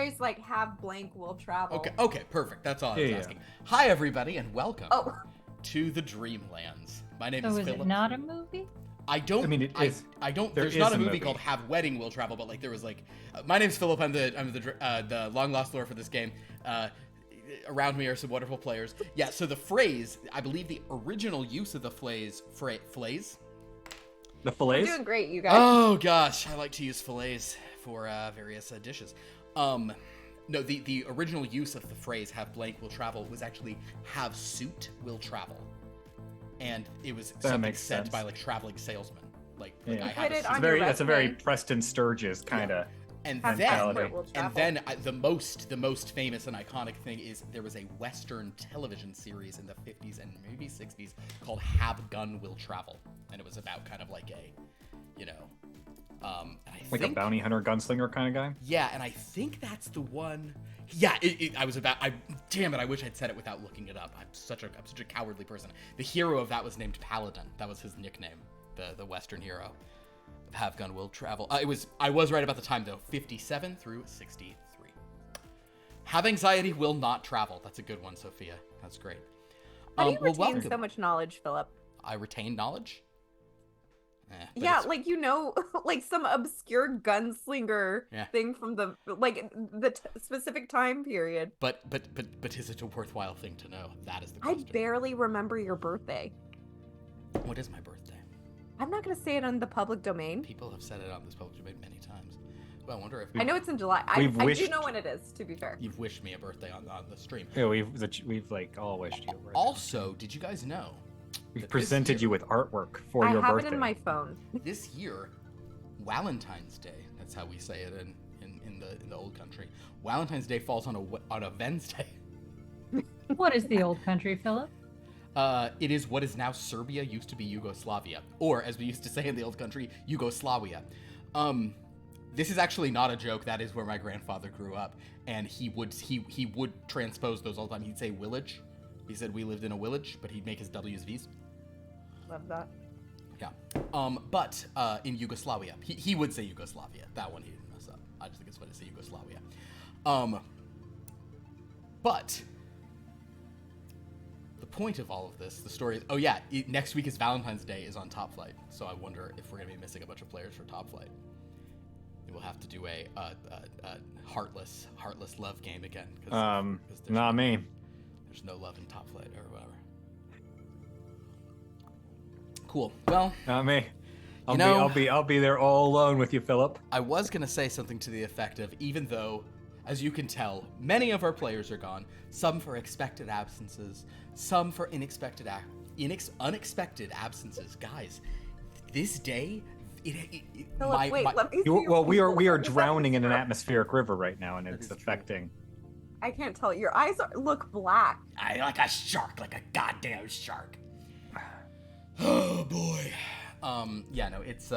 phrase like "have blank will travel." Okay, perfect. That's all I was asking. Hi, everybody, and welcome to the Dreamlands. My name is Philip. So is it not a movie? I don't. I mean, it is. I don't. There There's is not a a movie movie called Have Wedding Will Travel, but like there was like. My name's Philip. I'm the long lost lore for this game. Around me are some wonderful players. Yeah. So the phrase, I believe, the original use of the phrase. The fillets? We're doing great, you guys. Oh gosh, I like to use fillets for various dishes. No, the original use of the phrase "have blank will travel" was actually "have suit will travel," and it was something said by like traveling salesmen. Like I have a suit. That's a very Preston Sturges kind of. And mentality. then the most famous and iconic thing is there was a Western television series in the 50s and maybe 60s called Have Gun Will Travel, and it was about kind of like a, like a bounty hunter gunslinger kind of guy. Yeah, and I think that's the one. Yeah, damn it! I wish I'd said it without looking it up. I'm such a cowardly person. The hero of that was named Paladin. That was his nickname. The Western hero. Have Gun Will Travel. I was right about the time though. 57 through 63. Have Anxiety Will Not Travel. That's a good one, Sophia. That's great. How do you retain so much knowledge, Philip? I retain knowledge. Yeah, like like some obscure gunslinger thing from the specific time period. But is it a worthwhile thing to know? That is the question. I barely remember your birthday. What is my birthday? I'm not going to say it on the public domain. People have said it on this public domain many times. Well, I wonder if... I know it's in July. I do know when it is, to be fair. You've wished me a birthday on the stream. Yeah, we've like all wished you a birthday. Also, did you guys know... We've presented you with artwork for your birthday. I have it in my phone. This year, Valentine's Day, that's how we say it in the old country. Valentine's Day falls on a Wednesday. What is the old country, Philip? It is what is now Serbia, used to be Yugoslavia, or as we used to say in the old country, Yugoslavia. This is actually not a joke. That is where my grandfather grew up, and he would transpose those all the time. He'd say village. He said we lived in a village, but he'd make his W's V's. Love that. Yeah. But in Yugoslavia, he would say Yugoslavia. That one he didn't mess up. I just think it's funny to say Yugoslavia. But the point of all of this, the story is, next week is Valentine's Day is on Top Flight, so I wonder if we're going to be missing a bunch of players for Top Flight. We'll have to do a heartless love game again. Not me. There's no love in Top Flight or whatever. Cool. Well, not me. I'll be there all alone with you, Philip. I was going to say something to the effect of, even though, as you can tell, many of our players are gone, some for expected absences, some for unexpected absences. Guys, this day, Philip, let me see well, we are drowning in an atmospheric river right now, and it's affecting. I can't tell. Your eyes look black. Like a shark, like a goddamn shark. Oh boy. It's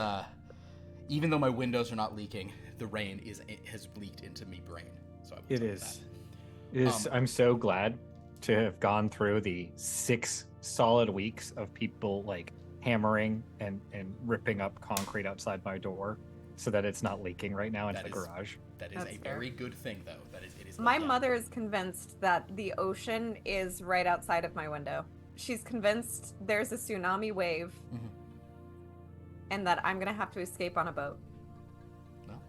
even though my windows are not leaking, the rain has leaked into me brain. So it is. I'm so glad to have gone through the 6 solid weeks of people like hammering and ripping up concrete outside my door so that it's not leaking right now into the garage. That is very good thing, though. It is. My mother is convinced that the ocean is right outside of my window. She's convinced there's a tsunami wave, and that I'm gonna have to escape on a boat. Well,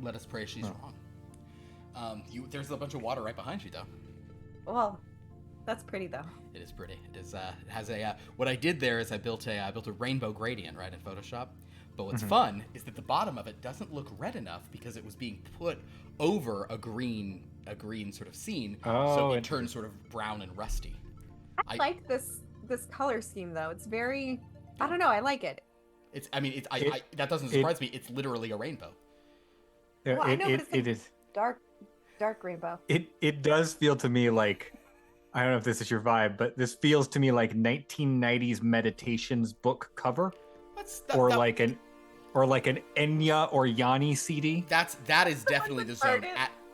let us pray she's wrong. There's a bunch of water right behind you, though. Well, that's pretty though. It is pretty. It is. It has a. What I did there is I built a rainbow gradient right in Photoshop. But what's fun is that the bottom of it doesn't look red enough because it was being put over a green sort of scene, so it turns sort of brown and rusty. I like this color scheme though. It's very, I don't know. I like it. That doesn't surprise me. It's literally a rainbow. Well, I know, but it is dark rainbow. It does feel to me like, I don't know if this is your vibe, but this feels to me like 1990s meditations book cover, like an Enya or Yanni CD. That is definitely the zone.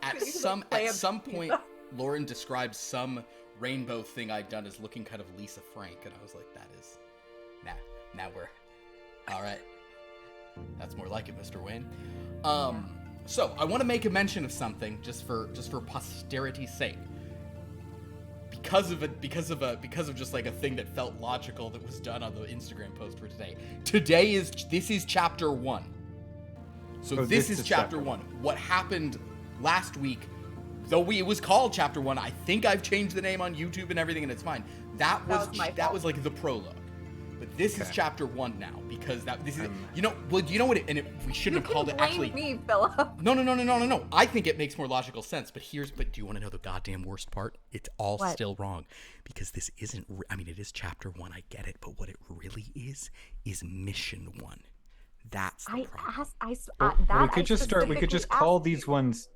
At some point, Lauren described some rainbow thing I'd done as looking kind of Lisa Frank, and I was like, that is, now we're all right. That's more like it, Mr. Wayne. So I want to make a mention of something just for posterity's sake. Because of just like a thing that felt logical that was done on the Instagram post for today. This is chapter 1. So this is chapter 1. What happened last week, though it was called chapter 1, I think I've changed the name on YouTube and everything, and it's fine. That was like the prologue. But this is chapter 1 now, because this is you know what we shouldn't have called it actually. Me, Philip. No. I think it makes more logical sense. But do you want to know the goddamn worst part? It's all still wrong, because this isn't. I mean, it is chapter 1. I get it, but what it really is mission 1. That's the problem. We could just call these ones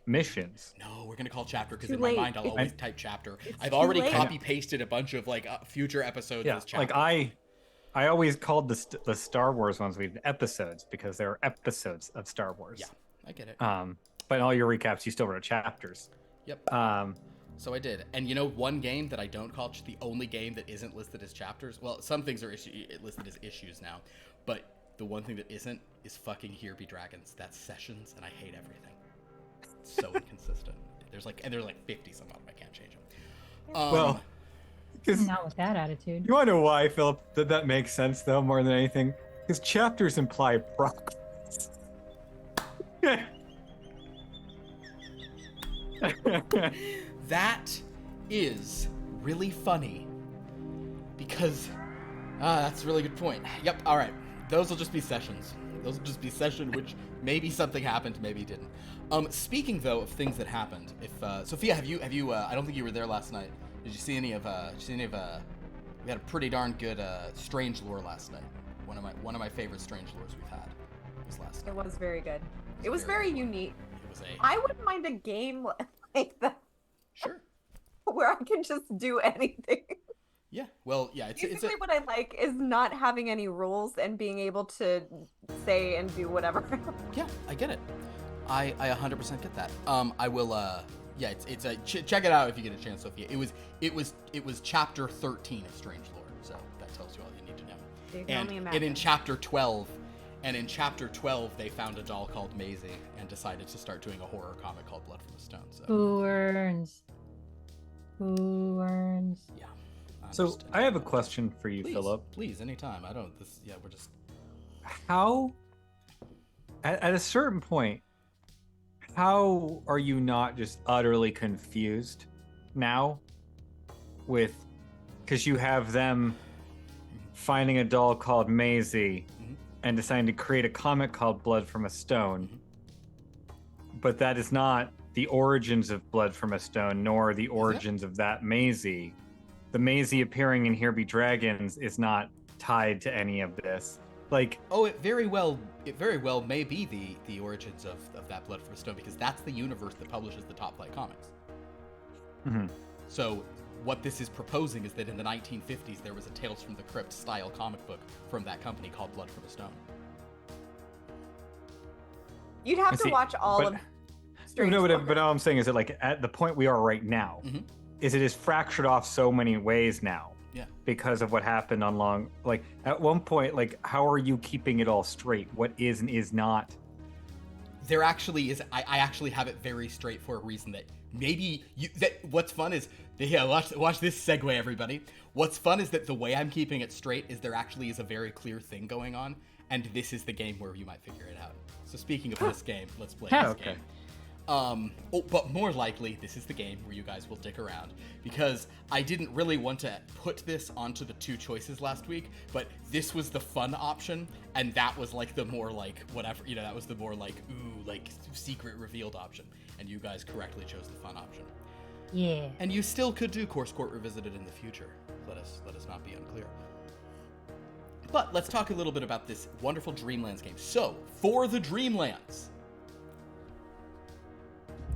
missions. No, we're gonna call chapter, because in my mind I'll always type chapter. I've already copy pasted a bunch of like future episodes as chapter. Like I always called the Star Wars ones episodes, because there are episodes of Star Wars. Yeah, I get it. But in all your recaps, you still wrote chapters. Yep. So I did. And one game that I don't call, the only game that isn't listed as chapters. Well, some things are listed as issues now, but the one thing that isn't is fucking Here Be Dragons. That's sessions, and I hate everything. It's so inconsistent. There's like 50 some of them. I can't change them. Not with that attitude. You want to know why, Philip? That makes sense, though, more than anything? Because chapters imply progress. That is really funny. Because, that's a really good point. Yep, all right. Those will just be sessions. Those will just be session, which maybe something happened, maybe didn't. Speaking, though, of things that happened, Sophia, have you, I don't think you were there last night. Did you see any of, we had a pretty darn good, strange lore last night. One of my favorite strange lores we've had was last night. It was very good. It was very unique. It was I wouldn't mind a game like that. Sure. Where I can just do anything. Yeah, well, yeah, it's what I like is not having any rules and being able to say and do whatever. Yeah, I get it. I 100% get that. I will. Yeah, check it out if you get a chance, Sophia. It was chapter 13 of Strange Lore, so that tells you all you need to know. And in chapter 12, they found a doll called Maisie and decided to start doing a horror comic called Blood from a Stone. So. Who earns? Yeah. So I have a question for you, Philip. Please, anytime. We're just. How? At a certain point, how are you not just utterly confused now? Because you have them finding a doll called Maisie and deciding to create a comic called Blood from a Stone. But that is not the origins of Blood from a Stone, nor the origins of that Maisie. The Maisie appearing in Here Be Dragons is not tied to any of this. Like, it very well may be the origins of that Blood from a Stone, because that's the universe that publishes the Top Flight comics. Mm-hmm. So what this is proposing is that in the 1950s there was a Tales from the Crypt style comic book from that company called Blood from a Stone. You'd have to watch all of Strange Lore. But all I'm saying is that, like, at the point we are right now, is it is fractured off so many ways now. Yeah. Because of what happened like, at one point, like, how are you keeping it all straight? What is and is not? There actually is. I actually have it very straight for a reason that maybe what's fun is, watch this segue, everybody. What's fun is that the way I'm keeping it straight is there actually is a very clear thing going on, and this is the game where you might figure it out. So speaking of this game, let's play this game. But more likely, this is the game where you guys will dick around, because I didn't really want to put this onto the 2 choices last week, but this was the fun option, and that was like the more like whatever, that was the more like secret revealed option, and you guys correctly chose the fun option. Yeah. And you still could do Course Court Revisited in the future. Let us not be unclear. But let's talk a little bit about this wonderful Dreamlands game. So, for the Dreamlands,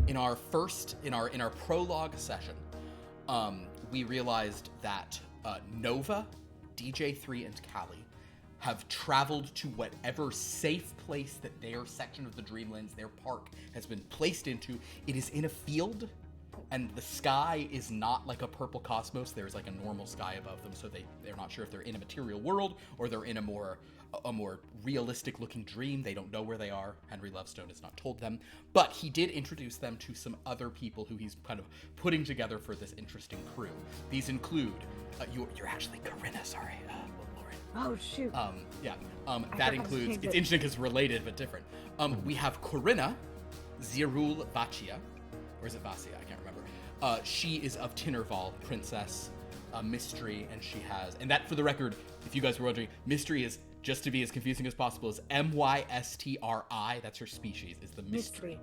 in our prologue session, we realized that Nova, DJ3, and Callie have traveled to whatever safe place that their section of the Dreamlands, their park, has been placed into. It is in a field And the sky is not like a purple cosmos. There's like a normal sky above them, so they're not sure if they're in a material world or they're in a more realistic looking dream. They don't know where they are. Henry Lovestone has not told them, but he did introduce them to some other people who he's kind of putting together for this interesting crew. These include you're actually Corinna, sorry, Lauren. Oh shoot. That includes, it's interesting because related but different. We have Corinna Zirul Vachia, or is it Vasia? I can't remember. She is of Tinnerval, princess, mystery, and she has, and that, for the record, if you guys were wondering, mystery is, just to be as confusing as possible, is Mystri. That's her species, is the mystery.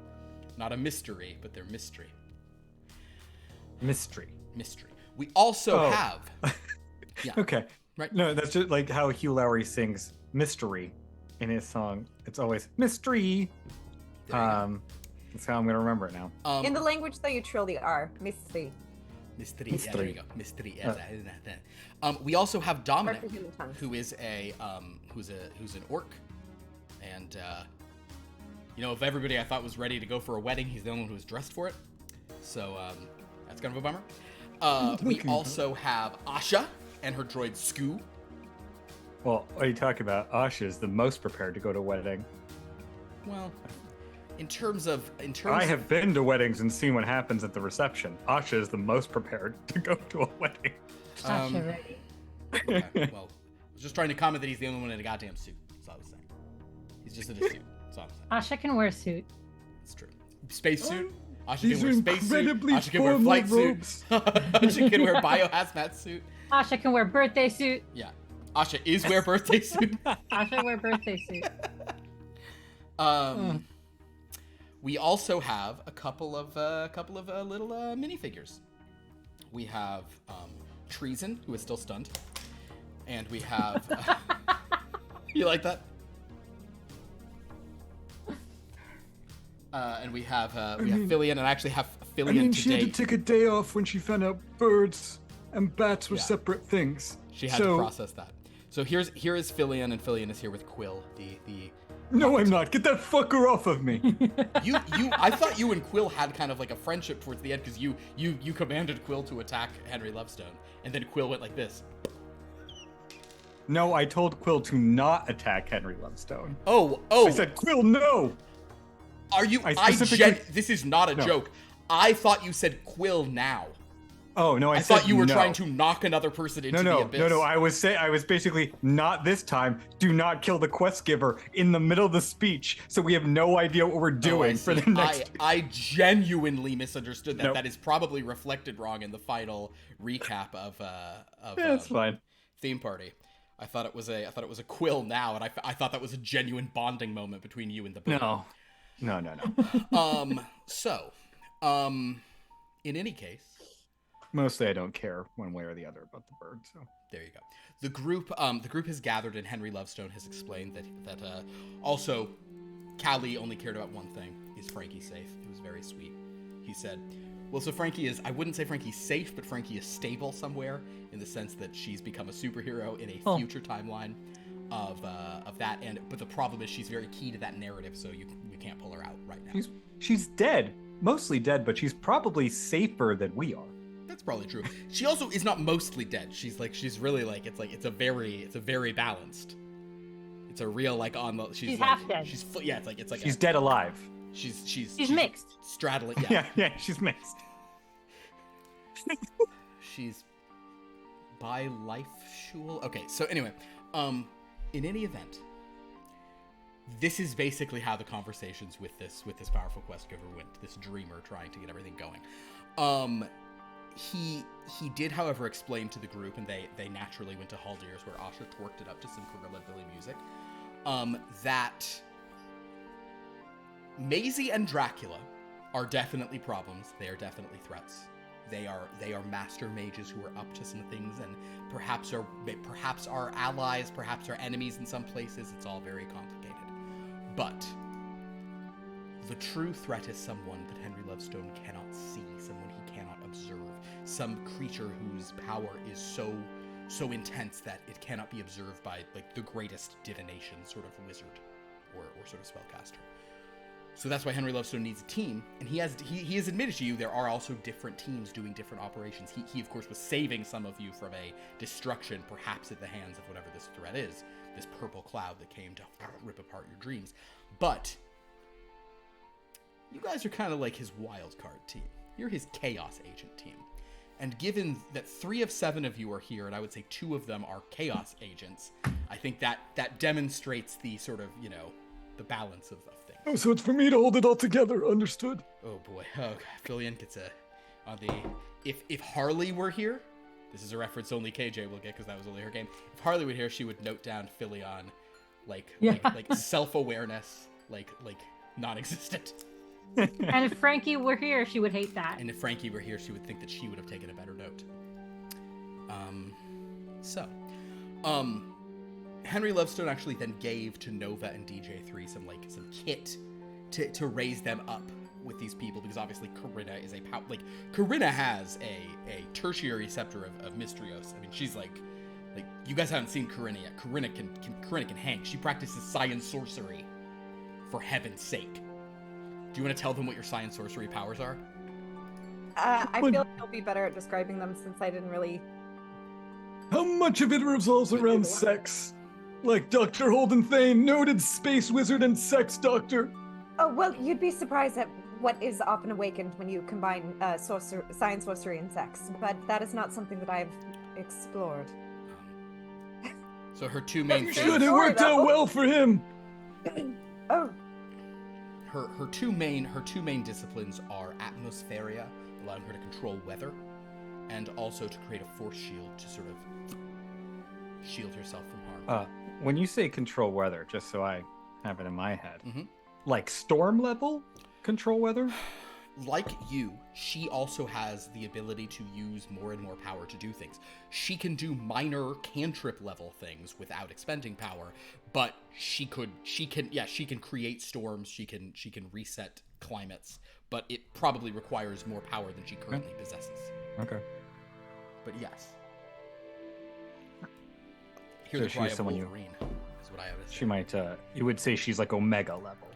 Not a mystery, but they're mystery. Mystery. We also have... Yeah. Okay. Right. No, that's just like how Hugh Lowry sings mystery in his song. It's always mystery. That's how I'm going to remember it now. In the language that you truly are, mystery. Mystery. Yeah, there you go. Mystery. We also have Dominic, who is who's an orc, and of everybody I thought was ready to go for a wedding, he's the only one who was dressed for it. So that's kind of a bummer. We also have Asha and her droid Skoo. Well, what are you talking about? Asha is the most prepared to go to a wedding. Well, in terms of I have been to weddings and seen what happens at the reception. Asha is the most prepared to go to a wedding. Asha ready. Okay, well, I was just trying to comment that he's the only one in a goddamn suit. That's all I was saying. He's just in a suit. That's all I'm saying. Asha can wear a suit. It's true. Space suit. Asha These can are wear space suit. incredibly Asha can wear formal flight robes. suit. Asha can wear biohazmat suit. Asha can wear birthday suit. Yeah. Asha is wear birthday suit. Asha wear birthday suit. We also have a couple of little minifigures. We have Treason, who is still stunned, and we have. You like that? And we have Filian, and I actually have Filian she had to take a day off when she found out birds and bats were separate things. She had to process that. So here is Filian, and Filian is here with Quill, the No, I'm not. Get that fucker off of me. I thought you and Quill had kind of like a friendship towards the end, because you commanded Quill to attack Henry Lovestone, and then Quill went like this. No, I told Quill to not attack Henry Lovestone. Oh! I said, Quill, no! Are you? This is not a joke. I thought you said Quill now. Oh no! I thought you were trying to knock another person into the abyss. No. I was basically, not this time. Do not kill the quest giver in the middle of the speech, so we have no idea what we're doing for the next. I genuinely misunderstood that. Nope. That is probably reflected wrong in the final recap of it's fine. Theme Party. I thought it was a Quill now, and I thought that was a genuine bonding moment between you and the bird. No. In any case. Mostly I don't care one way or the other about the bird, so. There you go. The group has gathered, and Henry Lovestone has explained that also Callie only cared about one thing. Is Frankie safe? It was very sweet. He said, well, so Frankie is, I wouldn't say Frankie's safe, but Frankie is stable somewhere, in the sense that she's become a superhero in a future timeline of that, but the problem is she's very key to that narrative, so you can't pull her out right now. She's dead. Mostly dead, but she's probably safer than we are. That's probably true. She also is not mostly dead. She's really it's a very balanced. It's a real she's half dead. She's dead alive. She's mixed. Straddling. Yeah, she's mixed. She's bi-life-shual. Okay, so anyway, in any event, this is basically how the conversations with this powerful quest giver went. This dreamer trying to get everything going. He did, however, explain to the group, and they naturally went to Haldir's, where Asha twerked it up to some Gorilla Billy music, that Maisie and Dracula are definitely problems. They are definitely threats. They are master mages who are up to some things, and perhaps are allies, perhaps are enemies in some places. It's all very complicated. But the true threat is someone that Henry Lovestone cannot see, someone he cannot observe, some creature whose power is so intense that it cannot be observed by the greatest divination sort of wizard or sort of spellcaster. So that's why Henry Lovestone needs a team, and he has admitted to you there are also different teams doing different operations. He of course was saving some of you from a destruction, perhaps at the hands of whatever this threat is, this purple cloud that came to rip apart your dreams. But you guys are kind of like his wild card team. You're his chaos agent team. And given that 3 of 7 of you are here, and I would say 2 of them are chaos agents, I think that demonstrates the sort of, the balance of things. Oh, so it's for me to hold it all together. Understood. Oh boy. Oh, Fillion gets if Harley were here, this is a reference only KJ will get because that was only her game. If Harley were here, she would note down Fillion, like self-awareness, like non-existent. And if Frankie were here, she would hate that. And if Frankie were here, she would think that she would have taken a better note. Henry Lovestone actually then gave to Nova and DJ3 some kit to raise them up with these people, because obviously Corinna is Corinna has a tertiary scepter of Mystrios. I mean, she's like you guys haven't seen Corinna yet. Corinna can hang. She practices science sorcery, for heaven's sake. Do you want to tell them what your science sorcery powers are? I feel like I'll be better at describing them since I didn't really. How much of it revolves around sex? Like Dr. Holden Thane, noted space wizard and sex doctor. Oh, well, you'd be surprised at what is often awakened when you combine science, sorcery, and sex, but that is not something that I've explored. So her 2 main things... Should it worked out well for him? Oh. Her two main disciplines are atmospheria, allowing her to control weather, and also to create a force shield to sort of shield herself from harm. When you say control weather, just so I have it in my head, like storm level control weather? Like you, she also has the ability to use more and more power to do things. She can do minor cantrip level things without expending power, but she can create storms, she can reset climates, but it probably requires more power than she currently possesses. Okay. But yes. Hear the cry of Wolverine is what I would say. She might, you would say she's like Omega level.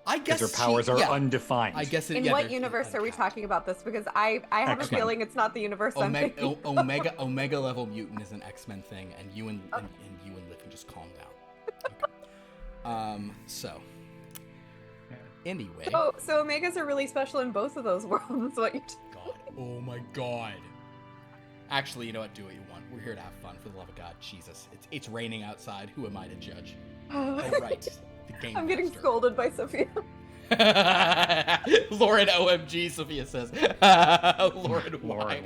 I guess her powers are undefined. I guess in what universe are we talking about this? Because I have X-Men. A feeling it's not the universe I'm thinking. Omega level mutant is an X-Men thing, and you and Liv can just calm down. Okay. Anyway. So Omegas are really special in both of those worlds. What you? God. Oh my God. Actually, you know what? Do what you want. We're here to have fun, for the love of God. Jesus. It's raining outside. Who am I to judge? Oh, right. The game I'm getting scolded by Sophia. Lauren OMG, Sophia says. Lauren, why?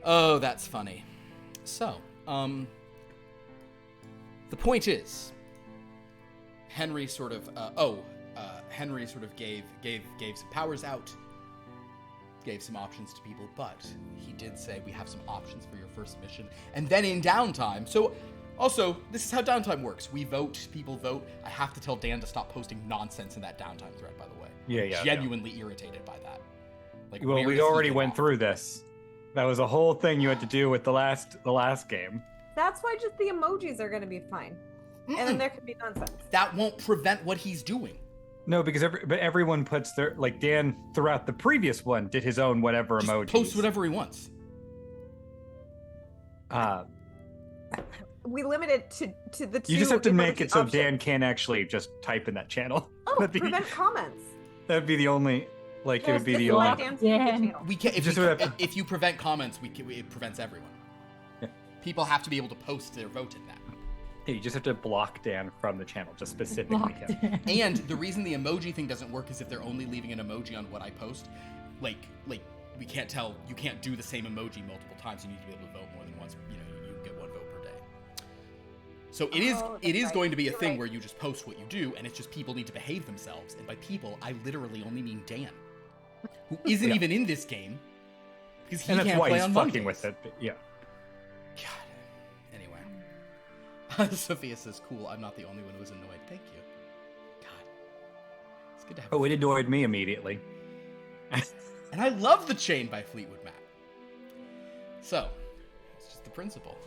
Oh, that's funny. So, the point is, Henry sort of gave some powers out, gave some options to people, but he did say we have some options for your first mission. And then in downtime, so also, this is how downtime works. We vote, people vote. I have to tell Dan to stop posting nonsense in that downtime thread, by the way. Yeah. Genuinely irritated by that. Like, well, we already went through this. That was a whole thing you had to do with the last game. That's why just the emojis are going to be fine. And then there can be nonsense. That won't prevent what he's doing. No, because everyone puts their, like Dan throughout the previous one did his own whatever just emojis. Post whatever he wants. We limit it to the two. You just have to make it so options. Dan can't actually just type in that channel. Oh, prevent comments. That'd be the only, like, it would be the only. only. We can't. If you prevent comments, it prevents everyone. Yeah. People have to be able to post their vote in that. Hey, you just have to block Dan from the channel, just specifically him. And the reason the emoji thing doesn't work is if they're only leaving an emoji on what I post, like we can't tell. You can't do the same emoji multiple times. You need to be able to vote more than once. You know, you get one vote per day. So it is going to be a thing where you just post what you do, and it's just people need to behave themselves. And by people, I literally only mean Dan, who isn't even in this game because he can't play on Mondays. Fucking with it. But yeah. God. Sophia says, cool, I'm not the only one who was annoyed. Thank you. God. It's good to have it annoyed me immediately. And I love the chain by Fleetwood Mac. So, it's just the principle.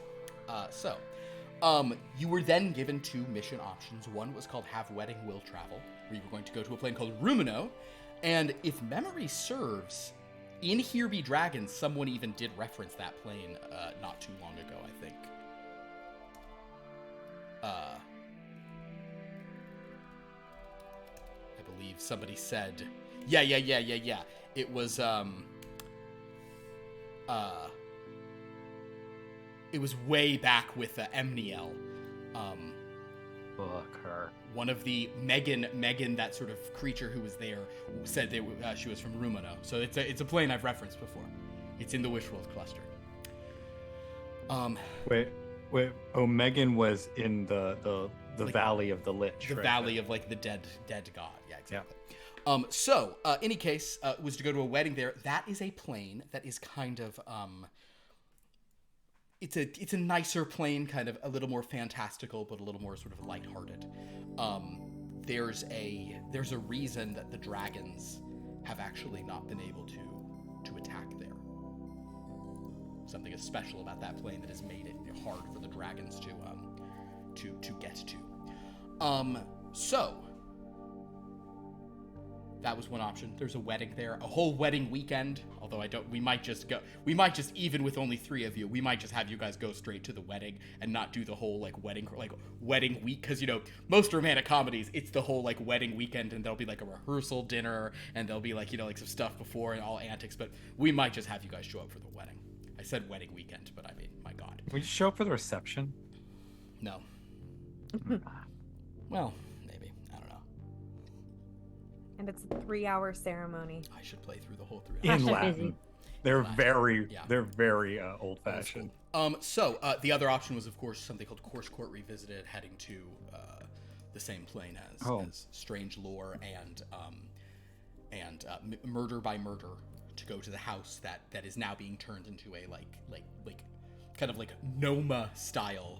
You were then given 2 mission options. One was called Have Wedding Will Travel, where you were going to go to a plane called Rumino. And if memory serves, in Here Be Dragons, someone even did reference that plane not too long ago, I think. I believe somebody said, yeah. It was, it was way back with Emniel. Fuck her. One of the Megan, that sort of creature who was there, said she was from Rumino. So it's a plane I've referenced before. It's in the Wishworld cluster. Wait. Oh, Megan was in the Like, Valley of the Lich. The right? Valley of like the dead god. Yeah, exactly. Yeah. Any case, was to go to a wedding there. That is a plane that is kind of it's a nicer plane, kind of a little more fantastical, but a little more sort of lighthearted. There's a reason that the dragons have actually not been able to attack there. Something is special about that plane that has made it hard for the dragons to get to. So that was one option. There's a wedding there, a whole wedding weekend. Although we might just even with only 3 of you, we might just have you guys go straight to the wedding and not do the whole wedding week. Because most romantic comedies, it's the whole wedding weekend, and there'll be a rehearsal dinner, and there'll be some stuff before and all antics. But we might just have you guys show up for the wedding. I said wedding weekend, but I mean, my God. Would you show up for the reception? No. Well, maybe. I don't know. And it's a 3-hour ceremony. I should play through the whole 3 In hours. Latin. They're very, Yeah. they're very old-fashioned. So the other option was, of course, something called Course Court Revisited, heading to the same plane as Strange Lore and Murder by Murder, to go to the house that is now being turned into a kind of Noma style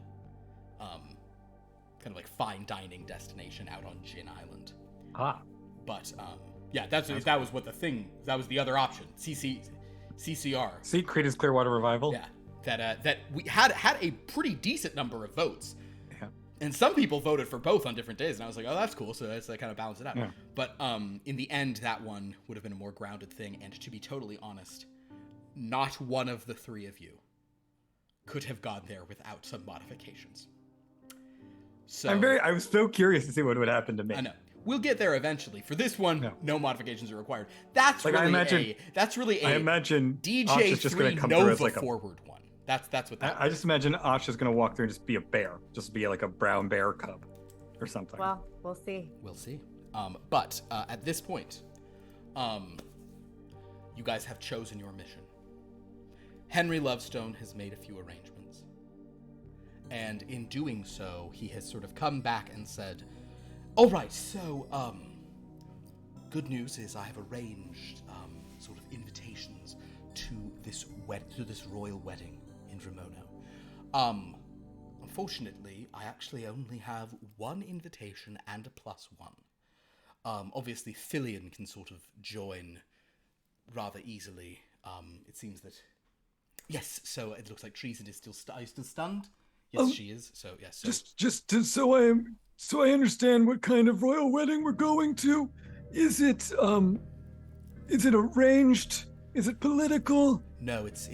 kind of fine dining destination out on Jin Island. But yeah, that was the other option. CCR. See, Creedence Clearwater Revival. Yeah, that we had a pretty decent number of votes. Yeah. And some people voted for both on different days, and I was like, oh, that's cool. So that's kind of balance it out. Yeah. But in the end, that one would have been a more grounded thing. And to be totally honest, not one of the 3 of you could have gone there without some modifications. So I was so curious to see what would happen to me. I know. We'll get there eventually. For this one, no modifications are required. That's I really imagine DJ Asha's just gonna 3 come Nova through as forward one. That's what that I just imagine Asha's gonna walk through and just be a bear, just be a brown bear cub, or something. Well, we'll see. We'll see. But at this point, you guys have chosen your mission. Henry Lovestone has made a few arrangements. And in doing so, he has sort of come back and said, all right, so, good news is I have arranged sort of invitations to this royal wedding in Ramono. Unfortunately, I actually only have 1 invitation and a +1. Obviously, Filian can sort of join rather easily. It seems that... Yes, so it looks like Treason is still stunned. Yes, she is. So, yes. So... So I understand what kind of royal wedding we're going to. Is it arranged? Is it political? No, it's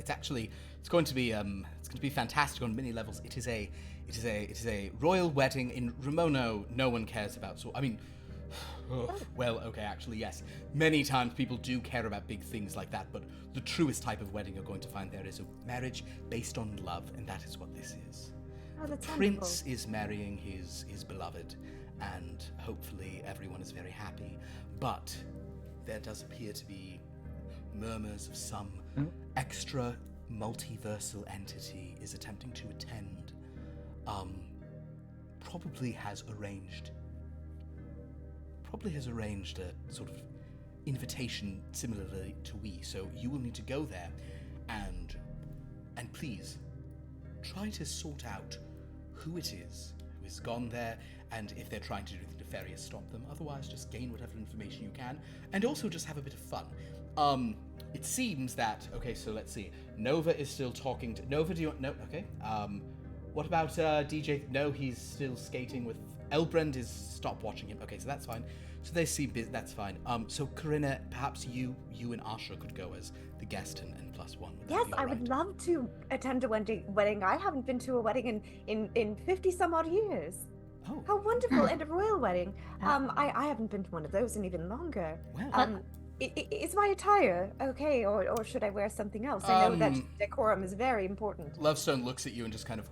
actually going to be fantastic on many levels. It is a royal wedding in Ramono. No one cares about. So I mean, well, okay, actually, yes. Many times people do care about big things like that, but the truest type of wedding you're going to find there is a marriage based on love, and that is what this is. Oh, that's Prince wonderful. is marrying his beloved, and hopefully everyone is very happy. But there does appear to be murmurs of some extra multiversal entity is attempting to attend. Probably has arranged a sort of invitation similarly to we. So you will need to go there and please try to sort out who it is who has gone there, and if they're trying to do the nefarious, stop them. Otherwise, just gain whatever information you can, and also just have a bit of fun. It seems that, okay, so let's see. Nova is still talking to... Nova, do you want... No, okay. What about DJ? No, he's still skating with... Elbrand is... Stop watching him. Okay, so that's fine. So they seem busy. That's fine. So Corinna, perhaps you and Asha could go as the guest and +1. Yes, I would love to attend a wedding. I haven't been to a wedding in 50 some odd years. Oh. How wonderful, and a royal wedding. I haven't been to one of those in even longer. Well, Is my attire okay, or should I wear something else? I know that decorum is very important. Lovestone looks at you and just kind of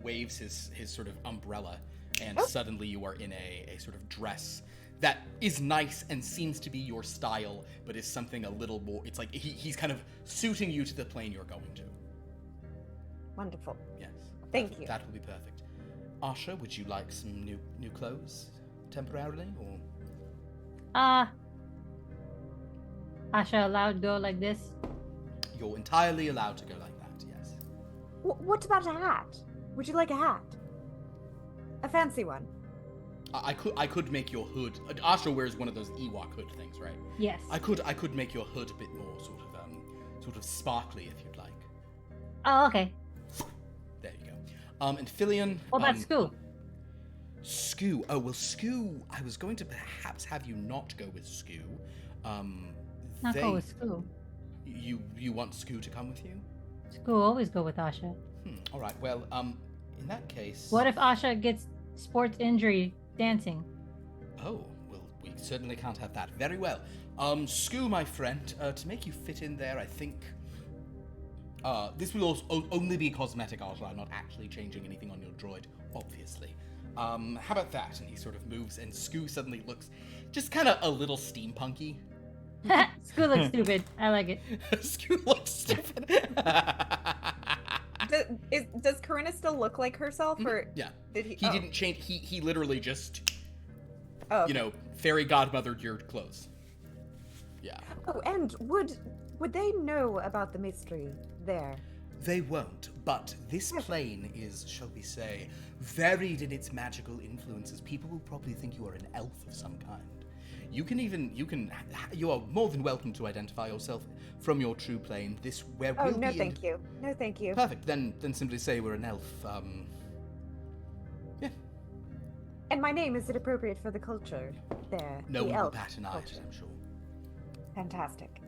waves his sort of umbrella, and suddenly you are in a sort of dress that is nice and seems to be your style, but is something a little more... It's like he's kind of suiting you to the plane you're going to. Wonderful. Yes. Thank you. That will be perfect. Asha, would you like some new clothes temporarily, or... Asha allowed to go like this? You're entirely allowed to go like that, yes. What about a hat? Would you like a hat? A fancy one? I could make your hood... Asha wears one of those Ewok hood things, right? Yes. I could make your hood a bit more sort of sparkly if you'd like. Oh, okay. There you go. And Filion... What about Skoo? Skoo. Oh, well, Skoo... I was going to perhaps have you not go with Skoo. Not go with Skoo. You want Skoo to come with you? Skoo always go with Asha. All right. Well, in that case... What if Asha gets sports injury dancing? Oh, well, we certainly can't have that. Very well. Skoo, my friend, to make you fit in there, I think... this will also only be cosmetic, Asha. I'm not actually changing anything on your droid, obviously. How about that? And he sort of moves, and Skoo suddenly looks just kind of a little steampunky. Skoo looks stupid. I like it. Skoo looks stupid. Does Corinna still look like herself, or yeah? Did he didn't change. He literally just, okay. Fairy godmothered your clothes. Yeah. Oh, and would they know about the mystery there? They won't, but this plane is, shall we say, varied in its magical influences. People will probably think you are an elf of some kind. You are more than welcome to identify yourself from your true plane. This where Oh, will no, be thank you. No, thank you. Perfect. Then simply say we're an elf. Yeah. And my name, is it appropriate for the culture there? No the one will elf bat an eye, culture. I'm sure. Fantastic.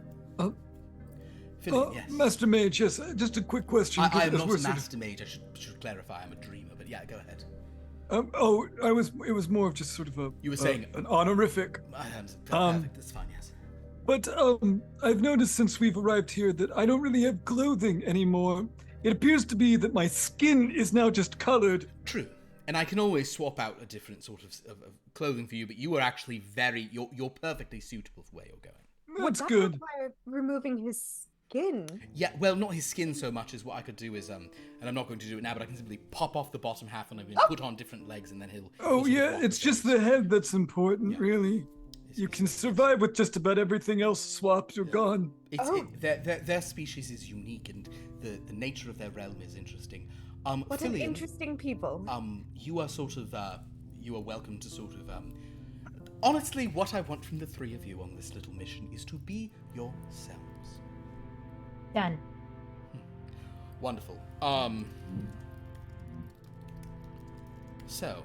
Philip, yes. Master Mage, yes. Just a quick question. I am as not we're a sort of- master mage. I should clarify. I'm a dreamer. But yeah, go ahead. It was more of just sort of You were saying an honorific. Perfect. That's fine. Yes. But I've noticed since we've arrived here that I don't really have clothing anymore. It appears to be that my skin is now just colored. True. And I can always swap out a different sort of clothing for you, but you are actually you're perfectly suitable for where you're going. That's Would that good. require removing his skin? Yeah, well, not his skin so much as what I could do is, and I'm not going to do it now, but I can simply pop off the bottom half and I can put on different legs, and then he'll Oh sort of yeah, walk it's with just it. the head that's important, Yeah. really. You can survive with just about everything else swapped or gone. Their species is unique, and the nature of their realm is interesting. What an Filion, interesting people. you are sort of, you are welcome to sort of, honestly, what I want from the three of you on this little mission is to be yourselves. Done. Wonderful. So,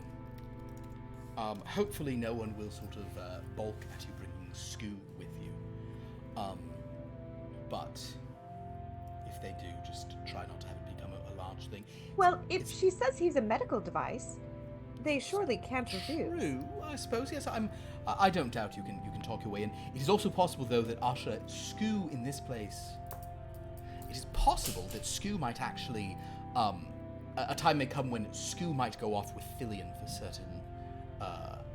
hopefully no one will sort of balk at you bringing Skoo with you. But if they do, just try not to have it become a large thing. Well, if she says he's a medical device, they surely can't refuse. True, I suppose. Yes, I don't doubt you can talk your way in. It is also possible, though, that Asha, Skoo in this place. It is possible that Skoo might actually, a time may come when Skoo might go off with Filion for certain,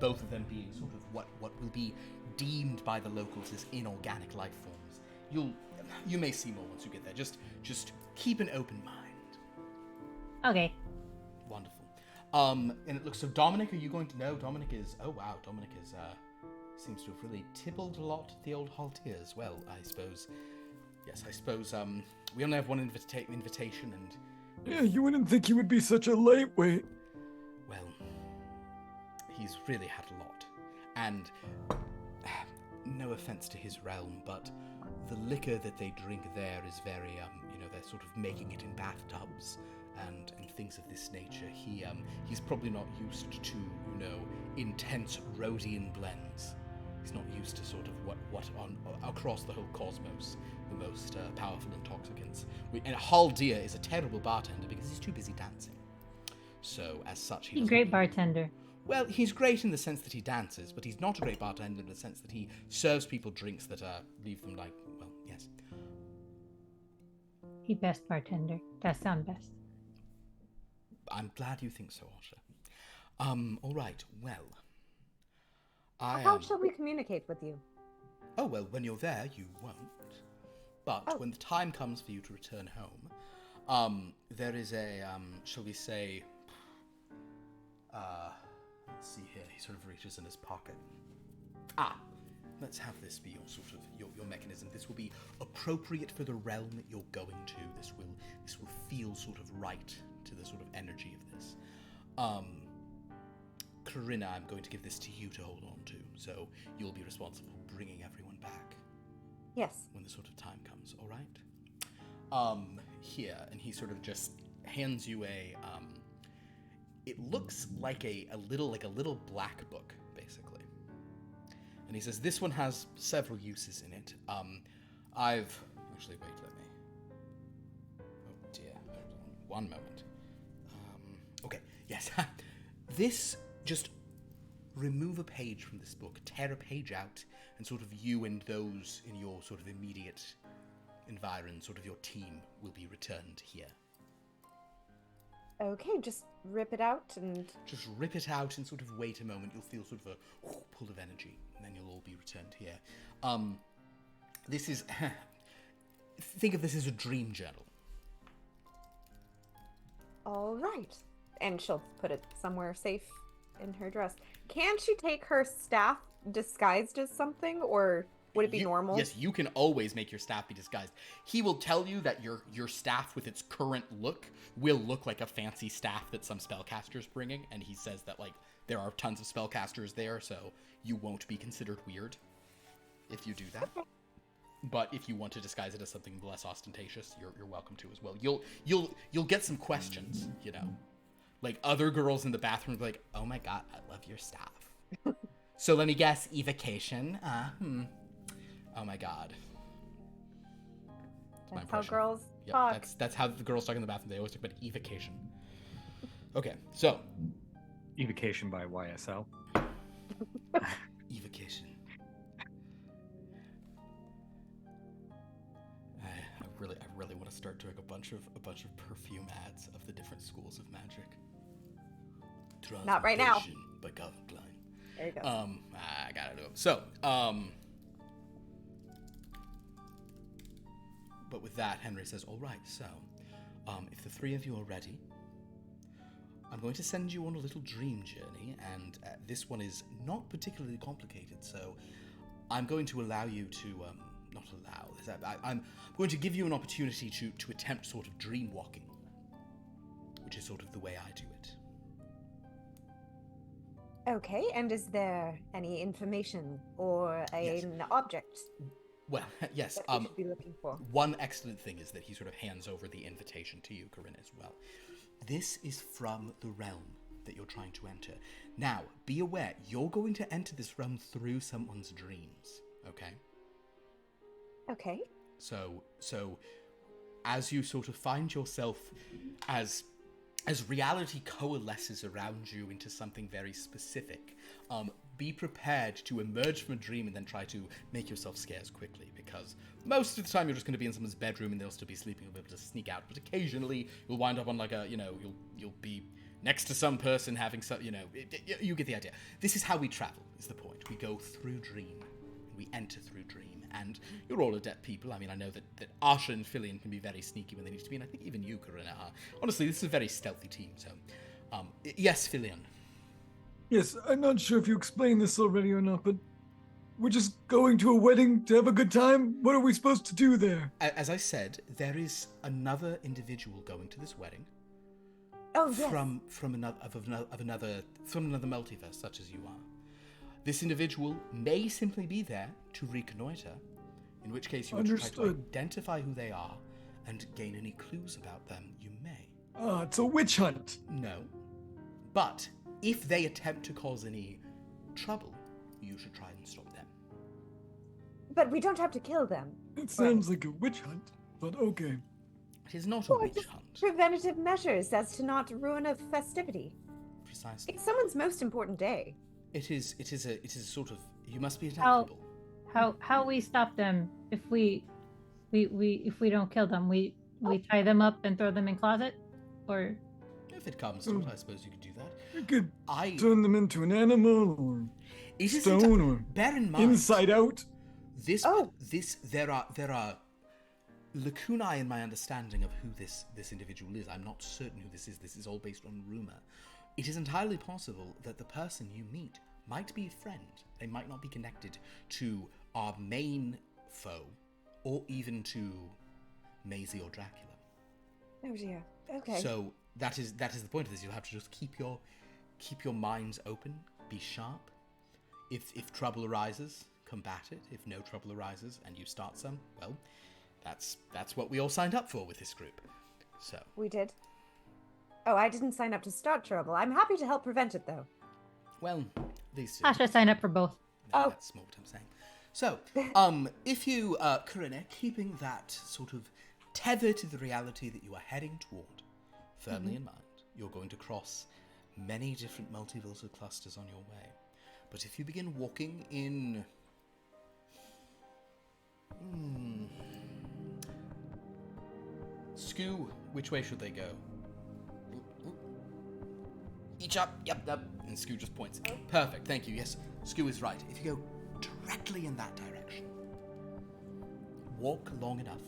both of them being sort of what will be deemed by the locals as inorganic life forms. You may see more once you get there. Just keep an open mind. Okay. Wonderful. And it looks so. Dominic, are you going to know? Dominic is. Oh wow, Dominic is. Seems to have really tippled a lot at the old Haltiers. Well, I suppose. Yes, I suppose. We only have one invitation, and. Yeah, you wouldn't think he would be such a lightweight. Well, he's really had a lot, and no offense to his realm, but the liquor that they drink there is very, they're sort of making it in bathtubs, and things of this nature. He's probably not used to, intense Rhodian blends. He's not used to sort of what on across the whole cosmos, the most powerful intoxicants. And Haldir is a terrible bartender because he's too busy dancing. So, as such, He's a great bartender. Well, he's great in the sense that he dances, but he's not a great bartender in the sense that he serves people drinks that leave them like, well, yes. He best bartender. That sound best. I'm glad you think so, Asha. All right, well. How shall we communicate with you? Oh, well, when you're there, you won't. But when the time comes for you to return home, there is a, shall we say, let's see here, he sort of reaches in his pocket. Let's have this be your sort of, your mechanism. This will be appropriate for the realm that you're going to. This will feel sort of right to the sort of energy of this. Corinna, I'm going to give this to you to hold on to, so you'll be responsible for bringing everyone back. Yes. When the sort of time comes, all right? Here, and he sort of just hands you a, it looks like a little black book, basically. And he says, this one has several uses in it. Actually, wait, let me, oh dear, hold on one moment. Okay, yes, this, just remove a page from this book, tear a page out, and sort of you and those in your sort of immediate environment, sort of your team, will be returned here. Okay, just rip it out and... Just rip it out and sort of wait a moment. You'll feel sort of a pull of energy, and then you'll all be returned here. This is... think of this as a dream journal. All right. And she'll put it somewhere safe in her dress. Can she take her staff disguised as something, or would it be normal? Yes, you can always make your staff be disguised. He will tell you that your staff with its current look will look like a fancy staff that some spellcaster's bringing, and he says that, like, there are tons of spellcasters there, so you won't be considered weird if you do that. But if you want to disguise it as something less ostentatious, you're welcome to as well. You'll get some questions, Like, other girls in the bathroom will be like, oh my god, I love your staff. So let me guess, evocation? Oh my god. That's how girls talk. That's how the girls talk in the bathroom. They always talk about evocation. Okay, so. Evocation by YSL. Evocation. I really want to start doing a bunch of perfume ads of the different schools of magic. Not right now. By Calvin Klein. There you go. I gotta do it. So, but with that, Henry says, all right, so, if the three of you are ready, I'm going to send you on a little dream journey, and this one is not particularly complicated, so I'm going to allow you to, not allow, I'm going to give you an opportunity to attempt sort of dream walking, which is sort of the way I do it. Okay, and is there any information or an object? Well, yes. That we should be looking for? One excellent thing is that he sort of hands over the invitation to you, Corinne, as well. This is from the realm that you're trying to enter. Now, be aware, you're going to enter this realm through someone's dreams, okay? Okay. So as you sort of find yourself as reality coalesces around you into something very specific, be prepared to emerge from a dream and then try to make yourself scarce quickly, because most of the time you're just going to be in someone's bedroom and they'll still be sleeping, you'll be able to sneak out, but occasionally you'll wind up on like a, you'll be next to some person having some, you get the idea. This is how we travel, is the point. We go through dream, and we enter through dream. And you're all adept people. I mean, I know that Asha and Filian can be very sneaky when they need to be, and I think even you, Corinna, are. Honestly, this is a very stealthy team, so... yes, Filian. Yes, I'm not sure if you explained this already or not, but we're just going to a wedding to have a good time? What are we supposed to do there? As I said, there is another individual going to this wedding. Oh, yes. From another multiverse, such as you are. This individual may simply be there to reconnoiter, in which case you would try to identify who they are and gain any clues about them. You may. It's a witch hunt. No. But if they attempt to cause any trouble, you should try and stop them. But we don't have to kill them. It sounds like a witch hunt, but okay. It is not a Or witch just hunt. preventative measures as to not ruin a festivity. Precisely. It's someone's most important day. It is a sort of, you must be How- adaptable. How we stop them if we don't kill them? We tie them up and throw them in closet, or If it comes to it, I suppose you could do that. We could I turn them into an animal or it is stone or bear in mind inside out. there are lacunae in my understanding of who this individual is. I'm not certain who this is. This is all based on rumor. It is entirely possible that the person you meet might be a friend. They might not be connected to our main foe, or even to Maisie or Dracula. Oh dear. Okay. So that is the point of this. You'll have to just keep your minds open, be sharp. If trouble arises, combat it. If no trouble arises and you start some, well, that's what we all signed up for with this group. So We did. Oh, I didn't sign up to start trouble. I'm happy to help prevent it, though. well, these two. I should sign up for both. No, Oh. that's not what I'm saying. So, if you, Corinne, keeping that sort of tether to the reality that you are heading toward firmly in mind, you're going to cross many different multiversal clusters on your way. But if you begin walking in... Skoo, which way should they go? Each up, yep. And Skoo just points. Perfect, thank you. Yes, Skoo is right. If you go directly in that direction, walk long enough,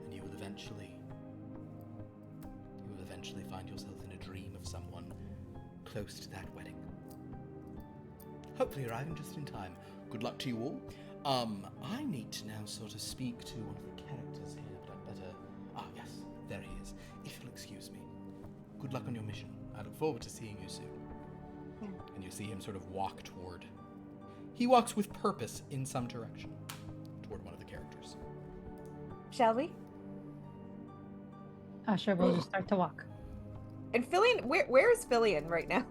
and you will eventually find yourself in a dream of someone close to that wedding. Hopefully arriving just in time. Good luck to you all. I need to now sort of speak to one of the characters here, but I'd better... Ah, yes, there he is. If you'll excuse me. Good luck on your mission. I look forward to seeing you soon. And you see him sort of walk toward... He walks with purpose in some direction toward one of the characters. Shall we? Sure, we'll just start to walk. And Fillion, where is Fillion right now?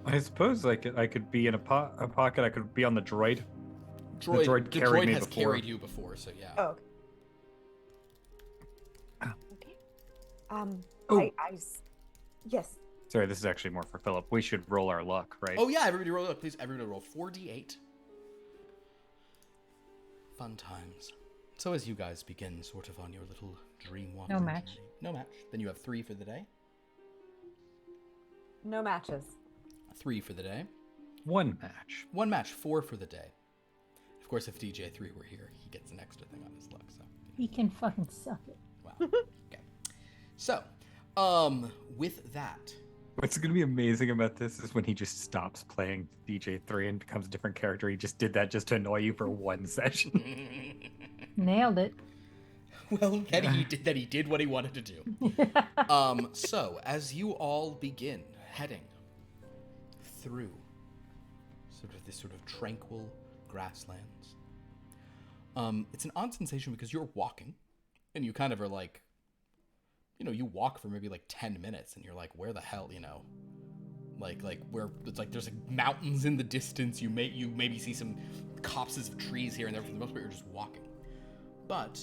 I suppose I could be in a pocket. I could be on the droid. The droid carried me has before. carried you before, so yeah. Oh. Okay. Oh. Yes. Sorry, this is actually more for Philip. We should roll our luck, right? Oh yeah, everybody roll up, please. Everybody roll 4d8. Fun times. So as you guys begin sort of on your little dream walk. No match. No match. Then you have 3 for the day. No matches. 3 for the day. One match. 1 match, 4 for the day. Of course, if DJ3 were here, he gets an extra thing on his luck, so. He can fucking suck it. Wow. Okay. So, with that, What's going to be amazing about this is when he just stops playing DJ3 and becomes a different character. He just did that just to annoy you for one session. Nailed it. well, then he did what he wanted to do. So, as you all begin heading through this sort of tranquil grasslands, it's an odd sensation because you're walking, and you kind of are like, you walk for maybe like 10 minutes, and you're like, where the hell, like where it's like there's like mountains in the distance. You maybe see some copses of trees here and there. For the most part, you're just walking. But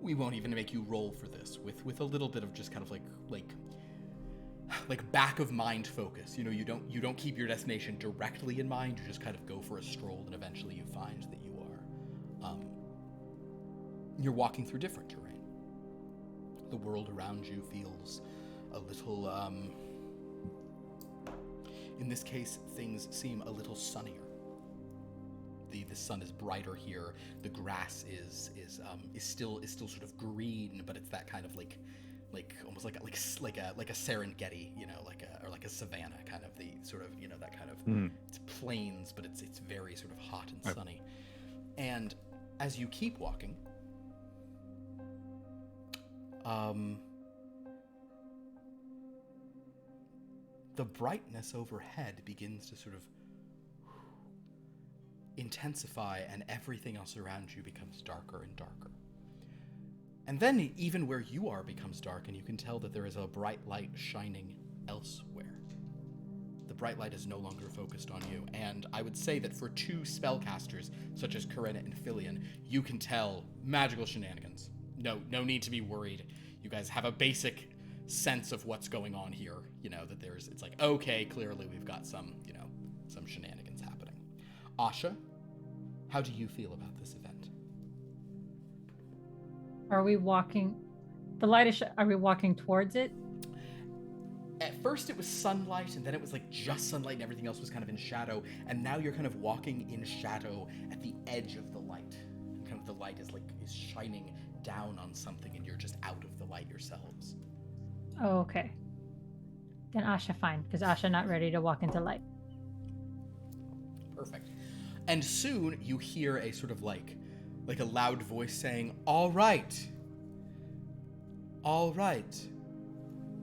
we won't even make you roll for this with a little bit of just kind of like back of mind focus. You don't keep your destination directly in mind. You just kind of go for a stroll, and eventually you find that you're walking through different terrain. The world around you feels a little, in this case, things seem a little sunnier. The sun is brighter here. The grass is still sort of green, but it's that kind of like almost like a Serengeti, like a savanna kind of, the sort of that kind of it's plains, but it's very sort of hot and sunny. And as you keep walking, the brightness overhead begins to sort of intensify, and everything else around you becomes darker and darker. And then even where you are becomes dark, and you can tell that there is a bright light shining elsewhere. The bright light is no longer focused on you, and I would say that for two spellcasters, such as Corinna and Filian, you can tell magical shenanigans. No need to be worried. You guys have a basic sense of what's going on here. You know, that it's like, okay, clearly we've got some shenanigans happening. Asha, how do you feel about this event? Are we walking? The light is. Are we walking towards it? At first it was sunlight, and then it was like just sunlight, and everything else was kind of in shadow. And now you're kind of walking in shadow at the edge of the light. And kind of the light is shining down on something, and you're just out of the light yourselves. Oh, okay. Then Asha fine, because Asha not ready to walk into light. Perfect. And soon you hear a sort of like a loud voice saying, All right.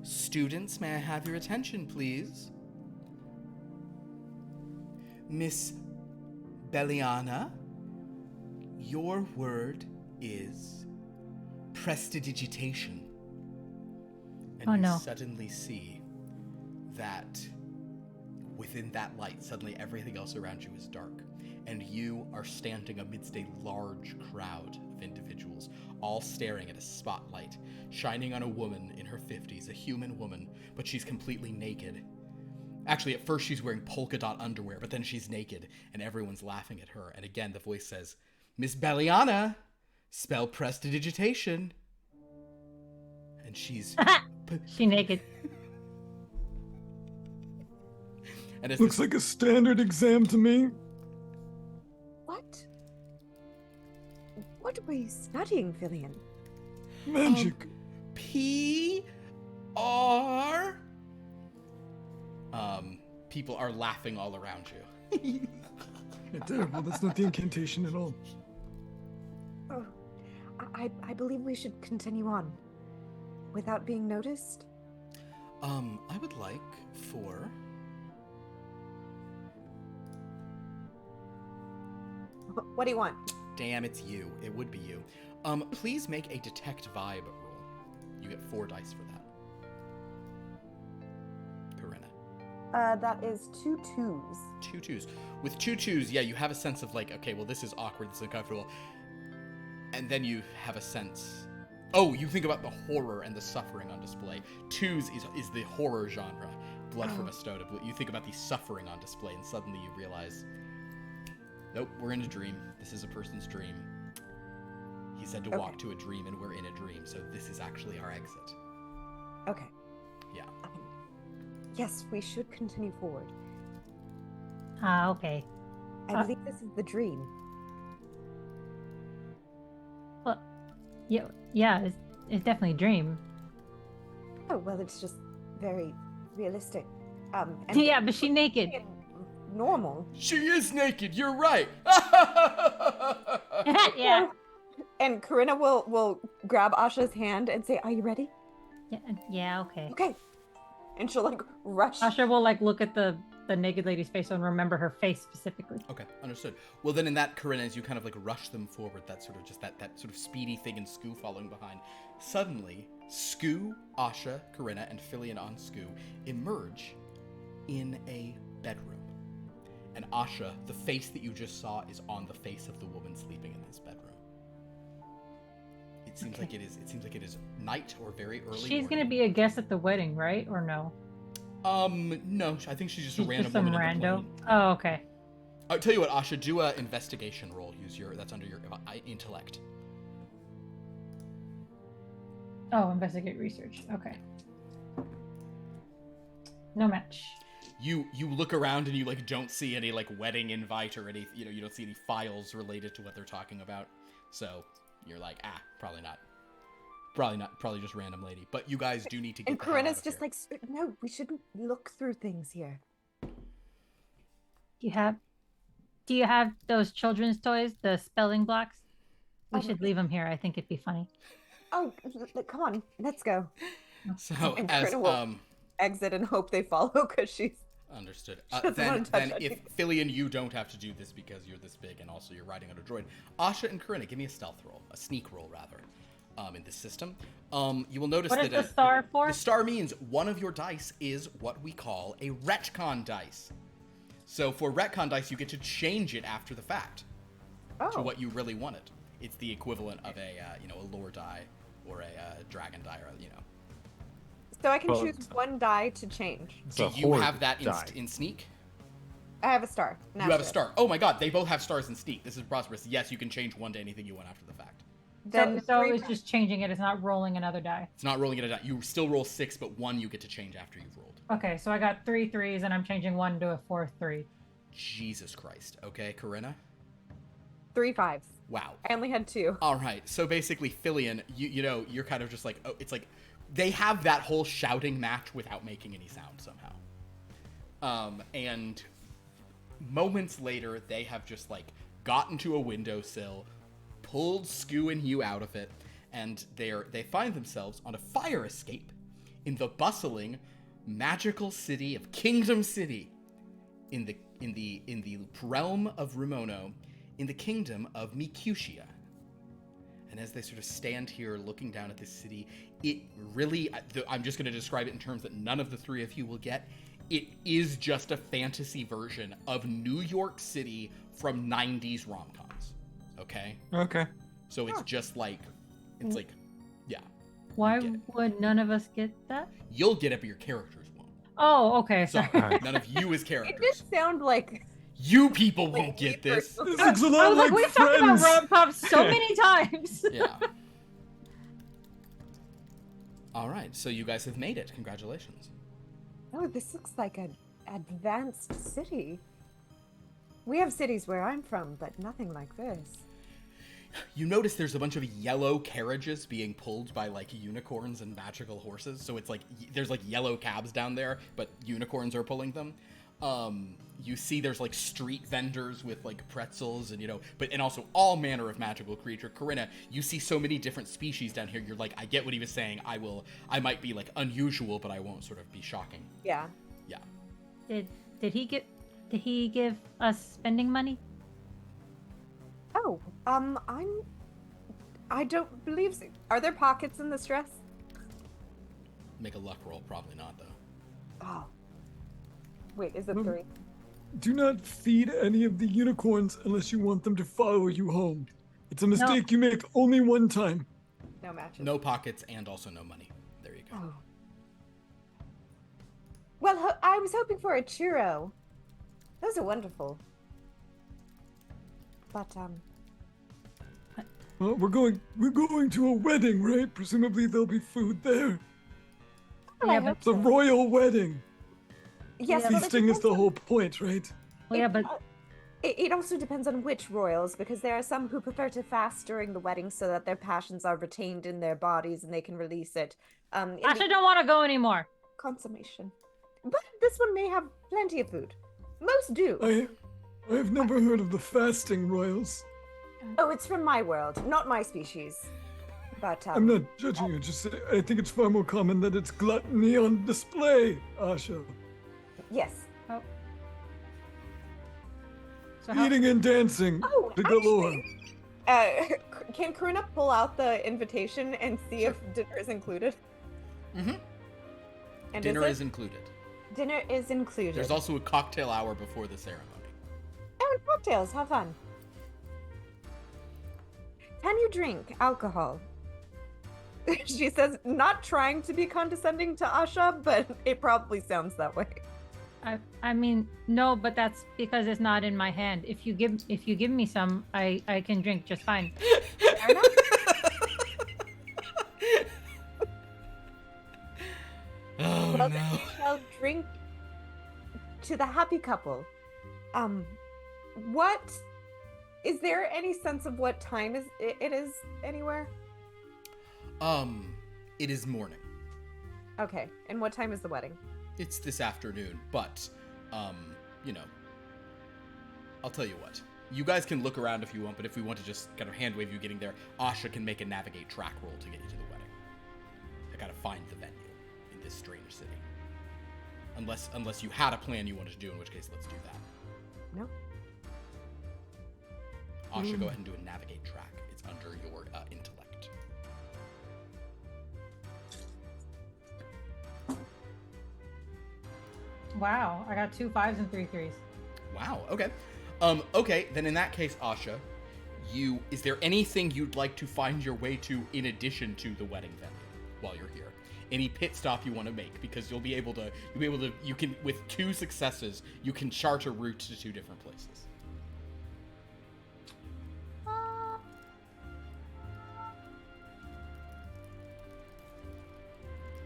Students, may I have your attention, please? Miss Belliana, your word is prestidigitation. And Oh, you no. suddenly see that within that light, suddenly everything else around you is dark. And you are standing amidst a large crowd of individuals, all staring at a spotlight, shining on a woman in her 50s, a human woman, but she's completely naked. Actually, at first she's wearing polka dot underwear, but then she's naked, and everyone's laughing at her. And again, the voice says, Miss Belliana, spell prestidigitation. And she's... She naked. And Looks like a standard exam to me. What were you studying, Filian? Magic. P-R... People are laughing all around you. Terrible. That's not the incantation at all. Oh, I believe we should continue on without being noticed. I would like for... What do you want? Damn, it's you. It would be you. Please make a detect vibe roll. You get 4 dice for that. Corinna. That is 2 2s. 2 2s. With 2 2s, yeah, you have a sense of like, okay, well, this is awkward, this is uncomfortable. And then you have a sense... Oh, you think about the horror and the suffering on display. 2s is the horror genre. Blood from a Stone. You think about the suffering on display, and suddenly you realize... Nope, we're in a dream. This is a person's dream. He said to walk to a dream, and we're in a dream, so this is actually our exit. Okay. Yeah. Yes, we should continue forward. Okay. I believe this is the dream. Well, yeah, it's definitely a dream. Oh, well, it's just very realistic. And Yeah, but she's naked. normal. She is naked, you're right! Yeah. And Corinna will grab Asha's hand and say, "Are you ready?" Yeah, okay. Okay. And she'll like rush. Asha will like look at the naked lady's face and remember her face specifically. Okay, understood. Well, then in that, Corinna, as you kind of like rush them forward, that sort of just that sort of speedy thing, and Skoo following behind, suddenly, Skoo, Asha, Corinna, and Filian on Skoo emerge in a bedroom. And Asha, the face that you just saw is on the face of the woman sleeping in this bedroom. It seems like it is. It seems like it is night or very early. She's gonna be a guest at the wedding, right? Or no? No. I think she's just a random Just some woman. rando. Oh, okay. I'll tell you what, Asha, do a investigation roll. That's under your intellect. Oh, investigate research. Okay. No match. You look around and you like don't see any like wedding invite or any, you don't see any files related to what they're talking about. So you're like, probably not. Probably just random lady. But you guys do need to get And the hell out Corinna's of just here. like, no, we shouldn't look through things here. Do you have those children's toys, the spelling blocks? We should leave them here. I think it'd be funny. Oh, come on, let's go. So And as Corinna will exit and hope they follow because she's. understood. doesn't Then wanna touch if anything. Filian, you don't have to do this because you're this big and also you're riding on a droid. Asha and Corinna, give me a stealth roll, a sneak roll rather. in the system. You will notice What that is the star for? the star means one of your dice is what we call a retcon dice. So for retcon dice, you get to change it after the fact to what you really wanted. It's the equivalent of a lore die or a dragon die, or So I can choose one die to change. Do you have that in sneak? I have a star. You have a star. Oh my god, they both have stars in sneak. This is prosperous. Yes, you can change one to anything you want after the fact. Then So it's just changing it. It's not rolling another die. It's not rolling it a die. You still roll 6, but 1 you get to change after you've rolled. Okay, so I got 3 3s, and I'm changing 1 to a 4-3. Jesus Christ. Okay, Corinna? 3 5s. Wow. I only had 2. All right. So basically, Filian, you're kind of just like, oh, it's like they have that whole shouting match without making any sound somehow. And moments later, they have just like gotten to a windowsill, pulled Skoo and you out of it, and they find themselves on a fire escape in the bustling, magical city of Kingdom City, in the realm of Rumono, in the kingdom of Mikushia. And as they sort of stand here looking down at this city, it really, I'm just going to describe it in terms that none of the three of you will get. It is just a fantasy version of New York City from 90s rom-coms. Okay? Okay. So it's just like, it's like, yeah. Why would none of us get that? You'll get it, but your characters won't. Oh, okay. So Sorry. none of you as It characters. did sound like You people won't get this. This looks a I lot was like, like we've talked about Friends. rom-coms so many times. Yeah. All right, so you guys have made it. Congratulations. Oh, this looks like an advanced city. We have cities where I'm from, but nothing like this. You notice there's a bunch of yellow carriages being pulled by like unicorns and magical horses. So it's like there's like yellow cabs down there, but unicorns are pulling them. You see there's like street vendors with like pretzels and and also all manner of magical creature. Corinna, you see so many different species down here. You're like, I get what he was saying. I might be like unusual, but I won't sort of be shocking. Yeah. Yeah. Did he give us spending money? Oh, I don't believe so. Are there pockets in this dress? Make a luck roll. Probably not though. Oh. Wait, is it 3? Do not feed any of the unicorns unless you want them to follow you home. It's a mistake you make only one time. No matches. No pockets and also no money. There you go. Oh. Well, I was hoping for a churro. Those are wonderful. But, Well, we're going to a wedding, right? Presumably there'll be food there. I Yeah, hope It's a so. royal wedding. Yes, but it Feasting is the depends whole point, right? Well, yeah, on- but it also depends on which royals, because there are some who prefer to fast during the wedding so that their passions are retained in their bodies and they can release it. In I the don't want to go anymore. consummation. But this one may have plenty of food. Most do. I've never heard of the fasting royals. Oh, it's from my world, not my species. But I'm not judging you, just I think it's far more common that it's gluttony on display, Asha. yes. Oh. So how, Eating and dancing Oh, to galore. actually, can Karuna pull out the invitation and see if dinner is included? Mm-hmm. And Dinner is is included. Dinner is included. There's also a cocktail hour before the ceremony. Oh, and cocktails. Have fun. Can you drink alcohol? She says, not trying to be condescending to Asha, but it probably sounds that way. I mean, no, but that's because it's not in my hand. If you give me some, I can drink just fine. Fair enough. Oh Well, no. then we shall drink to the happy couple. What is there any sense of what time it is anywhere? It is morning. Okay, and what time is the wedding? It's this afternoon, but, I'll tell you what. You guys can look around if you want, but if we want to just kind of hand wave you getting there, Asha can make a navigate track roll to get you to the wedding. I gotta find the venue in this strange city. Unless you had a plan you wanted to do, in which case let's do that. No. Asha, go ahead and do a navigate track. It's under your intellect. Wow, I got 2 5s and 3 3s. Wow. Okay. Okay. Then in that case, Asha, is there anything you'd like to find your way to in addition to the wedding venue while you're here? Any pit stop you want to make, because you can, with 2 successes, you can chart a route to 2 different places.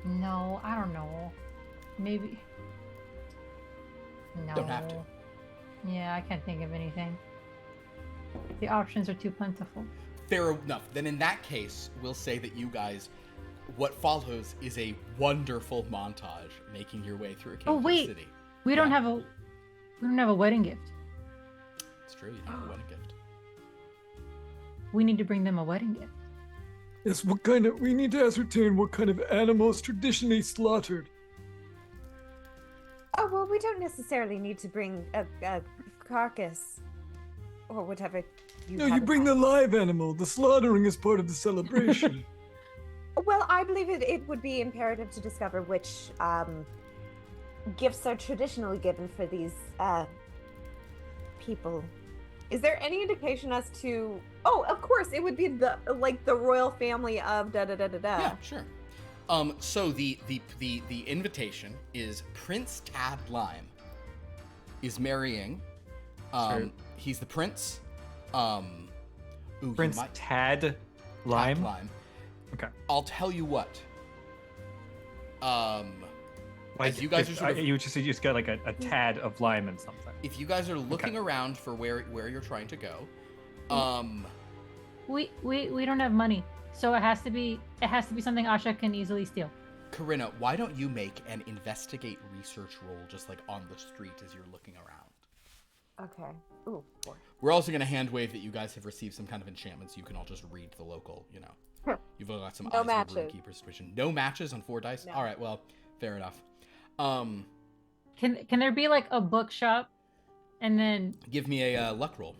No, I don't know. Maybe. No. Don't have to. Yeah, I can't think of anything. The options are too plentiful. Fair enough. Then in that case, we'll say that you guys, what follows is a wonderful montage making your way through a Oh wait, city. we don't have a wedding gift. It's true. You have a wedding gift. We need to bring them a wedding gift. Yes, we need to ascertain what kind of animals traditionally slaughtered. Oh, well, we don't necessarily need to bring a carcass or whatever you No, have you in bring the mind. live animal. The slaughtering is part of the celebration. Well, I believe it would be imperative to discover which gifts are traditionally given for these people. Is there any indication as to? Oh, of course, it would be the royal family of da da da da da. Yeah, sure. So the invitation is Prince Tad Lime is marrying. Sure. He's the prince. Prince Tad Lime. Tad Lime. Okay. I'll tell you what. As you guys are sort of, you just got like a tad of lime and something. if you guys are looking around for where you're trying to go, We don't have money, so it has to be something Asha can easily steal. Corinna, why don't you make an investigate research roll just like on the street as you're looking around? Okay. Ooh, 4. We're also going to hand wave that you guys have received some kind of enchantment, so you can all just read the local, You've all got some No eyes matches. for Keeper's Tuition. No matches on 4 dice? No. All right, well, fair enough. Can there be like a bookshop, and then Give me a luck roll.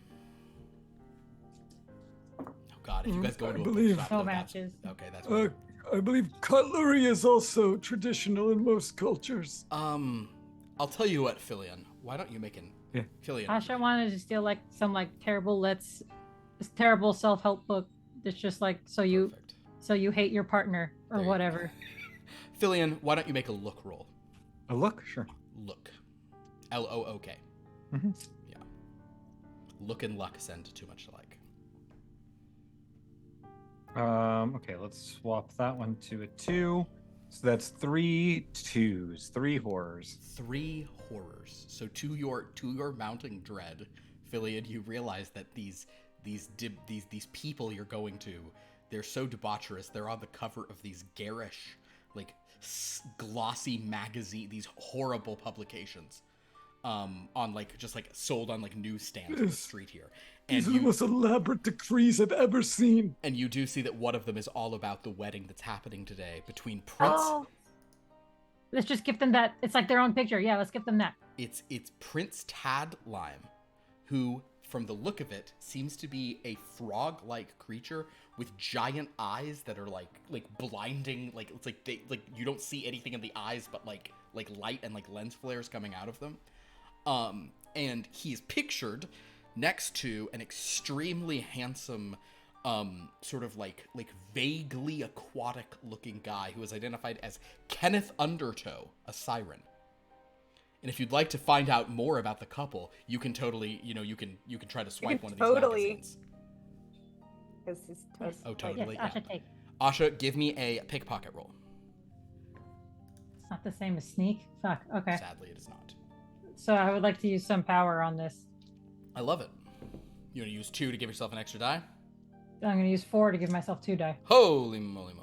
Oh god, if you guys go I into a believe- bookshop, No though, that's- matches. Okay, that's fine. I believe cutlery is also traditional in most cultures. I'll tell you what, Filian. Why don't you make an... Yeah. Filian. Asha wanted to steal like some terrible self-help book that's just like so you hate your partner or There you whatever. Filian, why don't you make a look roll? A look, sure. Look. Look. Mm-hmm. Yeah. Look and luck send too much alike. Okay, let's swap that one to a 2. So that's 3 2s, 3 horrors. 3 horrors. So to your mounting dread, Filian, you realize that these people you're going to, they're so debaucherous. They're on the cover of these garish, like glossy magazine, these horrible publications, on like just like sold on like newsstands on the street here. And These are the most elaborate decrees I've ever seen. And you do see that one of them is all about the wedding that's happening today between Prince. Oh, Let's just give them that. It's like their own picture. Yeah, let's give them that. It's Prince Tad Lime, who, from the look of it, seems to be a frog-like creature with giant eyes that are like blinding. Like it's like you don't see anything in the eyes, but like light and like lens flares coming out of them. And he is pictured next to an extremely handsome, sort of like vaguely aquatic looking guy who is identified as Kenneth Undertow, a siren. And if you'd like to find out more about the couple, you can totally, you can try to swipe one of these magazines. Because he's Yes. Oh, totally. Yes, Yeah. Asha, take. Asha, give me a pickpocket roll. It's not the same as sneak. Fuck. Okay. Sadly, it is not. So I would like to use some power on this. I love it. You want to use 2 to give yourself an extra die? I'm gonna use 4 to give myself 2 die. Holy moly.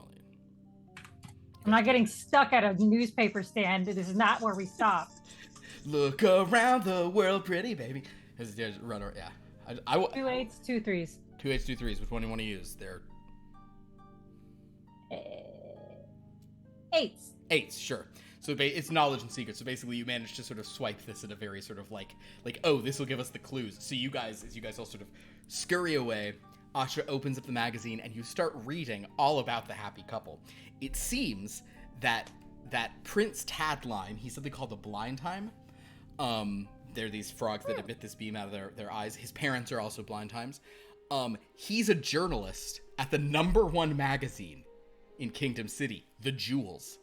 I'm not getting stuck at a newspaper stand. This is not where we stop. Look around the world, pretty baby. There's runner, yeah. 2 8s, 2 3s. 2 8s, 2 3s. Which one do you want to use? They're 8s. 8s, sure. So it's knowledge and secret. So basically, you manage to sort of swipe this in a very sort of like oh, this will give us the clues. So you guys, as you guys all sort of scurry away, Asha opens up the magazine and you start reading all about the happy couple. It seems that Prince Tad Lime, he's something called the Blind Time. They're these frogs that emit this beam out of their eyes. His parents are also blind times. He's a journalist at the #1 magazine in Kingdom City, The Jewels.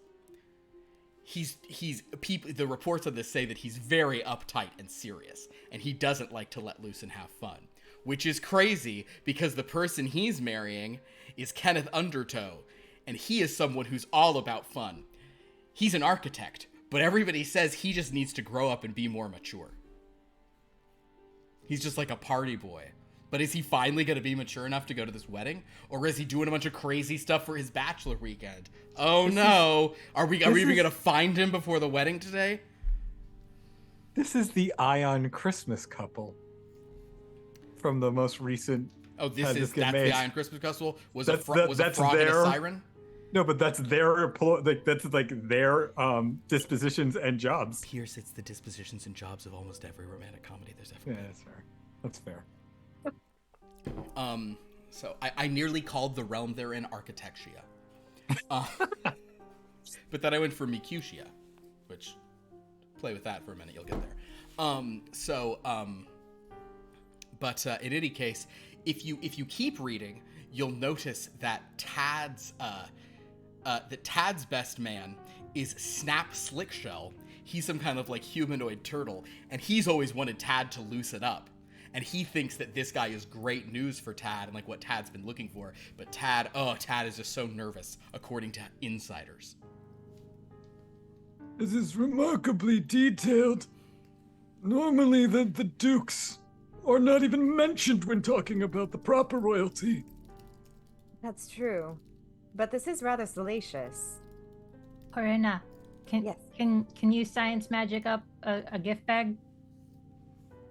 The reports on this say that he's very uptight and serious, and he doesn't like to let loose and have fun, which is crazy because the person he's marrying is Kenneth Undertow, and he is someone who's all about fun. He's an architect, but everybody says he just needs to grow up and be more mature. He's just like a party boy. But is he finally going to be mature enough to go to this wedding? Or is he doing a bunch of crazy stuff for his bachelor weekend? Oh no! Are we even going to find him before the wedding today? This is the Ion Christmas couple from the most recent. Oh, that's the Ion Christmas couple? Was a frog and a siren? No, but that's their dispositions and jobs. Pierce, it's the dispositions and jobs of almost every romantic comedy there's ever been. Yeah, that's fair. That's fair. So I nearly called the realm they're in Architectia. But then I went for Mercutia, which, play with that for a minute, you'll get there. But in any case, if you keep reading, you'll notice that Tad's best man is Snap Slickshell. He's some kind of like humanoid turtle, and he's always wanted Tad to loosen up. And he thinks that this guy is great news for Tad and like what Tad's been looking for. But Tad is just so nervous, according to insiders. This is remarkably detailed. Normally, the dukes are not even mentioned when talking about the proper royalty. That's true. But this is rather salacious. Corina, Yes. can you science magic up a gift bag?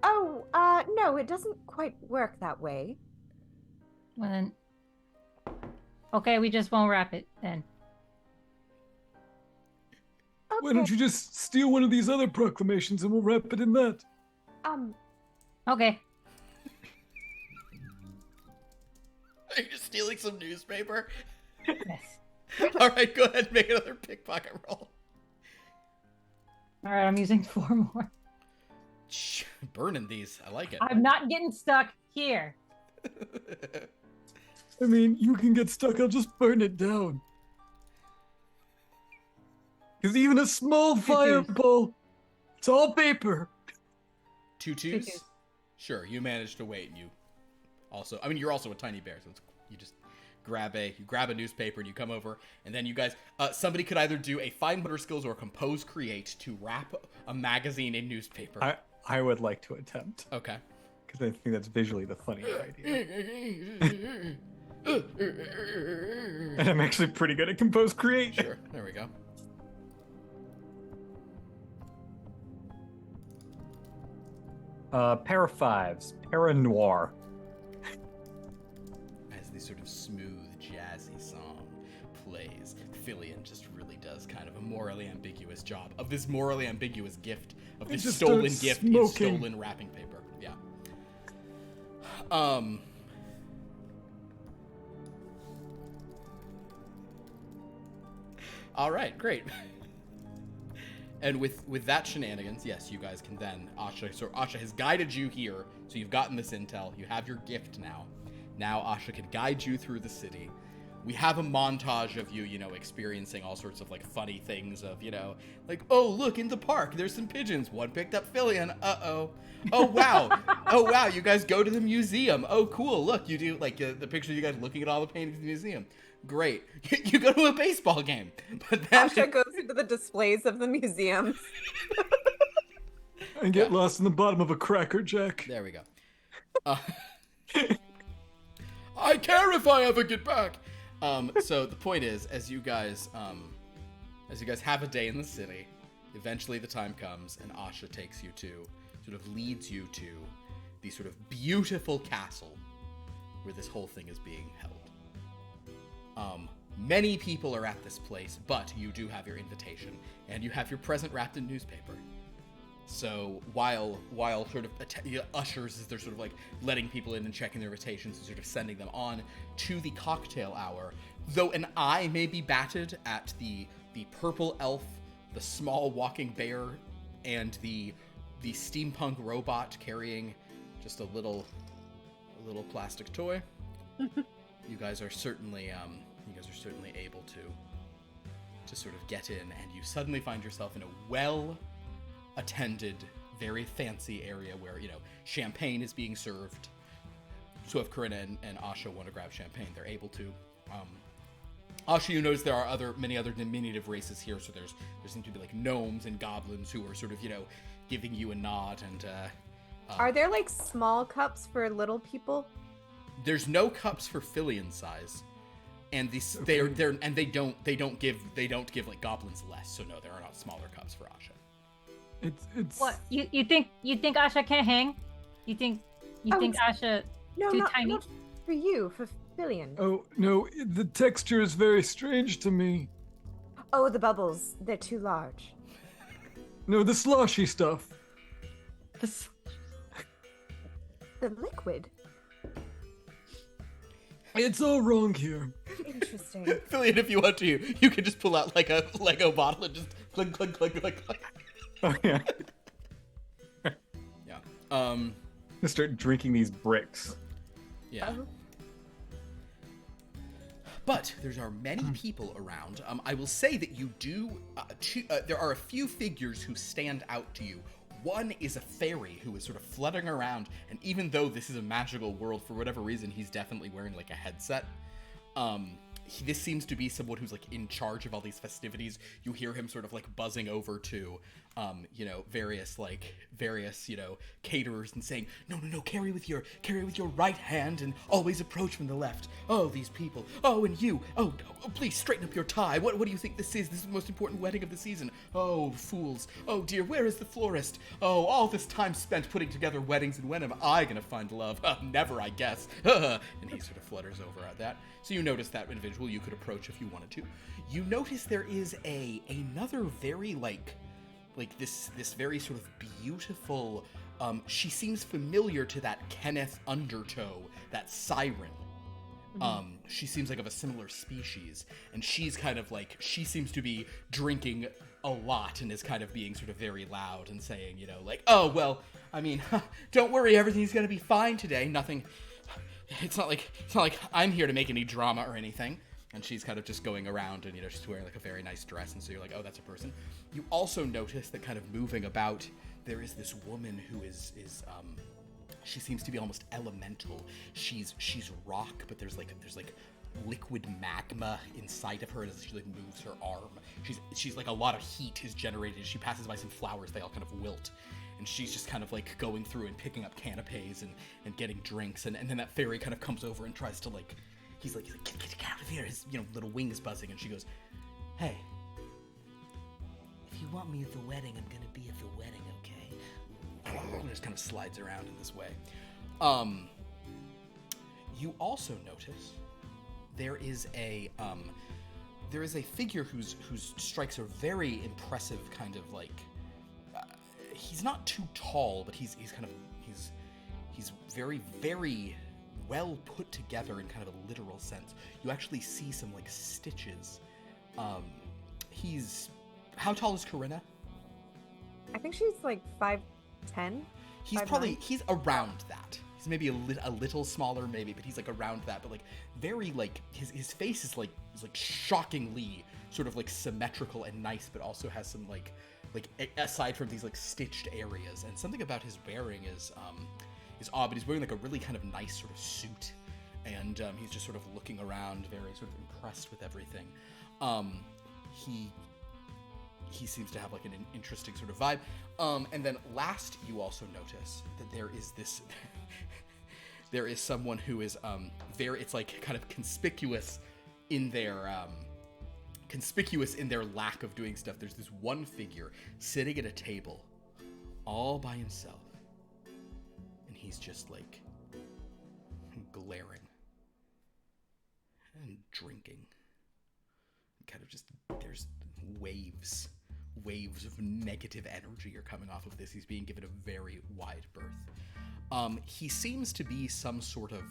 Oh, no, it doesn't quite work that way. Well then, okay, we just won't wrap it then. Okay. Why don't you just steal one of these other proclamations and we'll wrap it in that? Okay. Are you just stealing some newspaper? Yes. All right, go ahead and make another pickpocket roll. All right, I'm using 4 more. Burning these. I like it. I'm not getting stuck here. I mean, you can get stuck, I'll just burn it down. Because even a small fireball, it's all paper. 2 twos? Sure, you managed to wait, and you also, I mean, you're also a tiny bear, so you just grab a newspaper and you come over, and then you guys, somebody could either do a find motor skills or compose create to wrap a magazine in newspaper. I would like to attempt. Okay. Because I think that's visually the funnier idea. And I'm actually pretty good at compose create. Sure, there we go. Pair of 5s. Para Noir. As the sort of smooth, jazzy song plays, Filian just really does kind of a morally ambiguous job of this morally ambiguous gift of this stolen gift in stolen wrapping paper. Yeah. All right, great. And with that shenanigans, yes, you guys can then Asha has guided you here, so you've gotten this intel. You have your gift now. Now Asha can guide you through the city. We have a montage of you, experiencing all sorts of like funny things of, like, oh, look, in the park, there's some pigeons. One picked up Filian. Uh-oh. Oh, wow. Oh, wow, you guys go to the museum. Oh, cool. Look, you do, like, the picture of you guys looking at all the paintings in the museum. Great. You go to a baseball game. But then Asha goes into the displays of the museums. And get lost in the bottom of a Cracker Jack. There we go. I care if I ever get back. So the point is, as you guys have a day in the city, eventually the time comes and Asha takes you to, sort of leads you to the sort of beautiful castle where this whole thing is being held. Many people are at this place, but you do have your invitation and you have your present wrapped in newspaper. So while sort of ushers, as they're sort of like letting people in and checking their invitations and sort of sending them on to the cocktail hour, though an eye may be batted at the purple elf, the small walking bear, and the the steampunk robot carrying just a little plastic toy. You guys are certainly able to sort of get in, and you suddenly find yourself in a well-attended, very fancy area where, champagne is being served. So if Corinna and Asha want to grab champagne, they're able to. Asha, you notice there are many other diminutive races here, so there seem to be like gnomes and goblins who are sort of, giving you a nod, and are there like small cups for little people? There's no cups for Filian size. And these they don't give like goblins less, so no, there are not smaller cups for Asha. It's What you think Asha can't hang? You think Asha No, too tiny? not for you, for Filian. Oh no, the texture is very strange to me. Oh, the bubbles, they're too large. No, the sloshy stuff. The liquid. It's all wrong here. Interesting. Filian, if you want to, you can just pull out like a Lego bottle and just clink, clink, clink, clink, clink. Oh yeah. Yeah. I'm gonna start drinking these bricks. Yeah. But there are many people around. I will say that you do. There are a few figures who stand out to you. One is a fairy who is sort of fluttering around, and even though this is a magical world, for whatever reason, he's definitely wearing like a headset. This seems to be someone who's like in charge of all these festivities. You hear him sort of like buzzing over to, various caterers and saying, no, carry with your right hand and always approach from the left. Oh, these people. Oh, and you. Oh, please straighten up your tie. What do you think this is? This is the most important wedding of the season. Oh, fools. Oh dear, where is the florist? Oh, all this time spent putting together weddings, and when am I gonna find love? Never, I guess. And he sort of flutters over at that. So you notice that individual you could approach if you wanted to. You notice there is another very like this very sort of beautiful, she seems familiar to that Kenneth Undertow, that siren. She seems like of a similar species, and she's kind of like, she seems to be drinking a lot and is kind of being sort of very loud and saying, like, oh, well, I mean, don't worry, everything's gonna be fine today, nothing. It's not like I'm here to make any drama or anything. And she's kind of just going around, and she's wearing like a very nice dress, and so you're like, oh, that's a person. You also notice that kind of moving about, there is this woman who is she seems to be almost elemental. She's rock, but there's like liquid magma inside of her as she like moves her arm. She's like, a lot of heat is generated. She passes by some flowers, they all kind of wilt. And she's just kind of like going through and picking up canapes and getting drinks, and then that fairy kind of comes over and tries to like, he's like get out of here, his little wings buzzing, and she goes, hey, if you want me at the wedding, I'm gonna be at the wedding, okay? And just kind of slides around in this way. You also notice there is a figure whose strikes are very impressive, kind of like, he's not too tall, but he's very, very well put together in kind of a literal sense. You actually see some like stitches. How tall is Corinna? I think she's like 5'10". He's around that. He's maybe a little smaller, maybe, but he's like around that. But like very like his face is shockingly sort of like symmetrical and nice, but also has some like aside from these like stitched areas. And something about his wearing is odd, but he's wearing like a really kind of nice sort of suit, and he's just sort of looking around, very sort of impressed with everything. He seems to have like an interesting sort of vibe. And then last, you also notice that there is this there is someone who is it's like kind of conspicuous in their lack of doing stuff. There's this one figure sitting at a table all by himself, and he's just like glaring and drinking, and kind of just, there's waves of negative energy are coming off of this. He's being given a very wide berth. He seems to be some sort of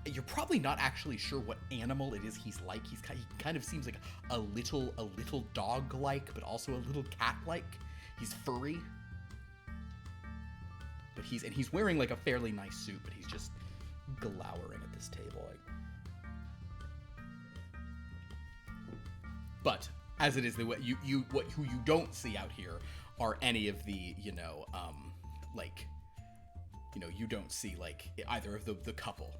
you're probably not actually sure what animal it is he's like. He kind of seems like a little dog-like, but also a little cat-like. He's furry. But he's wearing like a fairly nice suit, but he's just glowering at this table. But as it is, who you don't see out here are any of the, you don't see like either of the couple.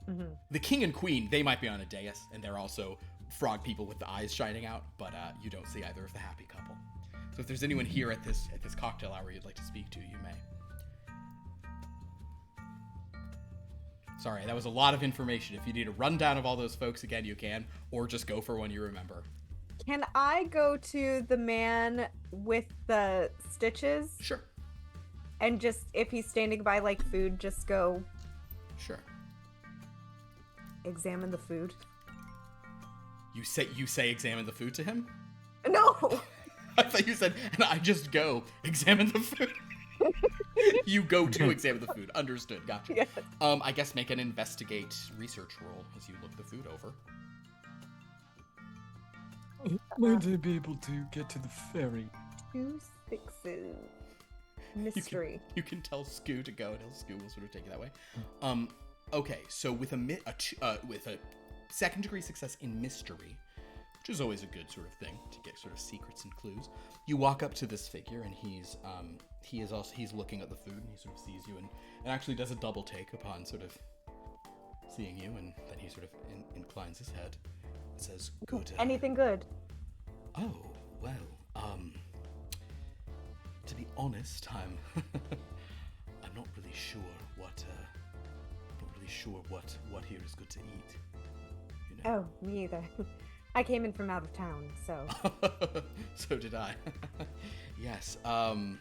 Mm-hmm. The king and queen, they might be on a dais, and they're also frog people with the eyes shining out, but you don't see either of the happy couple. So if there's anyone here at this cocktail hour you'd like to speak to, you may. Sorry, that was a lot of information. If you need a rundown of all those folks again, you can, or just go for one you remember. Can I go to the man with the stitches? Sure. And just, if he's standing by like food, just go... Sure. Examine the food. You say examine the food to him? No! I thought you said, and I just go examine the food. You go to examine the food. Understood. Gotcha. Yes. I guess make an investigate research roll as you look the food over. Might I be able to get to the ferry? 2 6s. Mystery. You can tell Scoo to go, and Scoo will sort of take you that way. Okay, so with a second degree success in mystery, which is always a good sort of thing to get sort of secrets and clues, you walk up to this figure, and he's looking at the food, and he sort of sees you, and actually does a double take upon sort of seeing you, and then he sort of inclines his head and says, "Good. Anything good?" Oh, well, to be honest, I'm not really sure what here is good to eat. You know? Oh, me either. I came in from out of town, so. So did I. Yes. I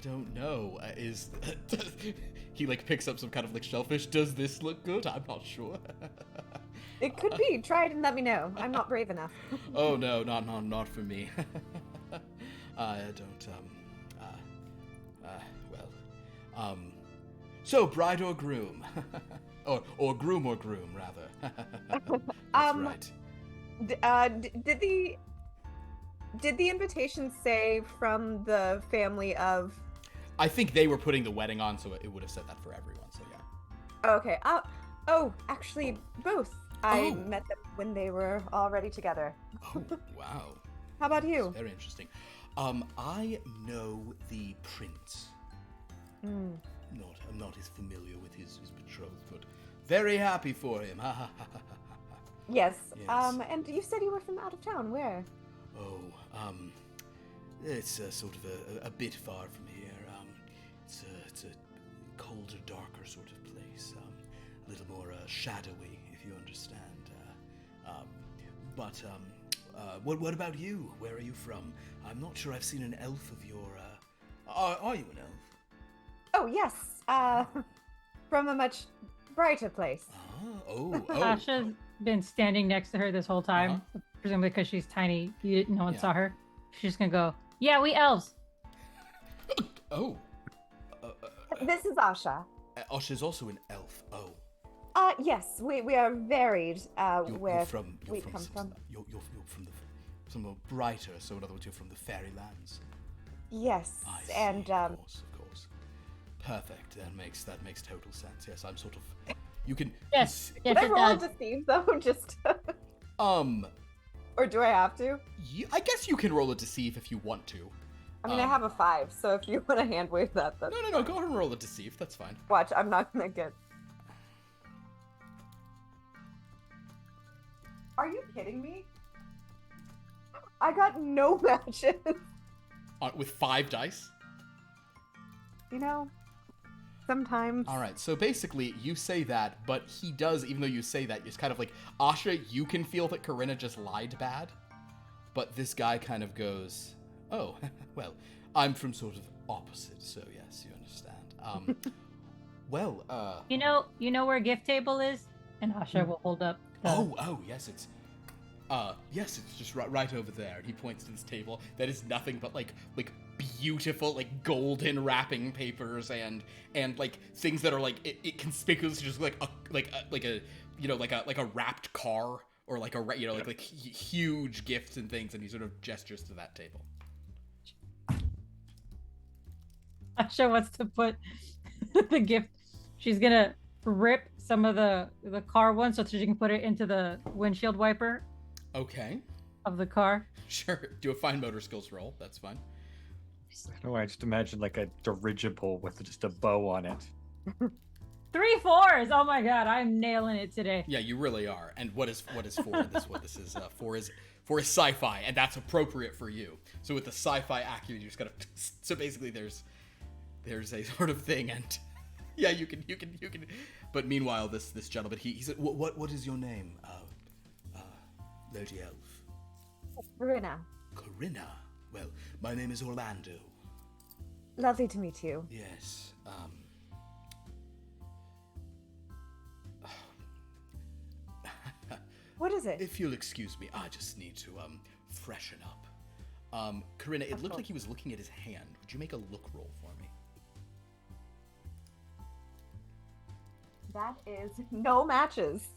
don't know. He like picks up some kind of like shellfish? Does this look good? I'm not sure. It could be. Try it and let me know. I'm not brave enough. Oh no, not for me. I don't. So bride or groom, or groom rather. That's right. Did the invitation say from the family of? I think they were putting the wedding on, so it would have said that for everyone. So yeah. Okay. Actually, both. I met them when they were already together. Oh, wow. How about you? That's very interesting. I know the prince. I'm not as familiar with his betrothed, but very happy for him. Yes. And you said you were from out of town. Where? Oh, it's sort of a bit far from here. It's a colder, darker sort of place. A little more shadowy, if you understand. What about you? Where are you from? I'm not sure I've seen an elf of your. Are you an elf? Oh yes. From a much brighter place. Asha's been standing next to her this whole time, presumably because she's tiny. No one saw her. She's gonna go. Yeah, we elves. Oh. This is Asha. Asha's also an elf. Oh. Yes, we are varied. Where you're from we come from. You're from some brighter. So in other words, you're from the fairy lands. Yes, I see, and of course. Perfect. That makes total sense. Yes, I'm sort of. You can. Yes. Can I roll to deceive though? Just. Or do I have to? I guess you can roll a deceive if you want to. I mean, I have a 5, so if you want to hand wave that, that's No. Go ahead and roll a deceive. That's fine. Watch, I'm not gonna get. Are you kidding me? I got no matches. With 5 dice? You know, sometimes. All right, so basically you say that, but he does, even though you say that, it's kind of like, Asha, you can feel that Corinna just lied bad, but this guy kind of goes, oh, well, I'm from sort of opposite, so yes, you understand. You know where gift table is? And Asha will hold up. Yes, it's just right over there. And he points to this table that is nothing but like beautiful like golden wrapping papers and like things that are like it conspicuously just like a you know like a wrapped car or like a like huge gifts and things, and he sort of gestures to that table. Asha wants to put the gift. She's gonna rip some of the car ones so she can put it into the windshield wiper. Okay. Of the car. Sure. Do a fine motor skills roll. That's fine. No, I just imagine like a dirigible with just a bow on it. 3 4s. Oh my god, I'm nailing it today. Yeah, you really are. And what is 4 in this? What this is 4 is sci-fi, and that's appropriate for you. So with the sci-fi accuracy, you just gotta. So basically, there's a sort of thing, and yeah, you can. But meanwhile, this gentleman, he said, "What is your name, Lady Elf?" Corinna. Corinna. Well, my name is Orlando. Lovely to meet you. Yes. What is it? If you'll excuse me, I just need to freshen up. Corinna, it looked like he was looking at his hand. Would you make a look roll for me? That is no matches.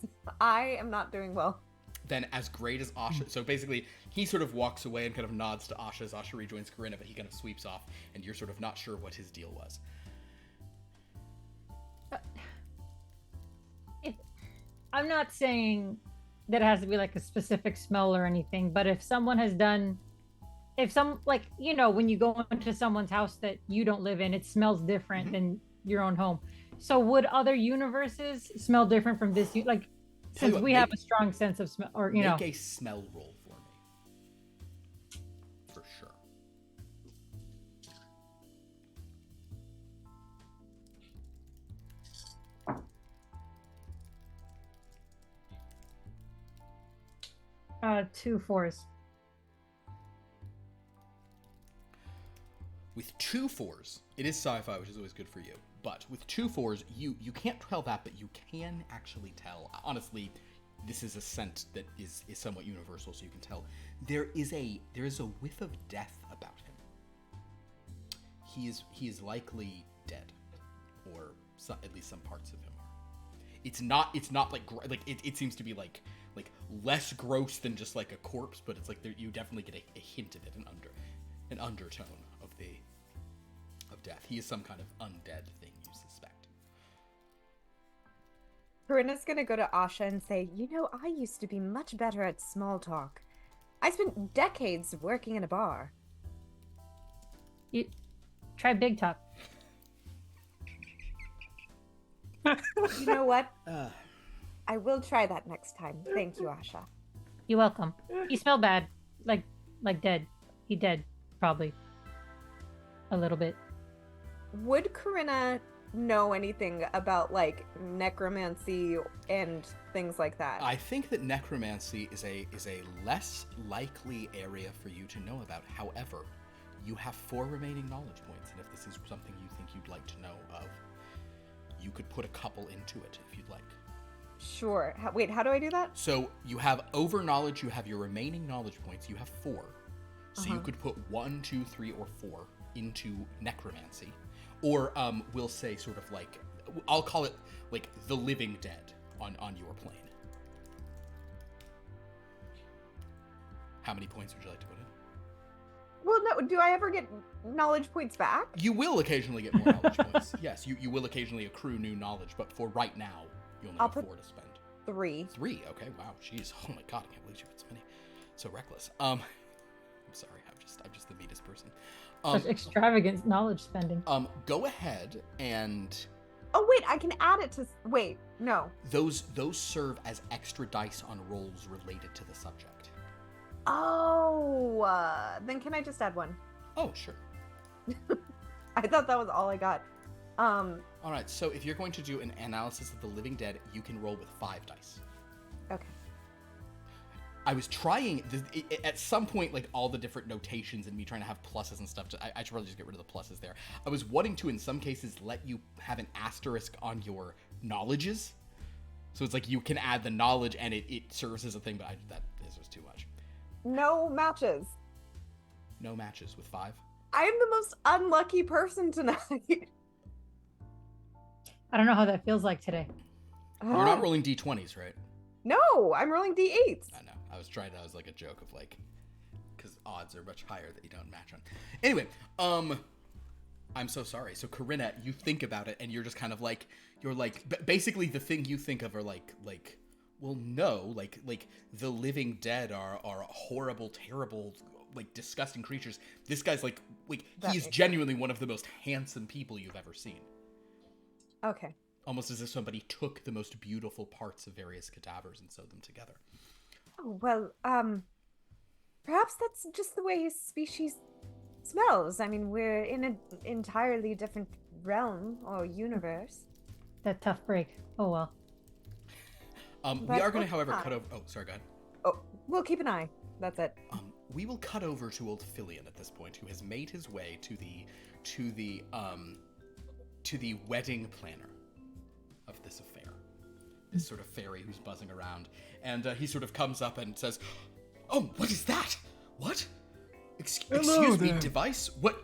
I am not doing well. Then as great as Asha, so basically he sort of walks away and kind of nods to Asha as Asha rejoins Corinna, but he kind of sweeps off, and you're sort of not sure what his deal was. I'm not saying that it has to be like a specific smell or anything, but if someone has done, like, you know, when you go into someone's house that you don't live in, it smells different than your own home. So would other universes smell different from this? Like, since we have a strong sense of smell, or, you know. Make a smell roll for me. For sure. Two 4s. With 2 4s, it is sci-fi, which is always good for you. But with 2 4s, you can't tell that, but you can actually tell. Honestly, this is a scent that is somewhat universal, so you can tell. There is a whiff of death about him. He is likely dead, or at least some parts of him are. It's not like it seems to be like less gross than just like a corpse, but it's like you definitely get a hint of it, an undertone of death. He is some kind of undead thing, you suspect. Corinna's gonna go to Asha and say, "You know, I used to be much better at small talk. I spent decades working in a bar." You try big talk. You know what? I will try that next time. Thank you, Asha. You're welcome. He smelled bad, like dead. He dead, probably. A little bit. Would Corinna know anything about like necromancy and things like that? I think that necromancy is a less likely area for you to know about. However, you have 4 remaining knowledge points, and if this is something you think you'd like to know of, you could put a couple into it if you'd like. Sure. Wait, how do I do that? So you have over knowledge, you have your remaining knowledge points, you have 4. So you could put 1, 2, 3, or 4 into necromancy. Or we'll say sort of like, I'll call it like the living dead on your plane. How many points would you like to put in? Well, no. Do I ever get knowledge points back? You will occasionally get more knowledge points. Yes, you will occasionally accrue new knowledge, but for right now, you only have 4 to spend. 3. 3, okay, wow, jeez. Oh my god, I can't believe you put so many. So reckless. I'm sorry, I'm just the meanest person. Such extravagant knowledge spending. Go ahead and... Oh, wait, I can add it to... Wait, no. Those serve as extra dice on rolls related to the subject. Oh, then can I just add 1? Oh, sure. I thought that was all I got. All right, so if you're going to do an analysis of the living dead, you can roll with 5 dice. Okay. I was trying, at some point, like, all the different notations and me trying to have pluses and stuff, I should probably just get rid of the pluses there. I was wanting to, in some cases, let you have an asterisk on your knowledges. So it's like you can add the knowledge and it serves as a thing, but this was too much. No matches. No matches with 5? I am the most unlucky person tonight. I don't know how that feels like today. You're not rolling d20s, right? No, I'm rolling d8s. I know. I was trying to, as like a joke of like, because odds are much higher that you don't match on. Anyway, I'm so sorry. So Corinna, you think about it and you're just kind of like, you're like, basically the thing you think of are like, well, no, like the living dead are horrible, terrible, like disgusting creatures. This guy's like he's genuinely one of the most handsome people you've ever seen. Okay. Almost as if somebody took the most beautiful parts of various cadavers and sewed them together. Oh, well, perhaps that's just the way his species smells. I mean, we're in an entirely different realm or universe. That tough break. Oh, well. We are going to, however, cut over... Oh, sorry, go ahead. Oh, we'll keep an eye. That's it. We will cut over to old Filian at this point, who has made his way to the wedding planner of this affair. This sort of fairy who's buzzing around. And he sort of comes up and says, "Oh, what is that? What? Excuse me, device? What?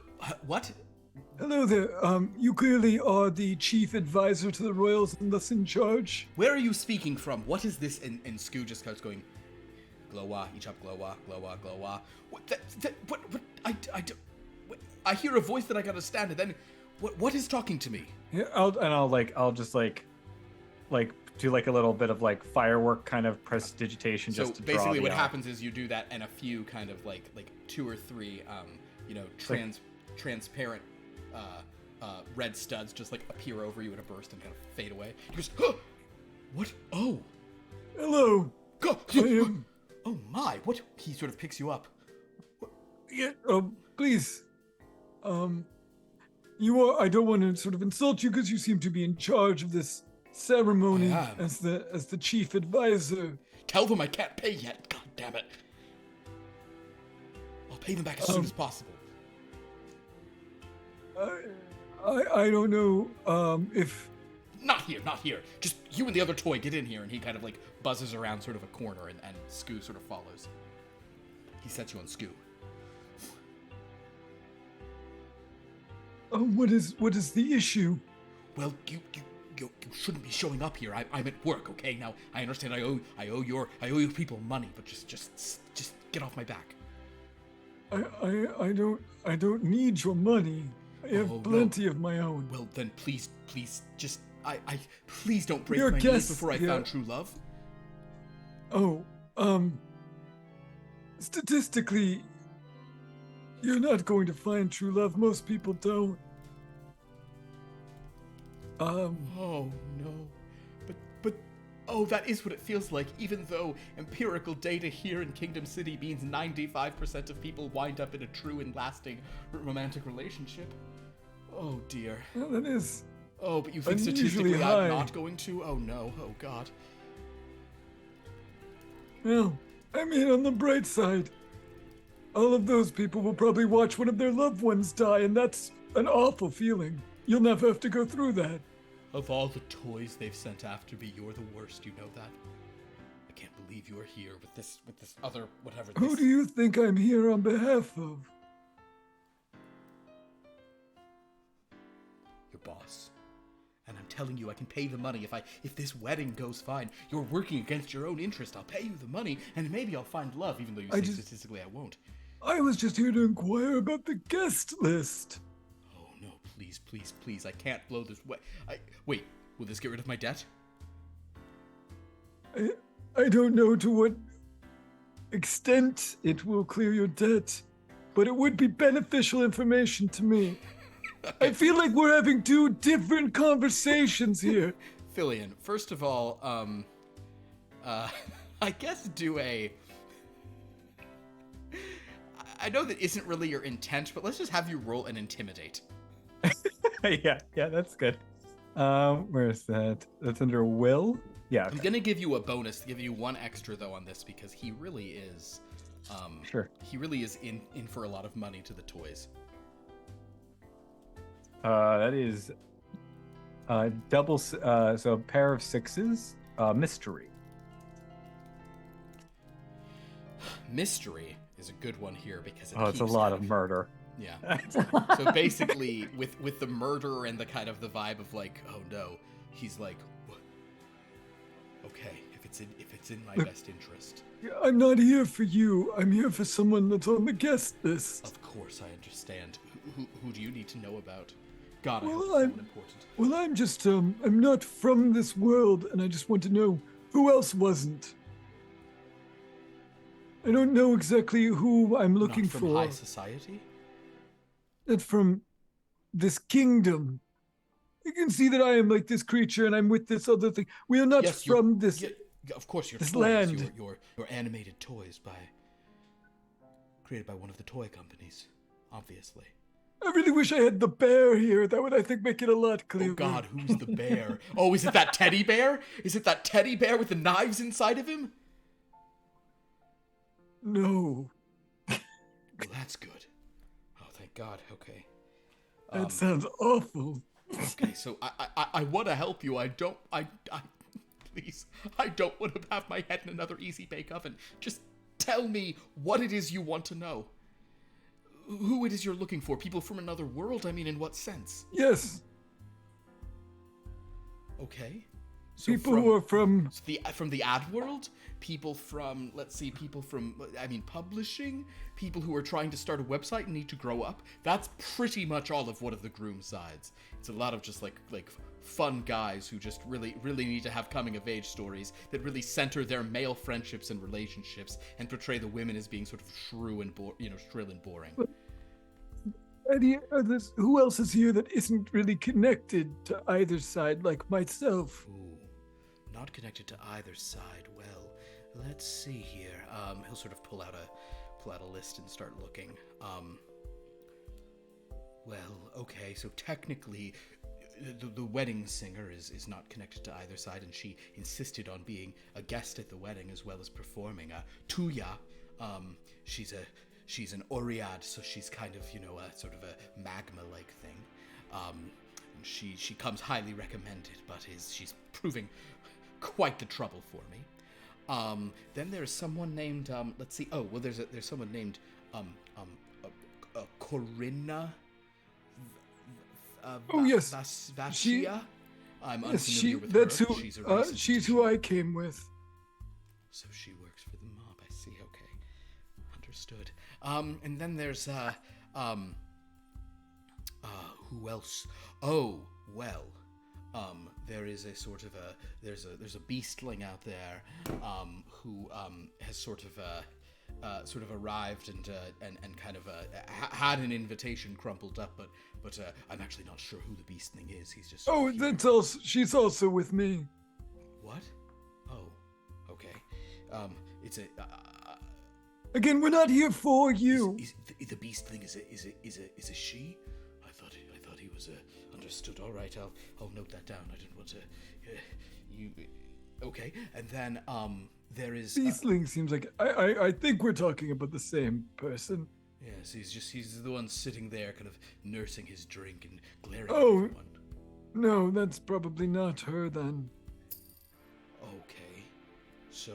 Hello there. You clearly are the chief advisor to the royals and thus in charge. Where are you speaking from? What is this?" And Skoo just starts going, "Glowa, each up, Glowa, Glowa, Glowa." What? I hear a voice that I gotta stand, and then what is talking to me? Yeah, I'll just do like a little bit of like firework kind of prestidigitation just to draw basically the what eye. happens is you do that, and a few kind of like 2 or 3 transparent red studs just like appear over you in a burst and kind of fade away. He goes, "Huh! What? Oh, Hello. God! I am... Oh my! What?" He sort of picks you up. Yeah, please. You are... I don't want to sort of insult you because you seem to be in charge of this ceremony I am. as the chief advisor. Tell them I can't pay yet. God damn it! I'll pay them back as soon as possible. I don't know if... Not here. Just you and the other toy, get in here. And he kind of like buzzes around sort of a corner, and Skoo sort of follows. He sets you on Skoo. What is the issue? Well, you shouldn't be showing up here. I'm at work, okay? Now I understand I owe you people money, but just get off my back. I don't need your money. I have plenty of my own. Well, then please just please don't break Your my guess, knees before I found true love. Oh, statistically, you're not going to find true love. Most people don't. Oh no, but oh, that is what it feels like. Even though empirical data here in Kingdom City means 95% of people wind up in a true and lasting romantic relationship. Oh dear. Well, that is. Oh, but you think unusually statistically high. I'm not going to? Oh no. Oh god. Well, I mean, on the bright side, all of those people will probably watch one of their loved ones die, and that's an awful feeling. You'll never have to go through that. Of all the toys they've sent after me, you're the worst. You know that. I can't believe you're here with this other whatever. Who do you think I'm here on behalf of? Your boss. And I'm telling you, I can pay the money if this wedding goes fine. You're working against your own interest. I'll pay you the money, and maybe I'll find love, even though you say statistically I won't. I was just here to inquire about the guest list. Oh no, please! I can't blow this way. Wait. Will this get rid of my debt? I don't know to what extent it will clear your debt, but it would be beneficial information to me. I feel like we're having 2 different conversations here. Filian, first of all, I guess do a... I know that isn't really your intent, but let's just have you roll an intimidate. yeah, that's good. Where's that? That's under will? Yeah. I'm gonna give you a bonus, give you 1 extra though on this, because he really is, Sure. he really is in for a lot of money to the toys. That is double, so a pair of 6s, mystery. Mystery is a good one here because It's a lot of murder. Yeah. So basically, with the murder and the kind of the vibe of like, oh no, he's like, okay, if it's in my best interest. I'm not here for you. I'm here for someone that's on the guest list. Of course, I understand. Who do you need to know about? God, I Well, hope it's someone important. Well, I'm just, I'm not from this world, and I just want to know who else wasn't. I don't know exactly who I'm looking Not from for. high society? Not from this kingdom. You can see that I am like this creature, and I'm with this other thing. We are not Yes, from this. Of course, your this toys, land. Your animated toys created by one of the toy companies, obviously. I really wish I had the bear here. That would, I think, make it a lot clearer. Oh God, who's the bear? Oh, is it that teddy bear? Is it that teddy bear with the knives inside of him? No. Well, that's good. Oh, thank God. Okay. That sounds awful. Okay, so I want to help you. I please, I don't want to have my head in another easy bake oven. Just tell me what it is you want to know. Who it is you're looking for? People from another world? I mean, in what sense? Yes. Okay. So People who are from the ad world? People from, let's see, publishing? People who are trying to start a website and need to grow up? That's pretty much all of one of the groom sides. It's a lot of just like fun guys who just really need to have coming of age stories that really center their male friendships and relationships and portray the women as being sort of shrill and boring. Who else is here that isn't really connected to either side, like myself? Ooh, not connected to either side. Well, let's see here. He'll sort of pull out a list and start looking. Well, okay, so technically, the wedding singer is not connected to either side, and she insisted on being a guest at the wedding as well as performing. Tuya, she's an Oread, so she's kind of, a sort of a magma-like thing. She comes highly recommended, but she's proving quite the trouble for me. Then there's someone named, let's see, there's someone named, Corinna. Yes. Vashia? I'm unfamiliar with that's her. who, she's who I came with. So she works for the mob, I see, okay. Understood. And then there's, who else? Oh, well, there is a sort of there's a beastling out there, who, has sort of arrived and kind of had an invitation crumpled up, but I'm actually not sure who the beastling is. He's just that's also she's also with me. What? Oh, okay. It's a again. We're not here for you. Is the beastling is a she? I thought he was understood. All right, I'll note that down. I didn't want to. You okay? And then there is Beastling seems like I think we're talking about the same person. Yes, he's the one sitting there, kind of nursing his drink and glaring at Oh, everyone. No, that's probably not her then. Okay, so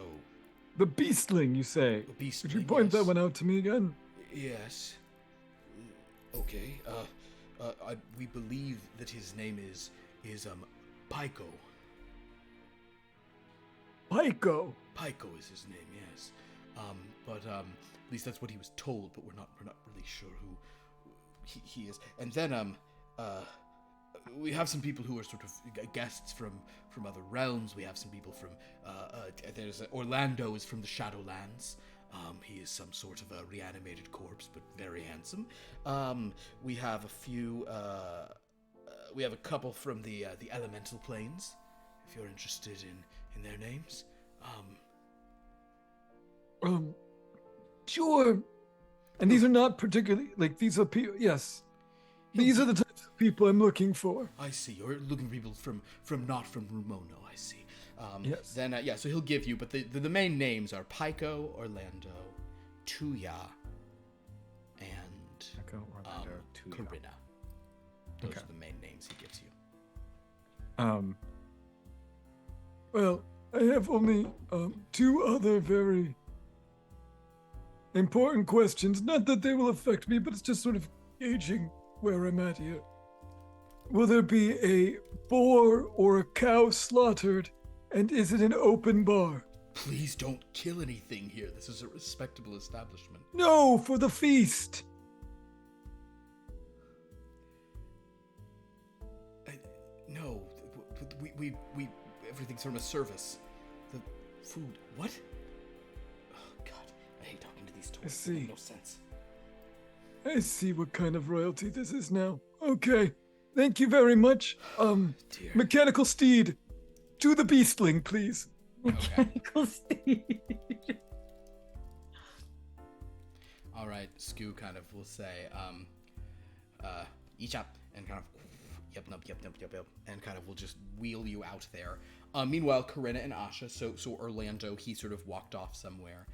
the beastling, you say? Beastling, Could you point yes. that one out to me again? Yes. Okay. We believe that his name is Pyko. Pyko. Pyko is his name, yes. But at least that's what he was told. But we're not really sure who he is. And then we have some people who are sort of guests from other realms. We have some people from there's Orlando is from the Shadowlands. He is some sort of a reanimated corpse, but very handsome. We have a few. We have a couple from the elemental planes. If you're interested in their names. Sure. And these are not particularly like these are people. Yes, these are the types of people I'm looking for. I see. You're looking for people not from Rumono. I see. Yes. Then so he'll give you, but the main names are Pyko, Orlando, Tuya, and Corinna. Those are the main names he gives you. Well, I have only two other very important questions. Not that they will affect me, but it's just sort of gauging where I'm at here. Will there be a boar or a cow slaughtered? And is it an open bar? Please don't kill anything here. This is a respectable establishment. No, for the feast. No, we everything's from a service. The food. What? Oh God, I hate talking to these toys. I see. They make no sense. I see what kind of royalty this is now. Okay, thank you very much. Dear. Mechanical steed, to the beastling, please. Mechanical steed. All right, Skoo kind of will say, each up, and kind of, yep, and kind of will just wheel you out there. Meanwhile, Corinna and Asha, so Orlando, he sort of walked off somewhere.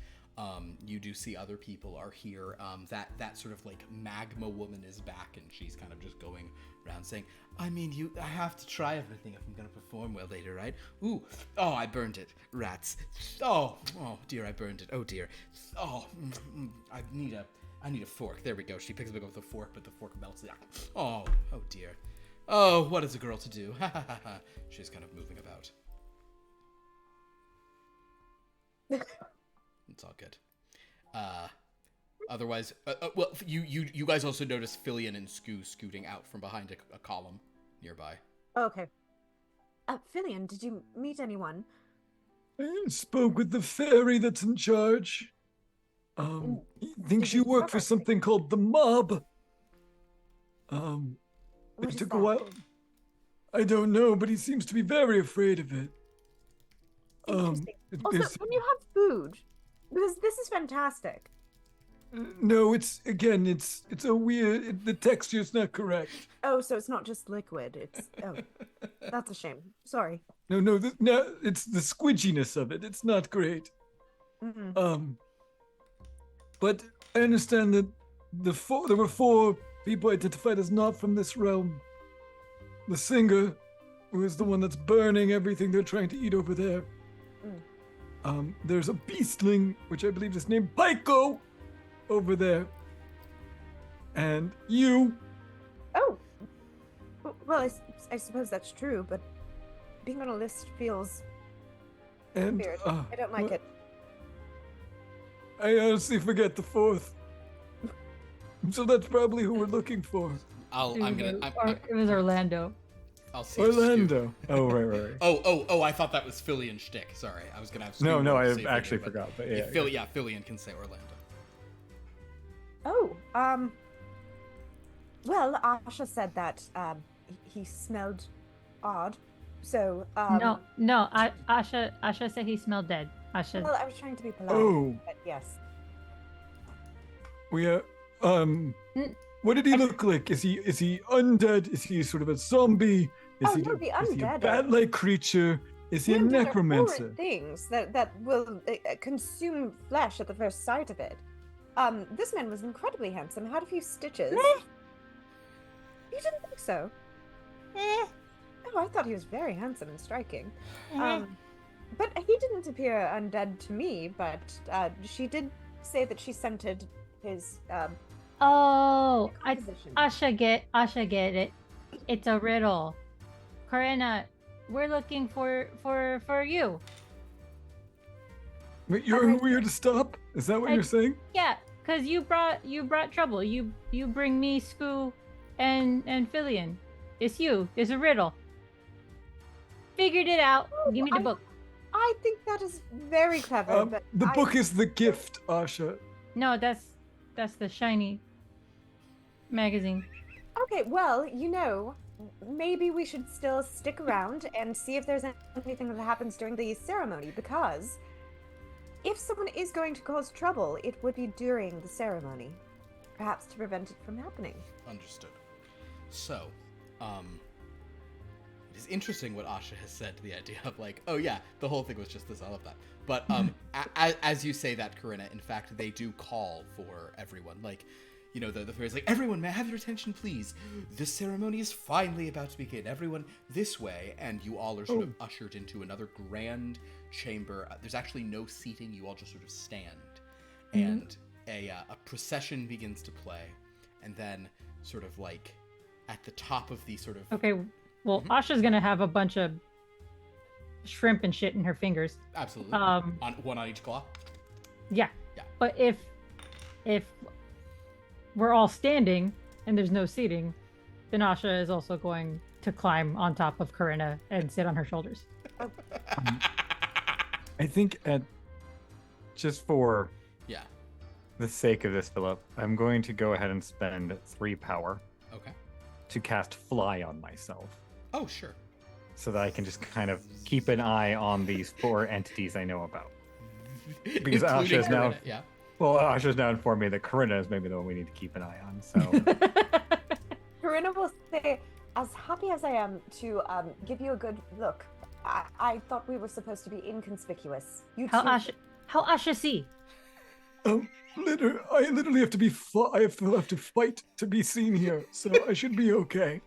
You do see other people are here. That sort of like magma woman is back, and she's kind of just going around saying, I mean, I have to try everything if I'm gonna perform well later, right? Ooh, oh, I burned it, rats. Oh dear, I burned it. Oh dear. Oh, I need a fork. There we go. She picks it up with a fork, but the fork melts. Oh dear. Oh, what is a girl to do? Ha ha ha ha. She's kind of moving about. It's all good. Otherwise, well, you guys also notice Filian and Skoo scooting out from behind a column nearby. Okay. Filian, did you meet anyone? I spoke with the fairy that's in charge. He thinks Did you you work for discover- something called the mob. What It is took that? a while. I don't know, but he seems to be very afraid of it. Interesting. Also, it's- when you have food, because this is fantastic. No, it's a weird. The texture's not correct. Oh, so it's not just liquid. It's that's a shame. Sorry. No, it's the squidginess of it. It's not great. Mm-mm. But I understand that there were 4 people identified as not from this realm. The singer, who is the one that's burning everything they're trying to eat over there. There's a beastling, which I believe is named Pyko, over there. And you. Oh. Well, I suppose that's true, but being on a list feels And weird. I don't like it. I honestly forget the 4th. So that's probably who we're looking for. It was Orlando. I'll see. if Orlando. Oh, right. Stu- Oh! I thought that was Filian shtick. Sorry, I was gonna have. Stu No, I say Filian, actually but forgot. But yeah. Filian can say Orlando. Oh, well, Asha said that he smelled odd. So No. Asha said he smelled dead. Asha. Well, I was trying to be polite. Oh. But yes. We are. What did he look like? Is he undead? Is he sort of a zombie? Is Oh, he no, the is he a undead are- bat-like creature? Is he a Undead are necromancer? horrid things that will consume flesh at the first sight of it. This man was incredibly handsome. Had a few stitches. You didn't think so? Oh, I thought he was very handsome and striking. But he didn't appear undead to me. But she did say that she scented his. Oh, composition. Asha get it. It's a riddle. Corinna, we're looking for you. Wait, you're who we're to stop? Is that what I- you're saying? Yeah, cause you brought trouble. You bring me Skoo and Filian. It's you. It's a riddle. Figured it out. Give me the book. I think that is very clever. But The book is the gift, Asha. No, that's the shiny magazine. Okay, well, maybe we should still stick around and see if there's anything that happens during the ceremony, because if someone is going to cause trouble, it would be during the ceremony, perhaps to prevent it from happening. Understood. So, it is interesting what Asha has said to the idea of like, oh yeah, the whole thing was just this, all of that. But as you say that, Corinna, in fact, they do call for everyone. Like, the phrase like, everyone, may I have your attention, please? The ceremony is finally about to begin. Everyone this way, and you all are sort of ushered into another grand chamber. There's actually no seating. You all just sort of stand, and a procession begins to play, and then sort of like at the top of the sort of. Okay, well, Asha's gonna have a bunch of shrimp and shit in her fingers. Absolutely. Um, On one on each claw. Yeah. Yeah. But if we're all standing and there's no seating, then Asha is also going to climb on top of Corinna and sit on her shoulders. I think just for Yeah. the sake of this, Philip, I'm going to go ahead and spend 3 power Okay. to cast Fly on myself, Oh, sure. so that I can just kind of keep an eye on these 4 entities I know about. Because Including Asha is now, Corinna, yeah. well, Asha's now informed me that Corinna is maybe the one we need to keep an eye on. So Corinna will say, as happy as I am to give you a good look, I thought we were supposed to be inconspicuous. You How two- Asha see? I literally have to be. I have to fight to be seen here, so I should be okay.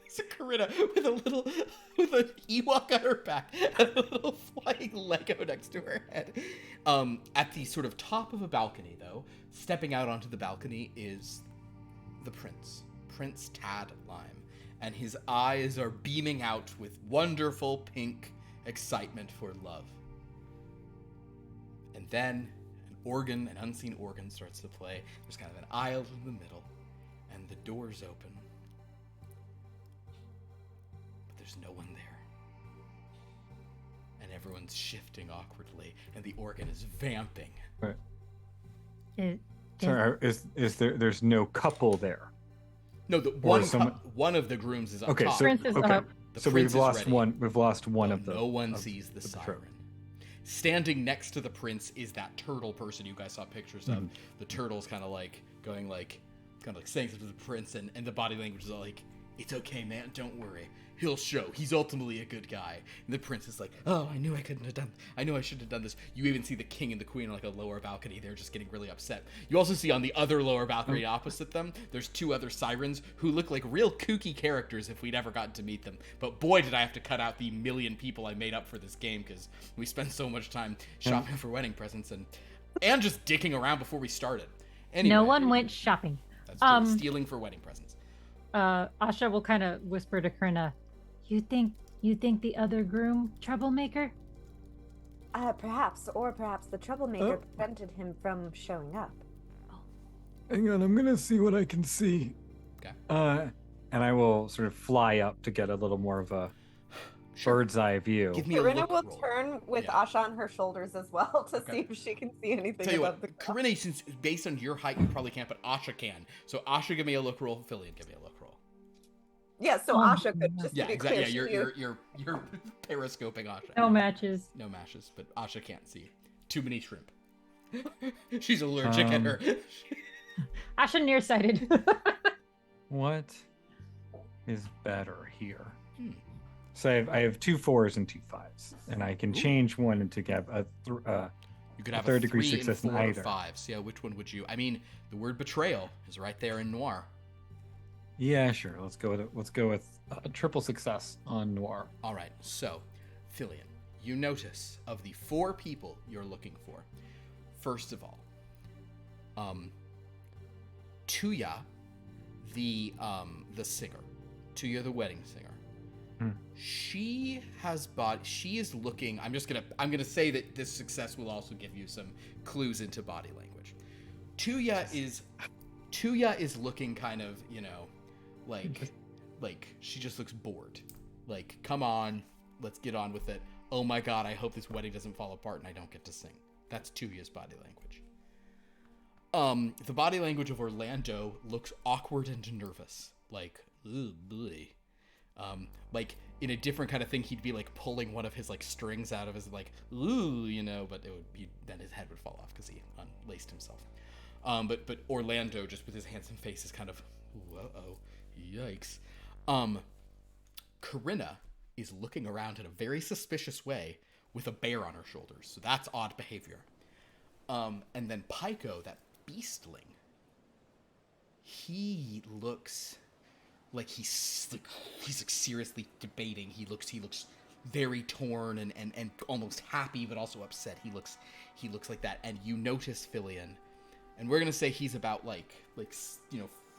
So Corinna with an Ewok on her back and a little flying Lego next to her head. At the sort of top of a balcony, though, stepping out onto the balcony is the prince, Prince Tad Lime, and his eyes are beaming out with wonderful pink excitement for love. And then an unseen organ starts to play. There's kind of an aisle in the middle, and the doors open. But there's no one there. And everyone's shifting awkwardly, and the organ is vamping. sorry, is there's no couple there? No, one of the grooms is up Okay, top. so Prince is okay, up. The so prince we've is lost ready. one. We've lost one No, of the. no one of sees the patrol. siren. Standing next to the prince is that turtle person you guys saw pictures of. The turtle's kind of like going like, saying something to the prince, and the body language is all like, "It's okay, man. Don't worry. He'll show. He's ultimately a good guy." And the prince is like, "Oh, I knew I shouldn't have done this." You even see the king and the queen on like a lower balcony. They're just getting really upset. You also see on the other lower balcony opposite them, there's 2 other sirens who look like real kooky characters if we'd ever gotten to meet them. But boy, did I have to cut out the million people I made up for this game because we spent so much time shopping for wedding presents and just dicking around before we started. Anyway, No one went shopping. That's true. Stealing for wedding presents. Asha will kind of whisper to Corinna, You think the other groom troublemaker? perhaps the troublemaker prevented him from showing up. Hang on, I'm gonna see what I can see. Okay. And I will sort of fly up to get a little more of a bird's eye view. Give me a Corinna look will roll. turn with Yeah. Asha on her shoulders as well to Okay. see if she can see anything Tell you above what, the Corinna, since based on your height, you probably can't, but Asha can. So Asha, give me a look roll. Filian, give me a look roll. Yeah, so Oh, Asha could just Yeah, to be exactly. clear. Yeah, you're periscoping Asha. No matches. No mashes, but Asha can't see. Too many shrimp. She's allergic at her. Asha nearsighted. What is better here? So I have 2 4s and 2 5s, and I can change one into get You could have a third degree 3 success and in 4 or either. 5. So yeah, which one would you? I mean, the word betrayal is right there in noir. Yeah, sure. Let's go with a triple success on Noir. All right, so, Filian, you notice of the 4 people you're looking for, first of all, Tuya, the singer, Tuya, the wedding singer. She is looking. I'm gonna say that this success will also give you some clues into body language. Tuya is looking kind of, like she just looks bored. Like, come on, let's get on with it. Oh my god, I hope this wedding doesn't fall apart and I don't get to sing. That's Tuya's body language. The body language of Orlando looks awkward and nervous. Like, ooh, boy. Like, in a different kind of thing, he'd be like pulling one of his like strings out of his like, ooh, but then his head would fall off because he unlaced himself. But Orlando, just with his handsome face, is kind of, whoa, yikes. Corinna is looking around in a very suspicious way with a bear on her shoulders, so that's odd behavior. And then Pyko, that beastling, he looks like he's like seriously debating. He looks very torn and almost happy, but also upset. He looks like that. And you notice Filian, and we're gonna say he's about like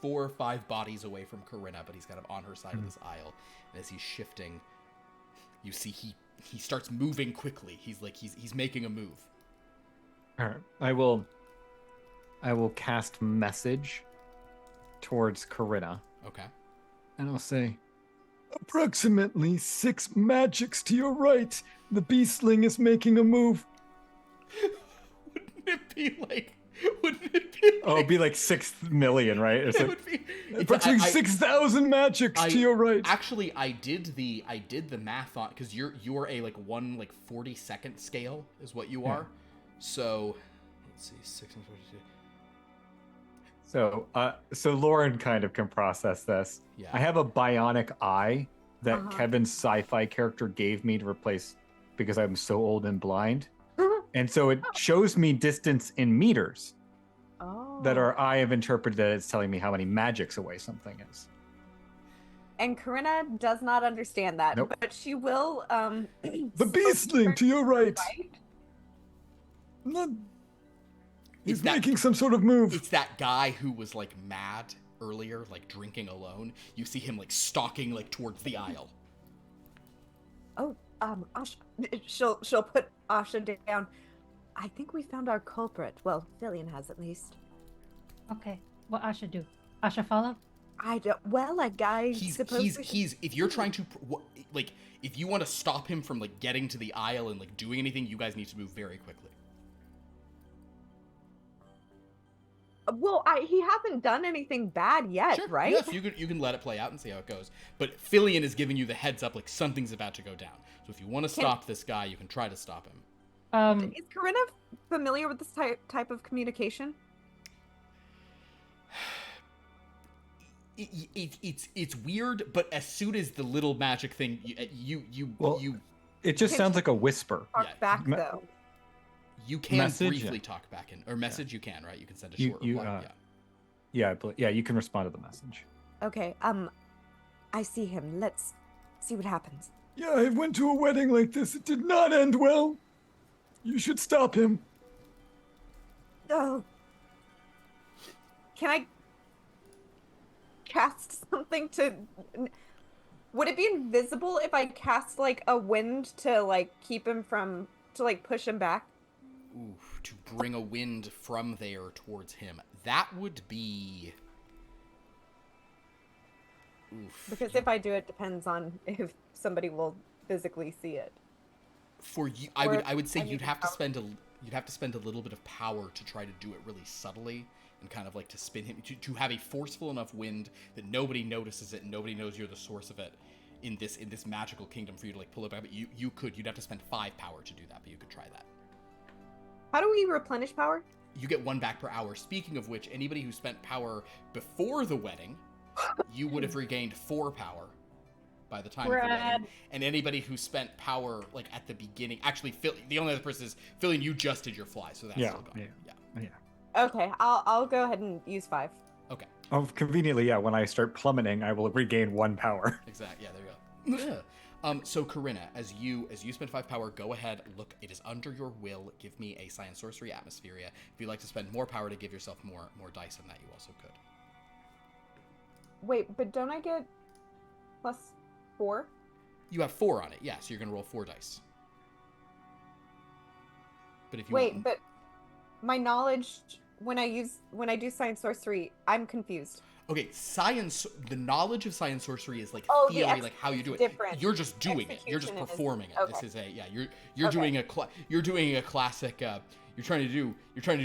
4 or 5 bodies away from Corinna, but he's kind of on her side of this aisle. And as he's shifting, you see he starts moving quickly. He's making a move. All right. I will cast message towards Corinna. Okay. And I'll say, approximately 6 magics to your right. The beastling is making a move. Wouldn't it be like? Oh, it'd be like 6 million, right? It's It like, would be. Approximately 6,000 magics to your right. Actually, I did the math on, because you're a like 1/42nd scale is what you are. So let's see, 6 and 42. So Lauren kind of can process this. Yeah. I have a bionic eye that Kevin's sci-fi character gave me to replace because I'm so old and blind. And so it shows me distance in meters that I have interpreted that it's telling me how many magics away something is. And Corinna does not understand that, Nope. but she will. The beastling to your right. He's It's that- making some sort of move. It's that guy who was like mad earlier, like drinking alone. You see him like stalking like towards the aisle. Oh, Asha, she'll put Asha down. I think we found our culprit. Well, Filian has at least. Okay, what Asha do? Asha follow? I don't. Well, a guy. He's supposed if you're trying to like if you want to stop him from like getting to the aisle and like doing anything, you guys need to move very quickly. Well, he hasn't done anything bad yet, Sure. right? Yes, you can let it play out and see how it goes. But Filian is giving you the heads up, like something's about to go down. So if you want to stop this guy, you can try to stop him. Is Corinna familiar with this type of communication? It's weird, but as soon as the little magic thing, it just sounds like a whisper. Talk back though. You can Message, briefly talk back in, or message. You can, right? You can send a short reply. Yeah, you can respond to the message. Okay. I see him. Let's see what happens. Yeah, I went to a wedding like this. It did not end well. You should stop him. Oh. Can I cast something to... Would it be invisible if I cast, like, a wind to, like, keep him from... to, like, push him back? Ooh, to bring a wind from there towards him. That would be... Oof. Because if I do, it depends on if somebody will physically see it. For you, Or I would say I mean, you'd have to spend a little bit of power to try to do it really subtly and kind of like to spin him to have a forceful enough wind that nobody notices it and nobody knows you're the source of it in this magical kingdom for you to like pull it back. But you'd have to spend 5 power to do that, but you could try that. How do we replenish power? You get 1 back per hour. Speaking of which, anybody who spent power before the wedding, you would have regained 4 power by the time of the wedding. And anybody who spent power like at the beginning, actually, the only other person is Filian. You just did your fly, so that's still gone. Yeah. Okay, I'll go ahead and use 5. Okay. Oh, conveniently, yeah. When I start plummeting, I will regain 1 power. Exactly. Yeah, there you go. So Corinna, as you spend 5 power, go ahead. Look, it is under your will. Give me a science, sorcery, atmospheria. If you'd like to spend more power to give yourself more dice than that, you also could. Wait, but don't I get +4? You have 4 on it, yeah. So you're gonna roll 4 dice. But if you Wait, but my knowledge when I do science sorcery, I'm confused. Okay, the knowledge of science sorcery is like Oh, the theory, like how you do it. different. You're just doing it. You're just Execution is- performing it. okay. This is you're doing a classic. You're trying to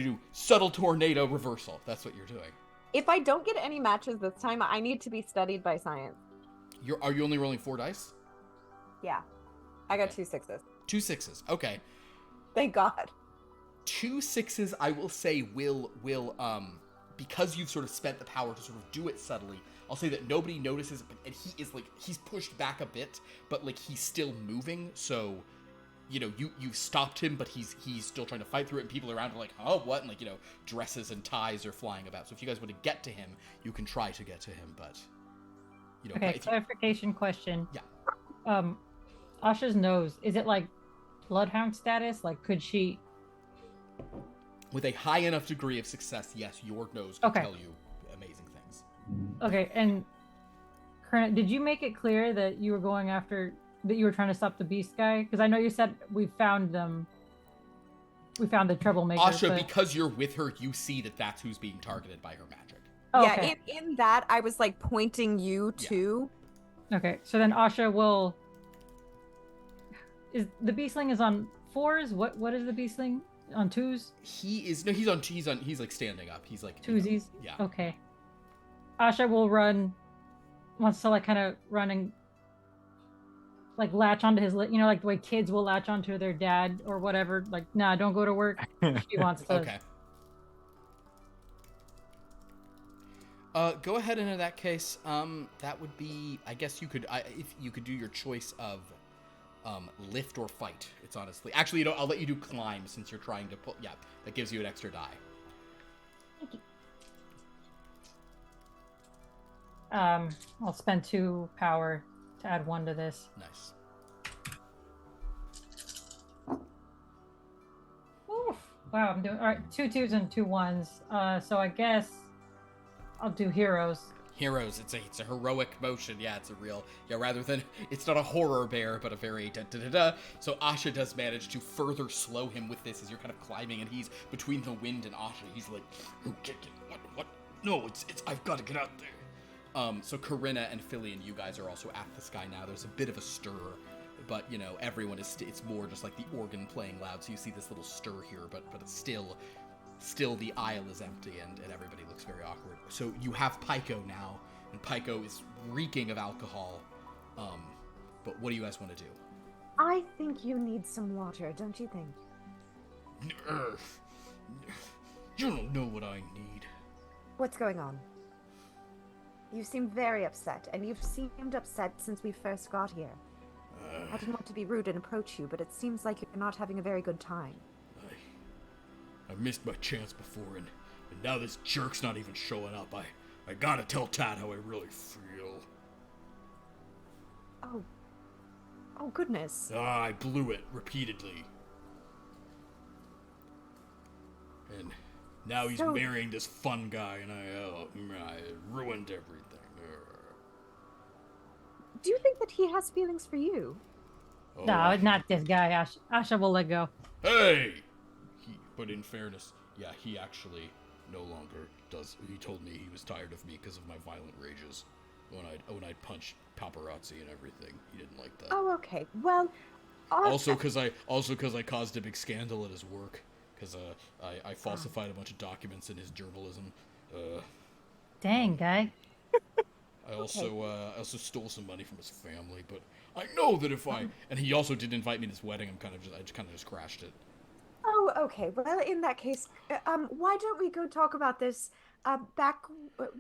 do subtle tornado reversal. That's what you're doing. If I don't get any matches this time, I need to be studied by science. Are you only rolling 4 dice? Yeah, I got 2 6s. 2 6s. Okay. Thank God. 2 6s, I will say, will because you've sort of spent the power to sort of do it subtly. I'll say that nobody notices, and he's pushed back a bit, but like he's still moving. So, you've stopped him, but he's still trying to fight through it. And people around are like, oh, what? And like dresses and ties are flying about. So if you guys want to get to him, you can try to get to him, but Okay, clarification question. Yeah. Asha's nose, is it like bloodhound status? Like, could she? With a high enough degree of success, yes, your nose can Okay. tell you amazing things. Okay, and Kerna, did you make it clear that you were going after that you were trying to stop the beast guy? Because I know you said we found them. We found the troublemaker. Asha, but... because you're with her, you see that that's who's being targeted by her magic. Oh, Yeah, okay. in that I was like pointing you to. Okay, so then Asha will. Is the beastling is on 4s? What is the beastling on 2s? He's like standing up. He's like 2sies. Yeah. Okay. Asha will run. Wants to like kind of run and like latch onto his, like the way kids will latch onto their dad or whatever. Like, nah, don't go to work. She wants to. Okay. Go ahead, and in that case, that would be, I guess you could, if you could do your choice of, lift or fight. It's honestly, actually, I'll let you do climb since you're trying to pull. Yeah, that gives you an extra die. Thank you. I'll spend 2 power to add 1 to this. Nice. Oof. Wow, I'm doing all right. 2 2s and 2 1s. So I guess I'll do heroes. Heroes, it's a heroic motion. Yeah, it's a real, rather than, it's not a horror bear, but a very da-da-da-da. So Asha does manage to further slow him with this as you're kind of climbing, and he's between the wind and Asha. He's like, what? No, it's I've got to get out there. So Corinna and Philly and you guys are also at the sky now. There's a bit of a stir, but everyone is. It's more just like the organ playing loud. So you see this little stir here, but it's still the aisle is empty and everybody looks very awkward. So you have Pyko now, and Pyko is reeking of alcohol. But what do you guys want to do? I think you need some water, don't you think? You don't know what I need. What's going on? You seem very upset, and you've seemed upset since we first got here. I didn't want to be rude and approach you, but it seems like you're not having a very good time. I missed my chance before, and now this jerk's not even showing up. I gotta tell Tad how I really feel. Oh goodness. I blew it repeatedly. And now he's marrying this fun guy, and I ruined everything. Do you think that he has feelings for you? Oh. No, not this guy. Asha will let go. Hey! But in fairness, yeah, he actually no longer does. He told me he was tired of me because of my violent rages when I'd punch paparazzi and everything. He didn't like that. Oh, okay. Well, also because I caused a big scandal at his work because I falsified a bunch of documents in his journalism. Dang, guy. I also stole some money from his family, but I know that if and he also didn't invite me to his wedding. I just kind of crashed it. Oh, okay. Well, in that case, why don't we go talk about this back?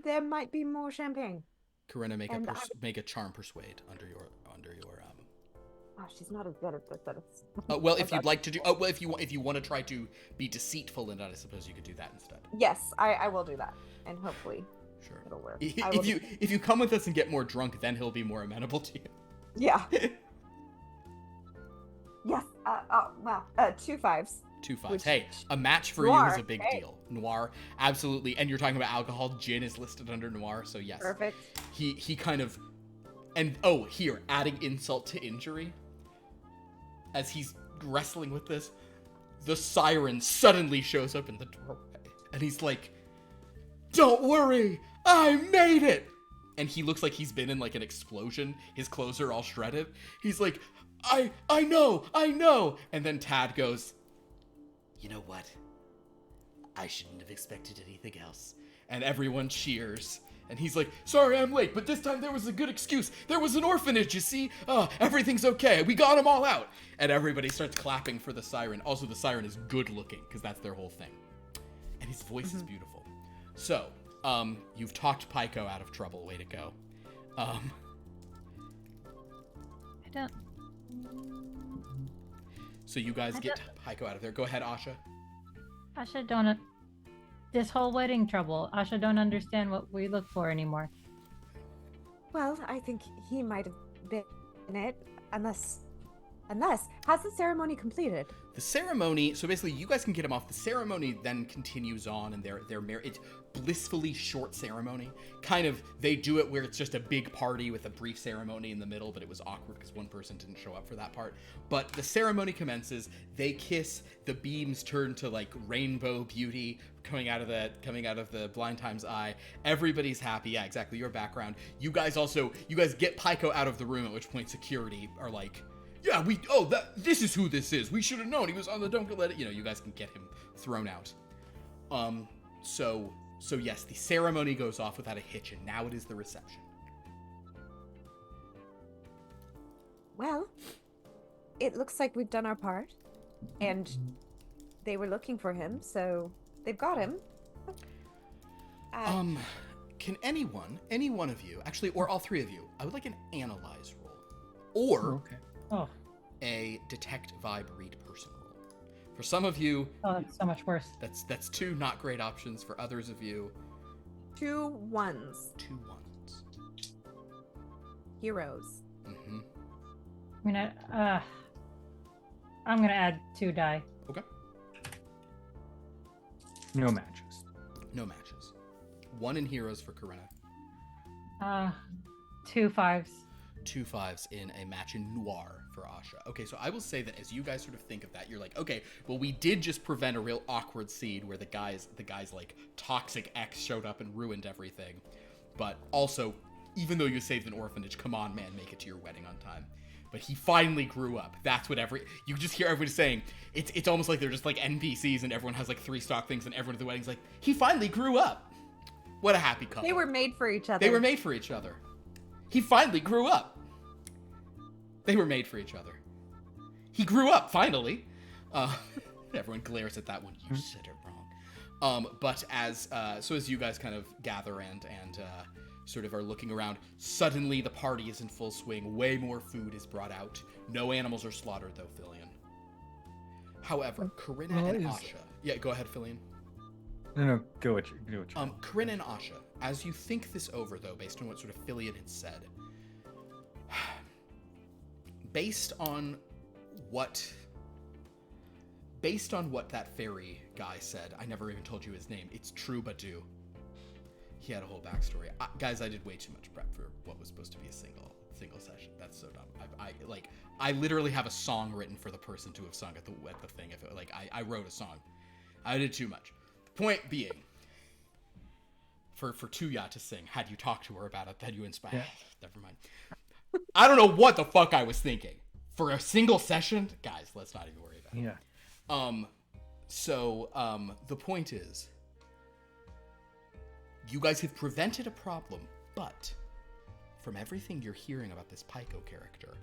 There might be more champagne. Corinna, make a charm persuade under your. Oh, she's not as good at this. Well, if you'd like to do. If you want to try to be deceitful in that, I suppose you could do that instead. Yes, I will do that, and hopefully, sure, it'll work. If you come with us and get more drunk, then he'll be more amenable to you. Yeah. Yes. 2 5s. 2 5s. Hey, a match for you is a big deal. Noir, absolutely. And you're talking about alcohol. Gin is listed under Noir, so yes. Perfect. He kind of, and here, adding insult to injury. As he's wrestling with this, the siren suddenly shows up in the doorway, and he's like, "Don't worry, I made it!" And he looks like he's been in like an explosion. His clothes are all shredded. He's like, I know. And then Tad goes, "You know what? I shouldn't have expected anything else." And everyone cheers. And he's like, "Sorry I'm late, but this time there was a good excuse. There was an orphanage, you see? Everything's okay. We got them all out." And everybody starts clapping for the siren. Also, the siren is good looking, because that's their whole thing. And his voice is beautiful. So, you've talked Pyko out of trouble. Way to go. I don't... So you guys get Pyko out of there. Go ahead, Asha. Asha don't... This whole wedding trouble. Asha don't understand what we look for anymore. Well, I think he might have been it, unless Unless, has the ceremony completed? The ceremony, so basically you guys can get him off. The ceremony then continues on, and they're married. It's blissfully short ceremony. Kind of, they do it where it's just a big party with a brief ceremony in the middle, but it was awkward because one person didn't show up for that part. But the ceremony commences, they kiss, the beams turn to like rainbow beauty coming out of the blind time's eye. Everybody's happy. Yeah, exactly, your background. You guys get Pyko out of the room, at which point security are like, yeah, this is who this is. We should have known he was on the don't let it. You guys can get him thrown out. So yes, the ceremony goes off without a hitch, and now it is the reception. Well, it looks like we've done our part, and they were looking for him, so they've got him. Can any one of you, actually, or all three of you, I would like an analyze roll, or Okay. Oh, a detect vibe read person roll. For some of you, that's so much worse. that's two not great options. For others of you, 2 1s. 2 1s. Heroes. Mm-hmm. I'm gonna add 2 die. Okay. No matches. No matches. 1 in heroes for Corinna. 2 5s. 2 5s in a match in noir for Asha. Okay, so I will say that as you guys sort of think of that, you're like, okay, well, we did just prevent a real awkward scene where the guy's like toxic ex showed up and ruined everything. But also, even though you saved an orphanage, come on, man, make it to your wedding on time. But he finally grew up. That's what you just hear everybody saying. It's almost like they're just like NPCs and everyone has like 3 stock things and everyone at the wedding's like, he finally grew up. What a happy couple. They were made for each other. They were made for each other. He finally grew up. They were made for each other. He grew up, finally. Everyone glares at that one. You said it wrong. But as you guys kind of gather and sort of are looking around, suddenly the party is in full swing. Way more food is brought out. No animals are slaughtered, though, Filian. However, Corinna and Asha... Yeah, go ahead, Filian. No, go with you. Corinna and Asha, as you think this over, though, based on what sort of Filian had said, based on what that fairy guy said, I never even told you his name. It's True Badu. He had a whole backstory. Guys, I did way too much prep for what was supposed to be a single session. That's so dumb. I literally have a song written for the person to have sung at the thing. If it, I wrote a song. I did too much. The point being, for Tuya to sing, had you talked to her about it, had you inspired? Yeah. Never mind. I don't know what the fuck I was thinking. For a single session, guys, let's not even worry about it. Yeah. The point is, you guys have prevented a problem, but from everything you're hearing about this Pyko character,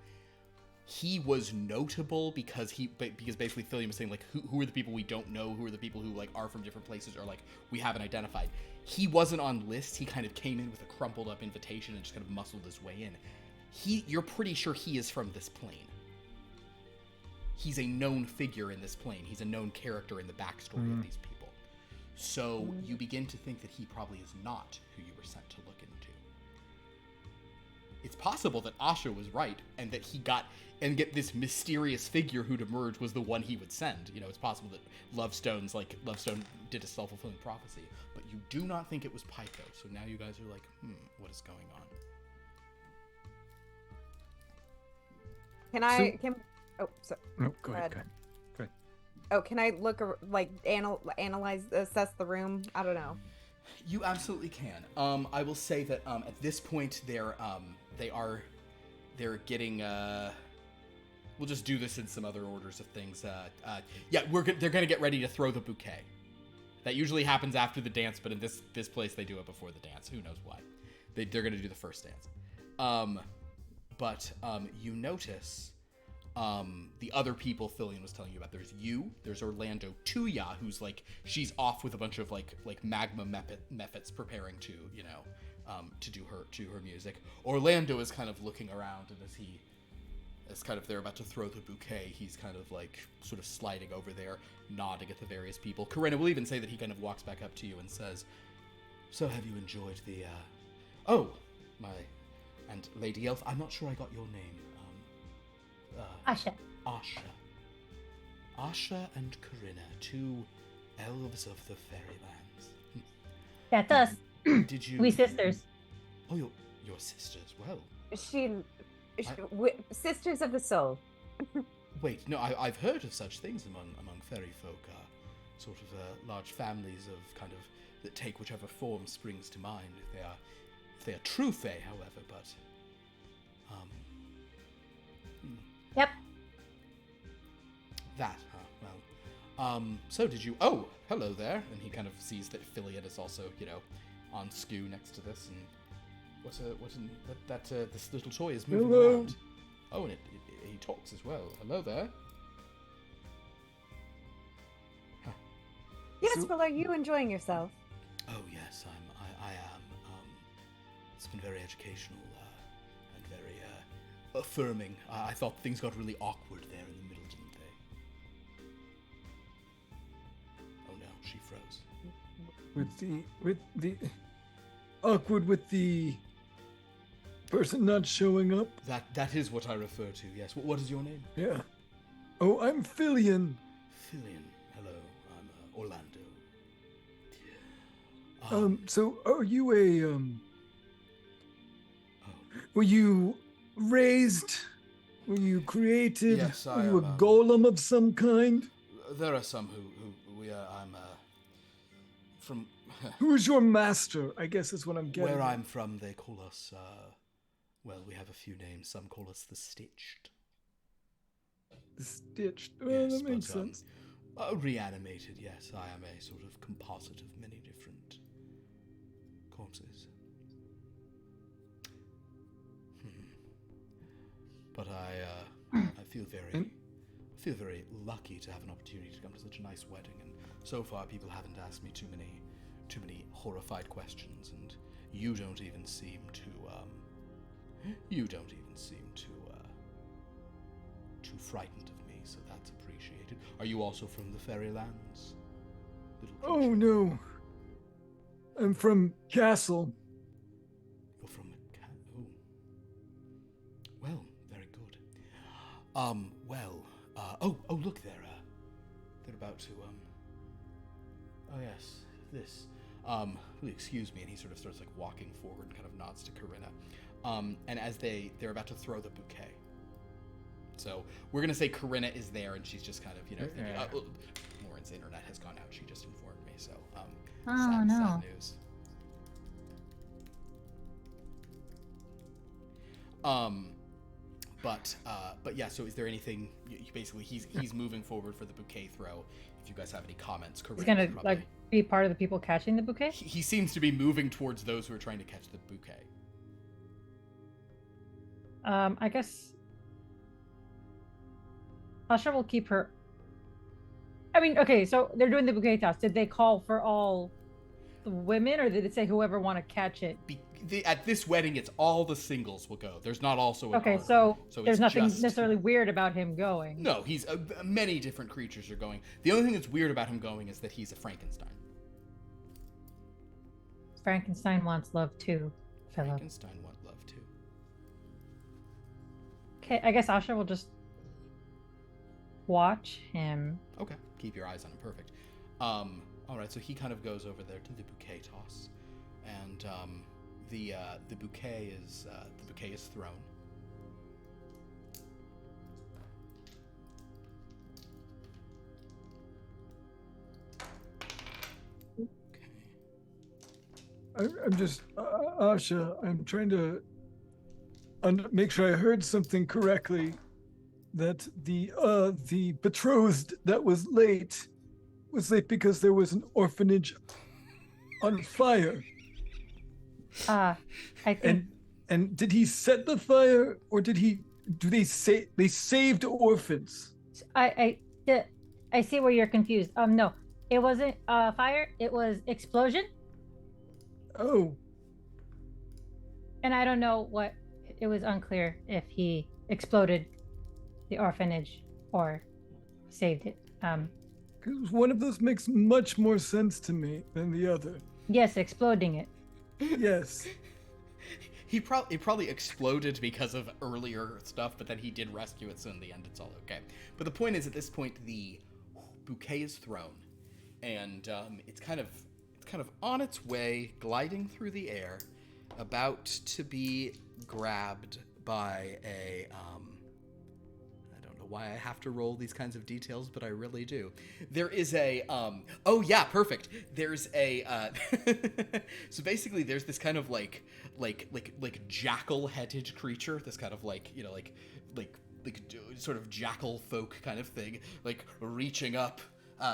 he was notable because basically Filian was saying, like, who are the people we don't know, who are the people who like are from different places or like we haven't identified. He wasn't on lists. He kind of came in with a crumpled up invitation and just kind of muscled his way in. You're pretty sure he is from this plane. He's a known figure in this plane. He's a known character in the backstory of these people. So you begin to think that he probably is not who you were sent to look into. It's possible that Asha was right and that he get this mysterious figure who'd emerge was the one he would send. It's possible that Lovestone did a self-fulfilling prophecy, but you do not think it was Pyko. So now you guys are like, what is going on? Sorry. No, go ahead. Oh, can I look, analyze, assess the room? I don't know. You absolutely can. I will say that at this point they're getting. We'll just do this in some other orders of things. They're gonna get ready to throw the bouquet. That usually happens after the dance, but in this place they do it before the dance. Who knows why? They're gonna do the first dance. But you notice. The other people Filian was telling you about, there's Orlando Tuya, who's like, she's off with a bunch of like magma mephits preparing to, to do her music. Orlando is kind of looking around, and as kind of they're about to throw the bouquet, he's kind of like sort of sliding over there, nodding at the various people. Corinna will even say that he kind of walks back up to you and says, so have you enjoyed the, and Lady Elf, I'm not sure I got your name. Asha. Asha. Asha and Corinna, two elves of the Fairylands. That's us. Did you... We sisters. Oh, your sisters. Well, Sisters of the Soul. wait, no, I've heard of such things among fairy folk. Sort of large families of kind of that take whichever form springs to mind. If they are true fae, however, but Yep. That, huh? Well, so did you... Oh, hello there. And he kind of sees that Filian is also, on skew next to this. And this little toy is moving Hello. around. Oh, and he talks as well. Hello there. Yes, So- well, are you enjoying yourself? Oh, yes, I am. It's been very educational and very affirming. I thought things got really awkward there in the middle, didn't they? Oh no, she froze. With the awkward with the person not showing up. That is what I refer to, yes. What is your name? Yeah. Oh, I'm Filian. Filian. Hello, I'm Orlando. So are you a Oh, were you raised? Were you created? Yes, I Were you a am, golem of some kind? there are some who we are. I'm from Who is your master? I guess is what I'm getting. where at. I'm from. They call us. Well, we have a few names. Some call us the Stitched. Stitched. Yes, That makes but, sense. Reanimated, yes. I am a sort of composite of many different corpses. But I feel very lucky to have an opportunity to come to such a nice wedding, and so far people haven't asked me too many horrified questions, and you don't even seem too frightened of me, so that's appreciated. Are you also from the Fairylands? Little Oh creature? no. I'm from Castle. You're from the oh. Well, very good. Oh, look, they're about to, oh, yes, this. Will you excuse me? And he sort of starts, like, walking forward and kind of nods to Corinna. And as they're about to throw the bouquet. So, we're gonna say Corinna is there, and she's just kind of, thinking, Yeah. Lauren's internet has gone out, she just informed me, so, Oh, sad no. news. But yeah. So, is there anything? Basically, he's moving forward for the bouquet throw. If you guys have any comments, Corinna. He's gonna probably- be part of the people catching the bouquet. He seems to be moving towards those who are trying to catch the bouquet. I guess Asha will keep her. I mean, okay, so they're doing the bouquet toss. Did they call for all the women, or did it say whoever want to catch it? At this wedding, it's all the singles will go. There's not also a Okay, garter. so it's there's nothing just- necessarily weird about him going. No, he's many different creatures are going. The only thing that's weird about him going is that he's a Frankenstein. Frankenstein wants love too, Philip. Frankenstein want love too. Okay, I guess Asha will just watch him. Okay, keep your eyes on him. Perfect. All right, so he kind of goes over there to the bouquet toss, and the bouquet is thrown. Okay. I'm just Asha. I'm trying to make sure I heard something correctly. That the betrothed that was late because there was an orphanage on fire. I think And did he set the fire, or did he? Do they say they saved orphans? I see where you're confused. No, it wasn't fire. It was explosion, Oh, and I don't know what. It was unclear if he exploded the orphanage or saved it. 'cause one of those makes much more sense to me than the other. Yes, exploding it. Yes. it probably exploded because of earlier stuff, but then he did rescue it, so in the end it's all okay. But the point is, at this point, the bouquet is thrown, and it's kind of on its way, gliding through the air, about to be grabbed by a I don't know why I have to roll these kinds of details, but I really do. There is a oh yeah, perfect. There's a so basically there's this kind of like jackal-headed creature, this kind of like sort of jackal folk kind of thing, like reaching up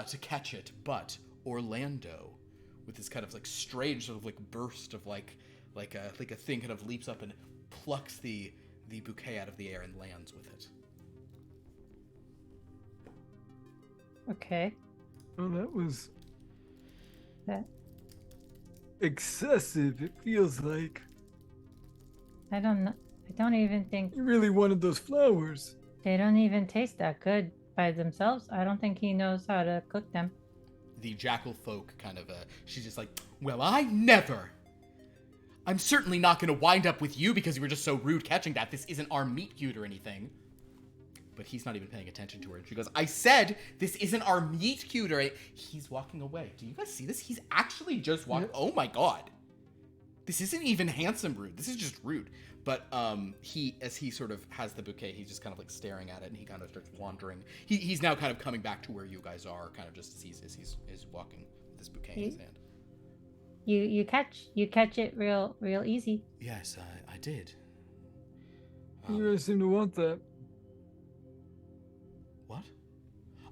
to catch it, but Orlando, with this kind of like strange sort of like burst of like a thing, kind of leaps up and plucks the bouquet out of the air and lands with it. Okay. Oh, that was That excessive, it feels like. I don't know. I don't even think You really wanted those flowers. they don't even taste that good by themselves. I don't think he knows how to cook them. The jackal folk kind of she's just like, well, I never. I'm certainly not going to wind up with you because you were just so rude catching that. This isn't our meet cute or anything. But he's not even paying attention to her. And she goes, I said this isn't our meet cute or he's walking away. Do you guys see this? He's actually just walking. Yeah. Oh my god. This isn't even handsome rude. This is just rude. But as he sort of has the bouquet, he's just kind of like staring at it, and he kind of starts wandering. He's now kind of coming back to where you guys are, kind of just as he's walking with this bouquet in his hand. You catch it real easy. Yes, I did. You guys seem to want that. What?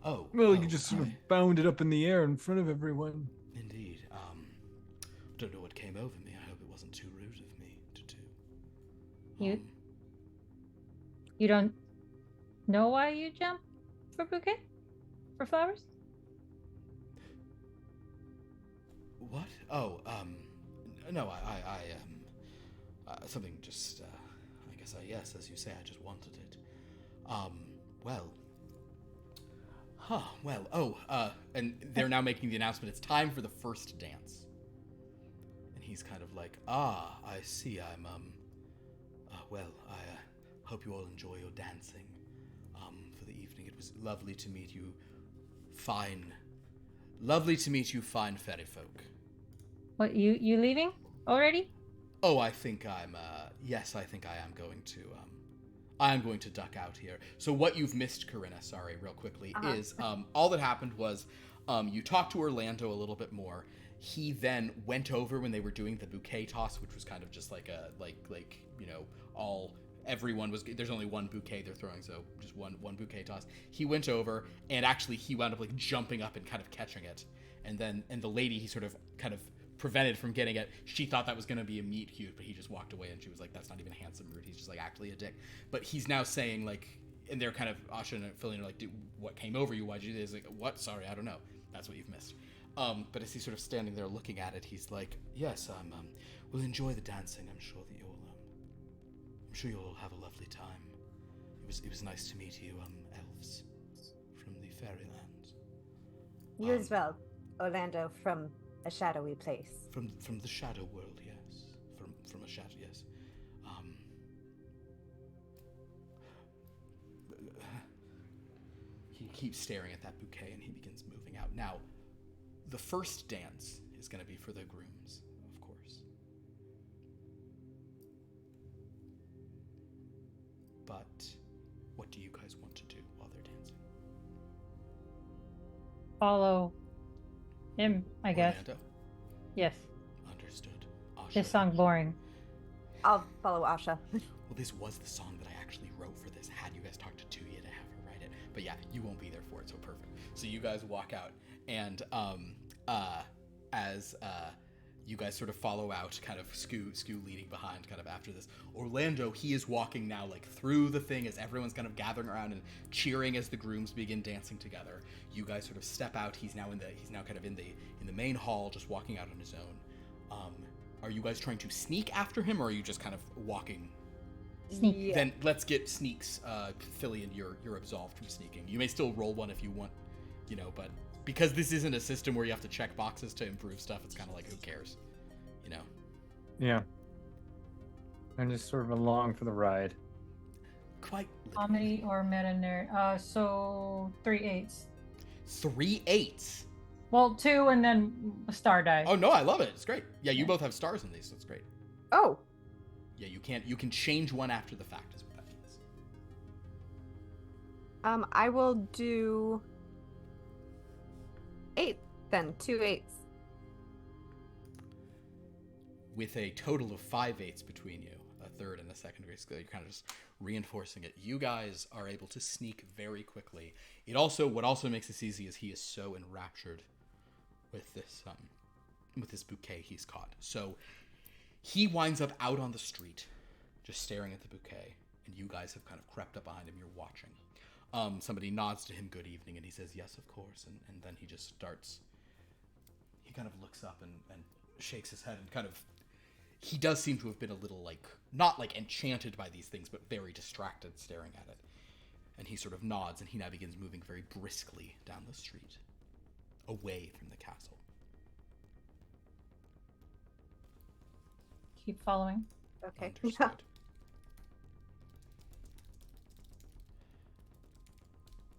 Oh. Well, you just sort of bound it up in the air in front of everyone. Indeed. Don't know what came over me. I hope it wasn't too rude of me to do. You don't know why you jump for bouquet? For flowers? What? Oh, no, something just, I guess yes, as you say, I just wanted it. And they're now making the announcement, it's time for the first dance. And he's kind of like, I see, I hope you all enjoy your dancing, for the evening. It was lovely to meet you, fine fairy folk. What, you leaving already? Oh, I think I'm, yes, I think I am going to duck out here. So what you've missed, Corinna, sorry, real quickly, is, all that happened was, you talked to Orlando a little bit more. He then went over when they were doing the bouquet toss, which was kind of just like a, everyone was, there's only one bouquet they're throwing, so just one bouquet toss. He went over, and actually he wound up like jumping up and kind of catching it. And the lady, he sort of kind of prevented from getting it. She thought that was going to be a meet cute, but he just walked away, and she was like, that's not even handsome rude. He's just like actually a dick. But he's now saying like, and they're kind of, Asha and Felicia are like, what came over you? Why'd you do this? Like, what? Sorry, I don't know. That's what you've missed. But as he's sort of standing there looking at it, he's like, yes, we'll enjoy the dancing. I'm sure you'll all have a lovely time. It was nice to meet you, elves from the fairylands. You as well, Orlando, from a shadowy place. From the shadow world, yes. From a shadow, yes. He keeps staring at that bouquet, and he begins moving out. Now, the first dance is going to be for the grooms, of course. But what do you guys want to do while they're dancing? Follow him, I guess. Orlando? Yes. Understood. Asha. This song boring. I'll follow Asha. Well, this was the song that I actually wrote for this. Had you guys talked to Tuya to have her write it. But yeah, you won't be there for it, so perfect. So you guys walk out, and as you guys sort of follow out, kind of Sku leading behind kind of after this. Orlando, he is walking now like through the thing as everyone's kind of gathering around and cheering as the grooms begin dancing together. You guys sort of step out. He's now kind of in the main hall, just walking out on his own. Are you guys trying to sneak after him, or are you just kind of walking? Sneak. Yeah. Then let's get sneaks. Fillion, you're absolved from sneaking. You may still roll one if you want, but because this isn't a system where you have to check boxes to improve stuff, it's kind of like, who cares, Yeah. I'm just sort of along for the ride. Quite Comedy or meta narrative. So 3 8s. 3 8s. Well, 2 and then a star die. Oh no, I love it. It's great. Yeah, you both have stars in these, so it's great. Oh, Yeah, you can change one after the fact is what that means. I will do 8 then. 2 8s. With a total of 5 8s between you, a third and a second degree skill, you're kind of just reinforcing it. You guys are able to sneak very quickly. What also makes this easy is he is so enraptured with this bouquet he's caught. So he winds up out on the street, just staring at the bouquet, and you guys have kind of crept up behind him. You're watching. Somebody nods to him good evening, and he says, yes, of course, and then he just starts, he kind of looks up and shakes his head and kind of, he does seem to have been a little, like, not, like, enchanted by these things, but very distracted staring at it. And he sort of nods, and he now begins moving very briskly down the street, away from the castle. Keep following. Okay. Understood.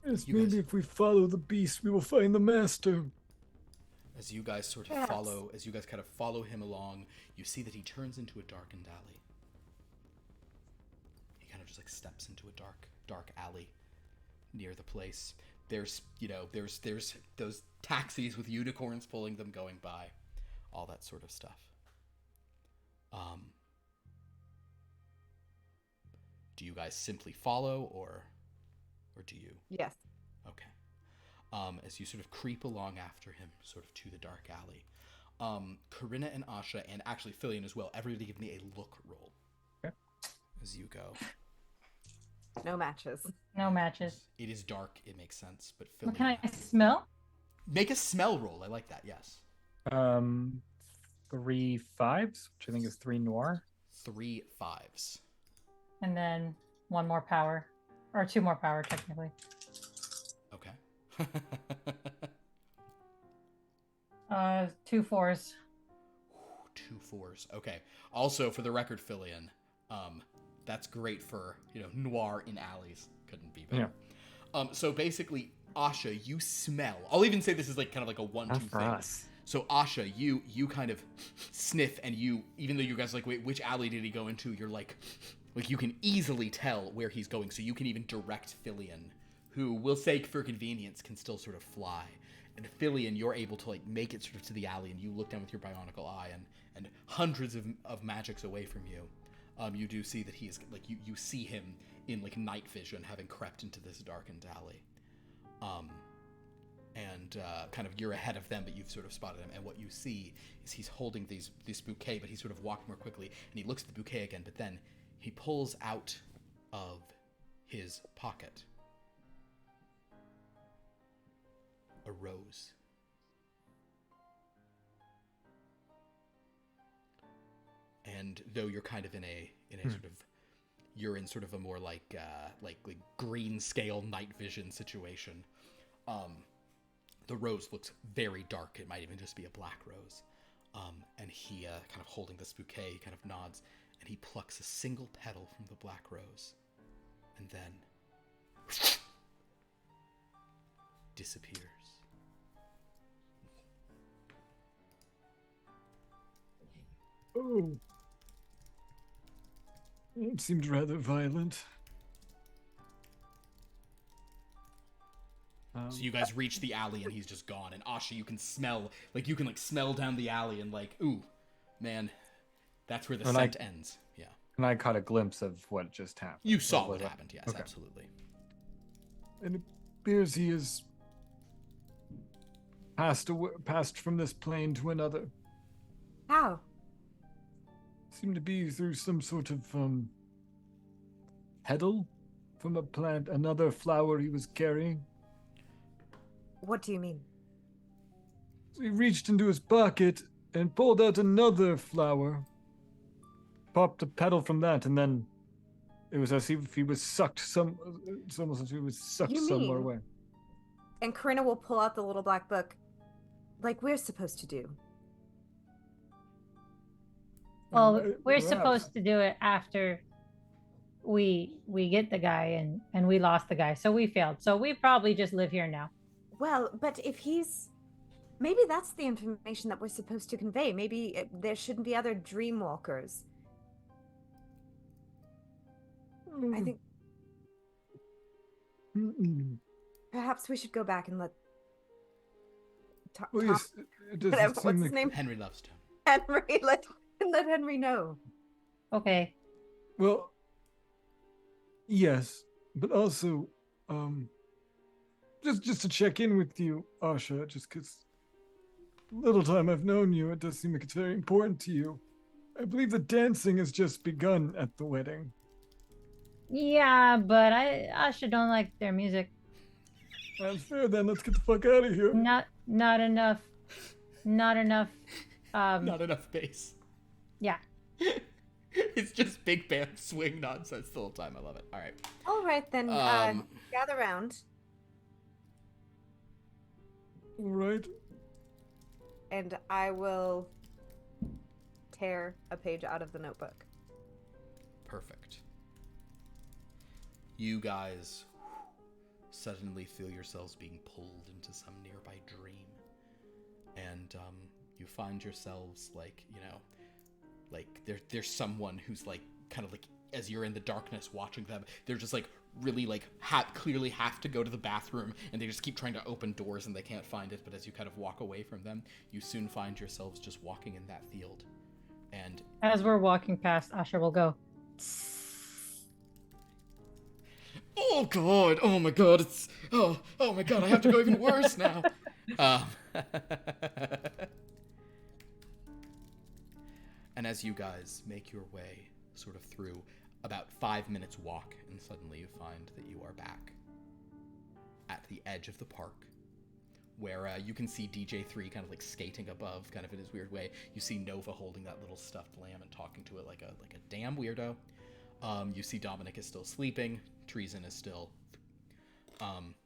Yes, You maybe guys- if we follow the beast, we will find the master. As you guys sort of Yes. kind of follow him along, you see that he turns into a darkened alley. He kind of just like steps into a dark alley near the place. There's those taxis with unicorns pulling them going by, all that sort of stuff. Do you guys simply follow or do you? Yes. Okay. As you sort of creep along after him, sort of to the dark alley. Corinna and Asha, and actually Filian as well, everybody give me a look roll. Okay. As you go. No matches. No matches. It is dark, it makes sense, but What Filian. can I smell? Make a smell roll, I like that, yes. 3 5s, which I think is 3 noir. 3 5s. And then 1 more power. Or 2 more power, technically. Okay. 2 4s. 2 4s. Okay. Also, for the record, Filian, that's great for, noir in alleys. Couldn't be better. Yeah. So basically, Asha, you smell. I'll even say this is like kind of like a 1-2 Not thing. for us. So Asha, you kind of sniff, and even though you guys are like, wait, which alley did he go into? You're like you can easily tell where he's going, so you can even direct Filian, who we'll say for convenience can still sort of fly. And Filian, you're able to like make it sort of to the alley, and you look down with your bionicle eye, and hundreds of magics away from you, you do see that he is like you see him in like night vision, having crept into this darkened alley. And kind of you're ahead of them, but you've sort of spotted him. And what you see is he's holding this bouquet, but he's sort of walking more quickly. And he looks at the bouquet again, but then he pulls out of his pocket a rose. And though you're kind of in a sort of, you're in sort of a more like green scale night vision situation. The rose looks very dark. It might even just be a black rose. And he, kind of holding this bouquet, he kind of nods, and he plucks a single petal from the black rose, and then disappears. Oh. It seemed rather violent. So you guys reach the alley, and he's just gone. And Asha, you can smell down the alley, and like, ooh, man, that's where the And scent ends. Yeah. And I caught a glimpse of what just happened. You saw was what it? happened, yes, Okay. absolutely. And it appears he has passed from this plane to another. How? Seemed to be through some sort of petal from a plant, another flower he was carrying. What do you mean? So he reached into his pocket and pulled out another flower, popped a petal from that, and then it was as if he was sucked it's almost as if he was sucked You somewhere mean- away. And Corinna will pull out the little black book, like we're supposed to do. Well, we're Perhaps. supposed to do it after we get the guy and we lost the guy, so we failed. So we probably just live here now. Well, but if he's... Maybe that's the information that we're supposed to convey. Maybe there shouldn't be other dreamwalkers. I think perhaps we should go back and let Well, yes, it doesn't whatever, seem what's like... his name? Henry Lovestone. Henry, let Henry know. Okay. Well, yes, but also, just to check in with you, Asha, just because little time I've known you, it does seem like it's very important to you. I believe the dancing has just begun at the wedding. Yeah, but I Asha don't like their music. That's fair then, let's get the fuck out of here. Not enough. Not enough. Not enough bass. Yeah. It's just big band swing nonsense the whole time. I love it. All right. All right, then, gather round. All right. And I will tear a page out of the notebook. Perfect. You guys suddenly feel yourselves being pulled into some nearby dream. And you find yourselves like, there's someone who's like kind of like, as you're in the darkness watching them, they're just like really like clearly have to go to the bathroom, and they just keep trying to open doors and they can't find it. But as you kind of walk away from them, you soon find yourselves just walking in that field. And As we're walking past, Asha will go, oh god, oh my god, it's oh my god, I have to go even worse now. And as you guys make your way sort of through about 5 minutes walk, and suddenly you find that you are back at the edge of the park, where you can see DJ3 kind of like skating above, kind of in his weird way. You see Nova holding that little stuffed lamb and talking to it like a damn weirdo. You see Dominic is still sleeping. Treason is still.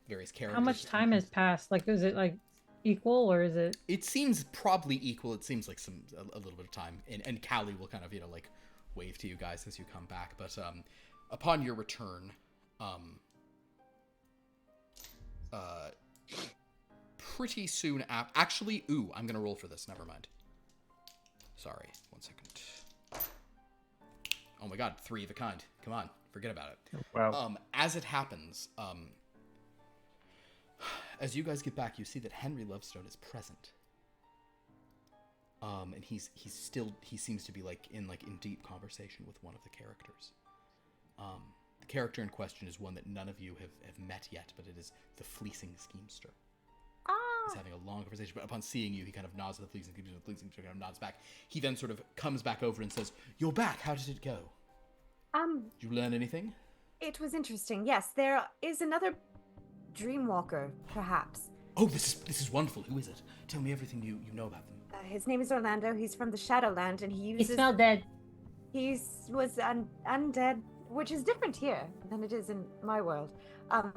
Various characters. how much time has passed? Like, is it like equal or is it? It seems probably equal. It seems like a little bit of time, and Callie will kind of like wave to you guys as you come back. But upon your return, pretty soon after. Actually, I'm gonna roll for this. Never mind. Sorry, 1 second. Oh my god, 3 of a kind. Come on, forget about it. Wow. As it happens, as you guys get back, you see that Henry Lovestone is present. And he seems to be in deep conversation with one of the characters. The character in question is one that none of you have met yet, but it is the Fleecing Schemester. He's having a long conversation, but upon seeing you, he kind of nods to the Fleecing Schemester, the Fleecing Schemester kind of nods back. He then sort of comes back over and says, "You're back, how did it go? Did you learn anything?" It was interesting. Yes, there is another dreamwalker, perhaps. Oh, this is wonderful. Who is it? Tell me everything you know about them. His name is Orlando. He's from the Shadowland, and he He uses... smelled dead. He was undead, which is different here than it is in my world. Oh,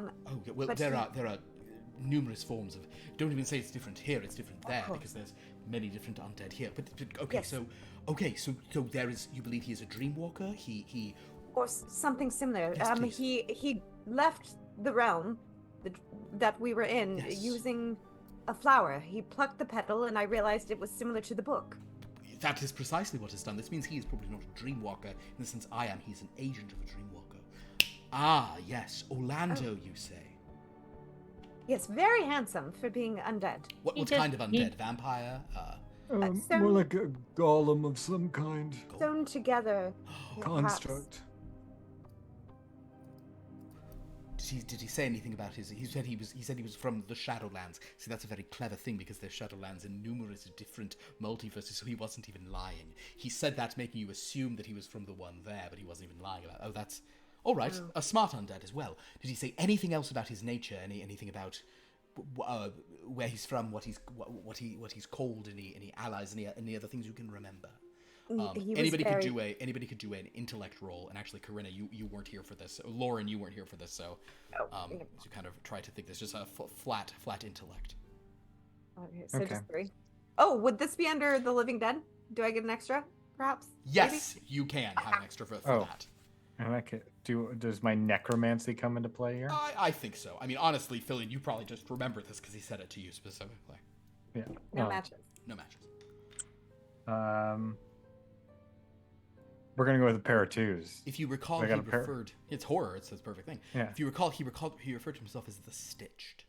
yeah, well, but there are numerous forms of. Don't even say it's different here. It's different there because there's many different undead here. But okay, Yes. so there is. You believe he is a dreamwalker? He. or something similar. Yes, please. He left the realm that we were in Yes. using a flower. He plucked the petal, and I realized it was similar to the book. That is precisely what is done. This means he is probably not a dreamwalker in the sense I am. He's an agent of a dreamwalker. Ah, yes, Orlando, you say. Yes, very handsome for being undead. What He kind of just- undead? Vampire? so- More like a golem of some kind. Sewn together. perhaps. Construct. Did he say anything about his? He said he was from the Shadowlands. See, that's a very clever thing because there's Shadowlands in numerous different multiverses. So he wasn't even lying. He said that, making you assume that he was from the one there, but he wasn't even lying about. Oh, that's all right. A smart undead as well. Did he say anything else about his nature? Anything about where he's from? What he's called? Any allies? Any other things you can remember? He was Anybody very... could do an intellect roll, and actually, Corinna, you weren't here for this. Lauren, you weren't here for this, so you kind of try to think. This just a flat intellect. Okay, so Okay. just 3. Oh, would this be under the Living Dead? Do I get an extra? perhaps? Yes, you can have an extra vote for Oh. that. And I could does my necromancy come into play here? I think so. I mean, honestly, Philly, you probably just remember this because he said it to you specifically. Yeah. No well, matches. No matches. We're gonna go with a pair of twos. If you recall, I he got a pair. referred. It's horror. It's the perfect thing. Yeah. If you recall, he referred to himself as the Stitched.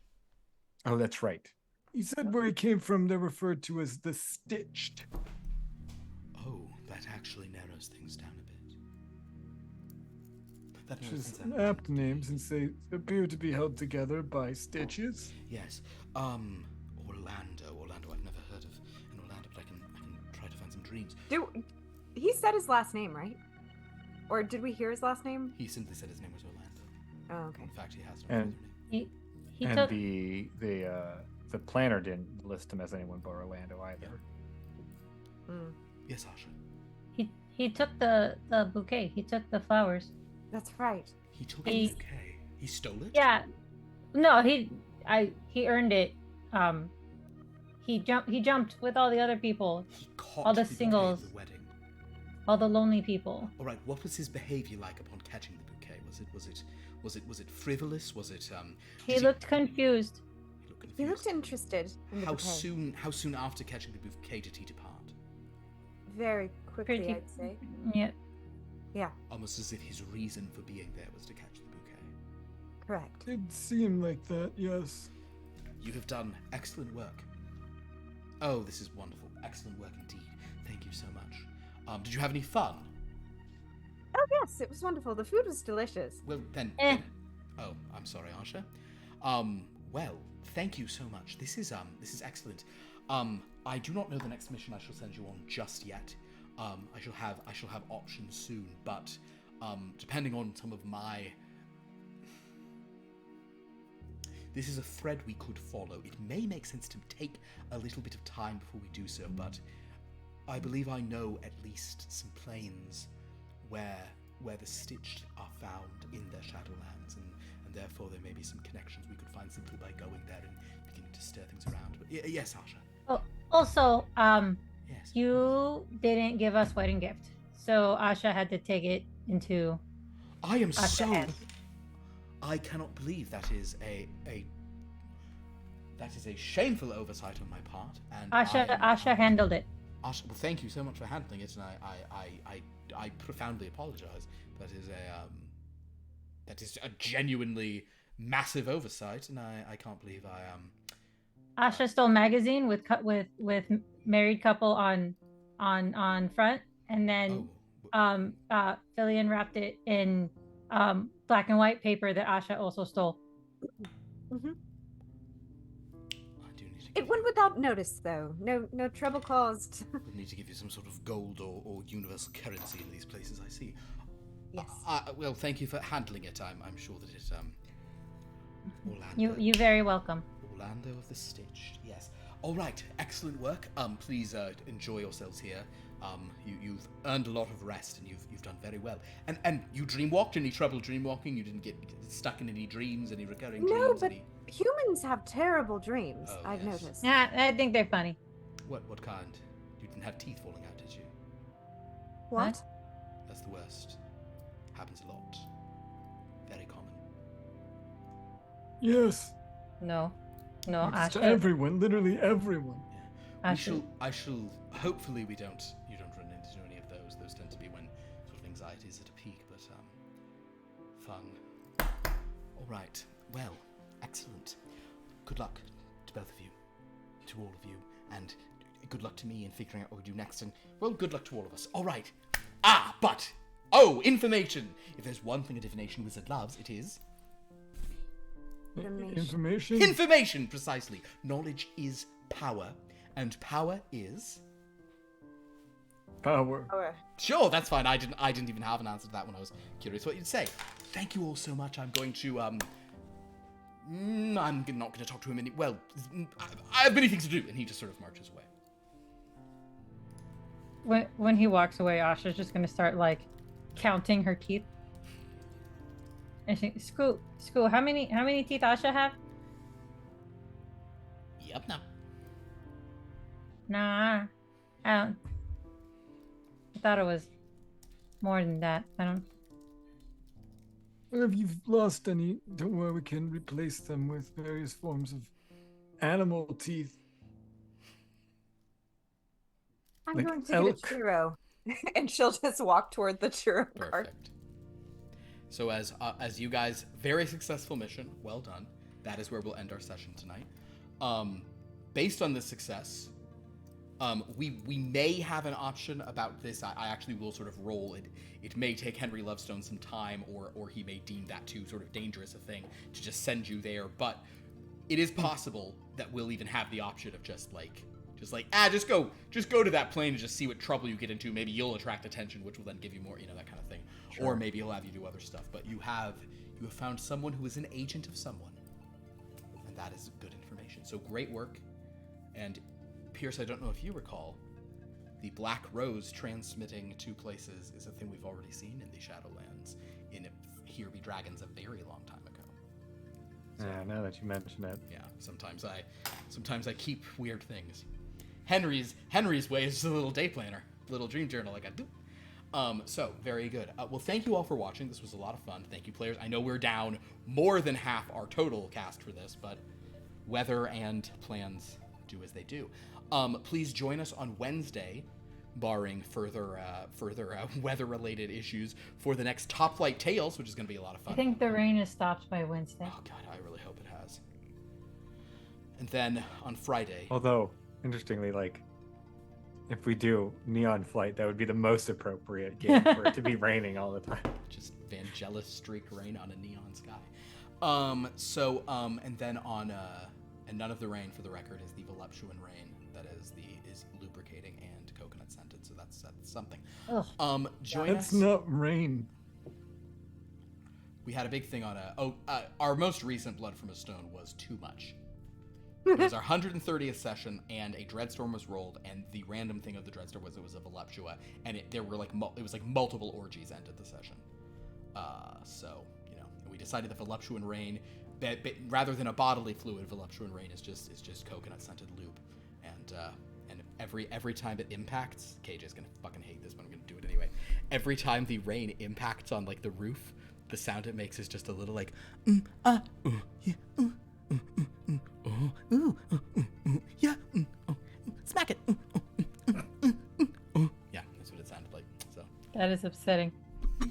Oh, that's right. He said where he came from, they're referred to as the Stitched. Oh, that actually narrows things down a bit. That Which narrows is things an down a bit. apt name since they appear to be held together by stitches. Yes. Orlando. I've never heard of an Orlando, but I can try to find some dreams. He said his last name, right? Or did we hear his last name? He simply said his name was Orlando. Oh, okay. In fact, he has no And- further name. He and took the planner didn't list him as anyone but Orlando either. Mm, Yes, Asha. he took the bouquet. He took the flowers. that's right. He took He- the bouquet. He stole it? Yeah. No, he earned it. He jumped with all the other people, He caught All the bouquet at singles. the wedding. all the lonely people. All right. What was his behavior like upon catching the bouquet? Was it frivolous? Was it He did looked confused. He looked He confused. looked interested in the How bouquet. soon after catching the bouquet did he depart? Very quickly, Pretty- I'd say. Yeah. Yeah, Almost as if his reason for being there was to catch the bouquet. correct. Did seem like that, yes. You have done excellent work. Oh, this is wonderful. Excellent work indeed. Thank you so much. Did you have any fun? Oh, yes, it was wonderful. The food was delicious. Well, then. Eh. Oh, I'm sorry, Asha. Well, thank you so much. This is excellent. I do not know the next mission I shall send you on just yet. I shall have options soon, but depending on some of my. This is a thread we could follow. It may make sense to take a little bit of time before we do so, but I believe I know at least some planes where the Stitched are found in their Shadowlands, and therefore there may be some connections we could find simply by going there and beginning to stir things around. But yes, Asha. Oh, also, Yes. you didn't give us wedding gift, so Asha had to take it into. I am Asha so. and- I cannot believe that is a shameful oversight on my part. And Asha handled it. Asha, well, thank you so much for handling it, and I profoundly apologize. That is a genuinely massive oversight, and I can't believe I Asha stole magazine with married couple on front, and then Fillion wrapped it in black and white paper that Asha also stole. Hmm. I do need to It give went without notice, though. No trouble caused. would need to give you some sort of gold or universal currency in these places. I see. Yes. Well, thank you for handling it. I'm sure that it Orlando. You very welcome. Orlando of the Stitched. Yes. All right. Excellent work. Please enjoy yourselves here. You've earned a lot of rest, and you've done very well. And you dreamwalked. Any trouble dreamwalking? You didn't get stuck in any dreams, any recurring No, dreams? but humans have terrible dreams, Oh, I've yes. noticed. Yeah, I think they're funny. What kind? You didn't have teeth falling out, did you? What? That's the worst. Happens a lot. Very common. Yes. No, Thanks to Asha. everyone, literally everyone. Yeah. Asha. I shall. Hopefully, you don't run into any of those. Those tend to be when sort of anxiety is at a peak. But fun. All right. Well, excellent. Good luck to both of you, to all of you, and good luck to me in figuring out what we do next. And well, good luck to all of us. All right. But information. If there's one thing a divination wizard loves, it is Information? information. Precisely. Knowledge is power, and power is. Power. Or Sure, that's fine. I didn't even have an answer to that when I was curious what you'd say. Thank you all so much. I'm going to I'm not going to talk to him any. Well, I have many things to do, and he just sort of marches away. When he walks away, Asha's just gonna start like counting her teeth. And she, Scoo, how many teeth Asha have? Yep. No. Nah, I don't. I thought it was more than that. I don't. Well, if you've lost any, don't worry, we can replace them with various forms of animal teeth. I'm Like going to get elk. a churro. And she'll just walk toward the churro cart. Perfect. So as you guys, very successful mission, well done. That is where we'll end our session tonight. Based on this success, we may have an option about this. I actually will sort of roll it. It may take Henry Lovestone some time, or he may deem that too sort of dangerous a thing to just send you there. But it is possible that we'll even have the option of just go to that plane and just see what trouble you get into. Maybe you'll attract attention, which will then give you more, that kind of thing. Sure. Or maybe he'll have you do other stuff. But you have found someone who is an agent of someone, and that is good information. So great work. And Pierce, I don't know if you recall, the Black Rose transmitting to places is a thing we've already seen in the Shadowlands in Here Be Dragons a very long time ago. So, yeah, now that you mention it. Yeah, sometimes I keep weird things. Henry's way is a little day planner, little dream journal like I do. So very good. Well, thank you all for watching. This was a lot of fun. Thank you, players. I know we're down more than half our total cast for this, but weather and plans do as they do. Please join us on Wednesday, barring further weather-related issues, for the next Top Flight Tales, which is going to be a lot of fun. I think the rain has stopped by Wednesday. Oh God, I really hope it has. And then on Friday. Although, interestingly, if we do Neon Flight, that would be the most appropriate game for it to be raining all the time. Just Vangelis streak rain on a neon sky. And then on and none of the rain, for the record, is the voluptuous rain that is lubricating and coconut scented. So that's something. Ugh. Join That's us. not rain. We had a big thing on our most recent Blood from a Stone was too much. It was our 130th session, and a Dreadstorm was rolled, and the random thing of the Dreadstorm was it was a voluptua, and it was multiple orgies ended the session. So we decided the voluptuous rain, rather than a bodily fluid, voluptuous rain is just coconut scented lube, and every time it impacts, KJ's gonna fucking hate this, but I'm gonna do it anyway. Every time the rain impacts on the roof, the sound it makes is just a little yeah, smack it. Yeah, that's what it sounded like. So That is upsetting.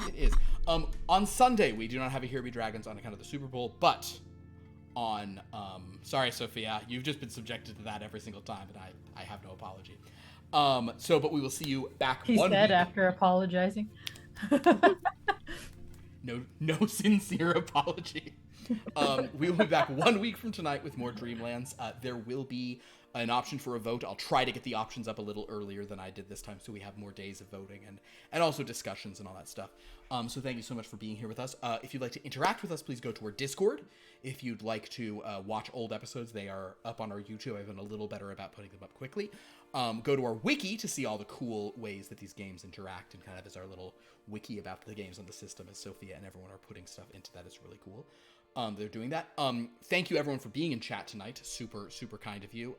it is. On Sunday we do not have a Here Be Dragons on account of the Super Bowl, but on sorry Sophia, you've just been subjected to that every single time, and I have no apology. But we will see you back He one said week. after apologizing. No sincere apology. We will be back 1 week from tonight with more Dreamlands. There will be an option for a vote. I'll try to get the options up a little earlier than I did this time, so we have more days of voting and also discussions and all that stuff. So thank you so much for being here with us. If you'd like to interact with us, please go to our Discord. If you'd like to watch old episodes, they are up on our YouTube. I've been a little better about putting them up quickly. Go to our wiki to see all the cool ways that these games interact, and kind of as our little wiki about the games on the system, as Sophia and everyone are putting stuff into that. Is really cool. They're doing that. Thank you everyone for being in chat tonight. Super, super kind of you.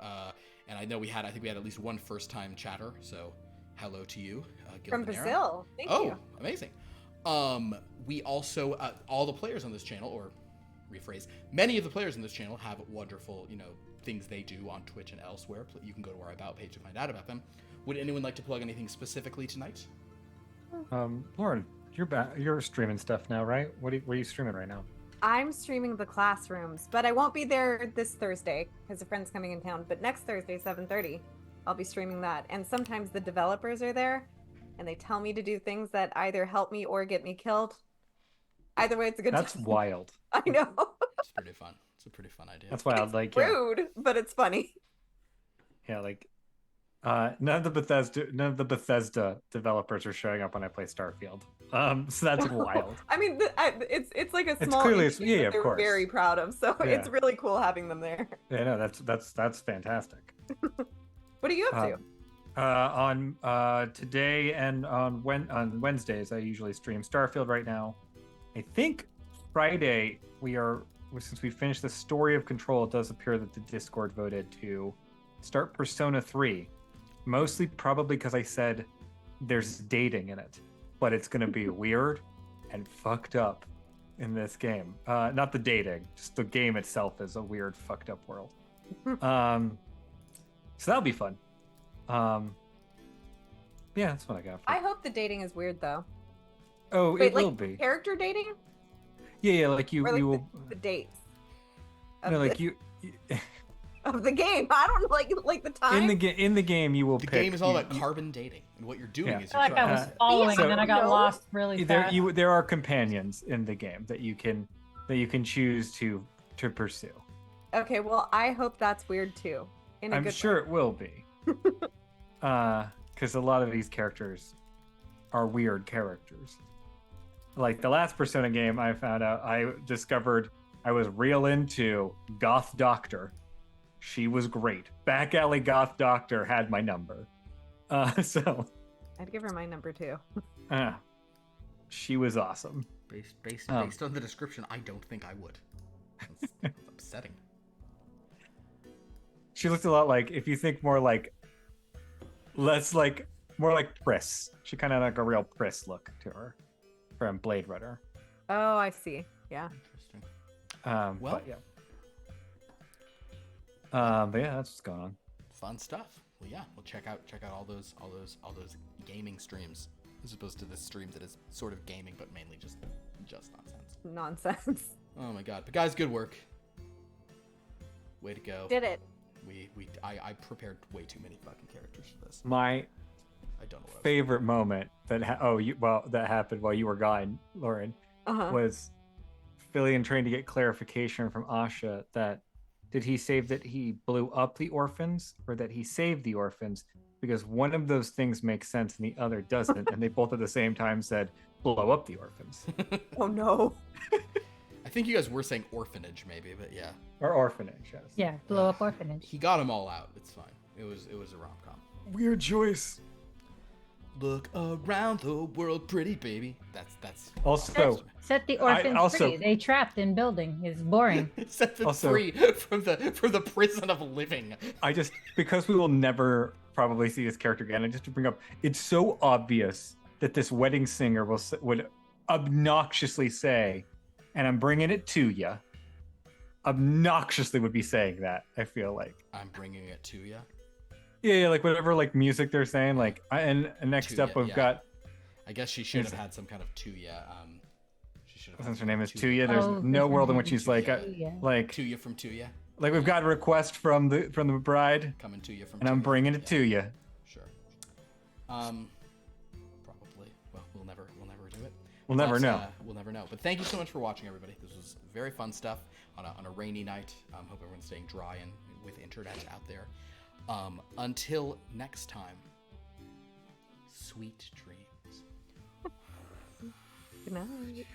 And I know I think we had at least one first-time chatter, so hello to you. From Brazil. Thank you. Oh, amazing. We also, all the players on this channel, or rephrase, many of the players on this channel have wonderful, things they do on Twitch and elsewhere. You can go to our About page to find out about them. Would anyone like to plug anything specifically tonight? Lauren, you're streaming stuff now, right? What are you streaming right now? I'm streaming the classrooms, but I won't be there this Thursday because a friend's coming in town. But next Thursday, 7:30, I'll be streaming that. And sometimes the developers are there, and they tell me to do things that either help me or get me killed. Either way, it's a good That's time. wild. I know. It's pretty fun. It's a pretty fun idea. That's wild. It's rude, but it's funny. None of the Bethesda developers are showing up when I play Starfield. So that's wild. I mean, it's like a It's small clearly indie yeah, that of they're course. very proud of. So Yeah. it's really cool having them there. Yeah, no, that's fantastic. What are you up to? On today and on Wednesdays, I usually stream Starfield. Right now, I think Friday since we finished the story of Control, it does appear that the Discord voted to start Persona 3. Mostly probably because I said there's dating in it, but it's gonna be weird and fucked up in this game. Not the dating, just the game itself is a weird, fucked up world. So that'll be fun. Yeah, that's what I got. I hope the dating is weird though. Oh, Wait, it will like be. character dating? Yeah, like you, Or like you will. the dates. No, like you. Of the game. I don't like the time. In the game, you will. The pick, game is all you- about carbon dating, and what you're doing Yeah. is I feel you're like I trying was following so- and then I got No. lost really fast. There are companions in the game that you can choose to pursue. Okay, well, I hope that's weird too. In a I'm good sure way. it will be. Because a lot of these characters are weird characters. Like the last Persona game I found out, I discovered I was real into Goth Doctor. She was great. Back Alley Goth Doctor had my number. So I'd give her my number too. she was awesome. based Oh. on the description. I don't think I would. It's upsetting. She looked a lot like, if you think more like, more like Priss. She kind of had like a real Priss look to her from Blade Runner. Oh, I see. Yeah. Interesting. Well, Well- but yeah, that's what's going on. Fun stuff. Well, yeah, we'll check out all those gaming streams, as opposed to the streams that is sort of gaming but mainly just nonsense. Nonsense. Oh my god! But guys, good work. Way to go. Did it. I prepared way too many fucking characters for this. My I don't know what I was favorite moment that that happened while you were gone, Lauren, Uh-huh. was Fillion trying to get clarification from Asha that did he say that he blew up the orphans or that he saved the orphans, because one of those things makes sense and the other doesn't, and they both at the same time said blow up the orphans Oh no. I think you guys were saying orphanage, maybe, but yeah, or orphanage. Yes. Yeah, blow up orphanage. he got them all out. It's fine. It was a rom-com. Weird choice. Look around the world, pretty baby. That's Also, Set the orphans also- free. They trapped in building. It's boring. set them Also- free from the prison of living. because we will never probably see this character again, and just to bring up, it's so obvious that this wedding singer would obnoxiously say, and I'm bringing it to you. Obnoxiously would be saying that. I feel like, I'm bringing it to you. yeah, like whatever like music they're saying. Like, and next Tuya, up we've yeah. got, I guess she should Is- have had some kind of Tuya. She should have. since her had name is Tuya. Tuya, there's Oh, no her world in name which is he's like, Tuya. like Tuya from Tuya, we've got a request from the bride, coming to you from. and I'm Tuya. bringing it Yeah, to you. Sure. Probably. Well, we'll never do it. We'll never But, know. We'll never know. But thank you so much for watching, everybody. This was very fun stuff on a rainy night. Hope everyone's staying dry and with internet out there. Until next time, sweet dreams. Good night.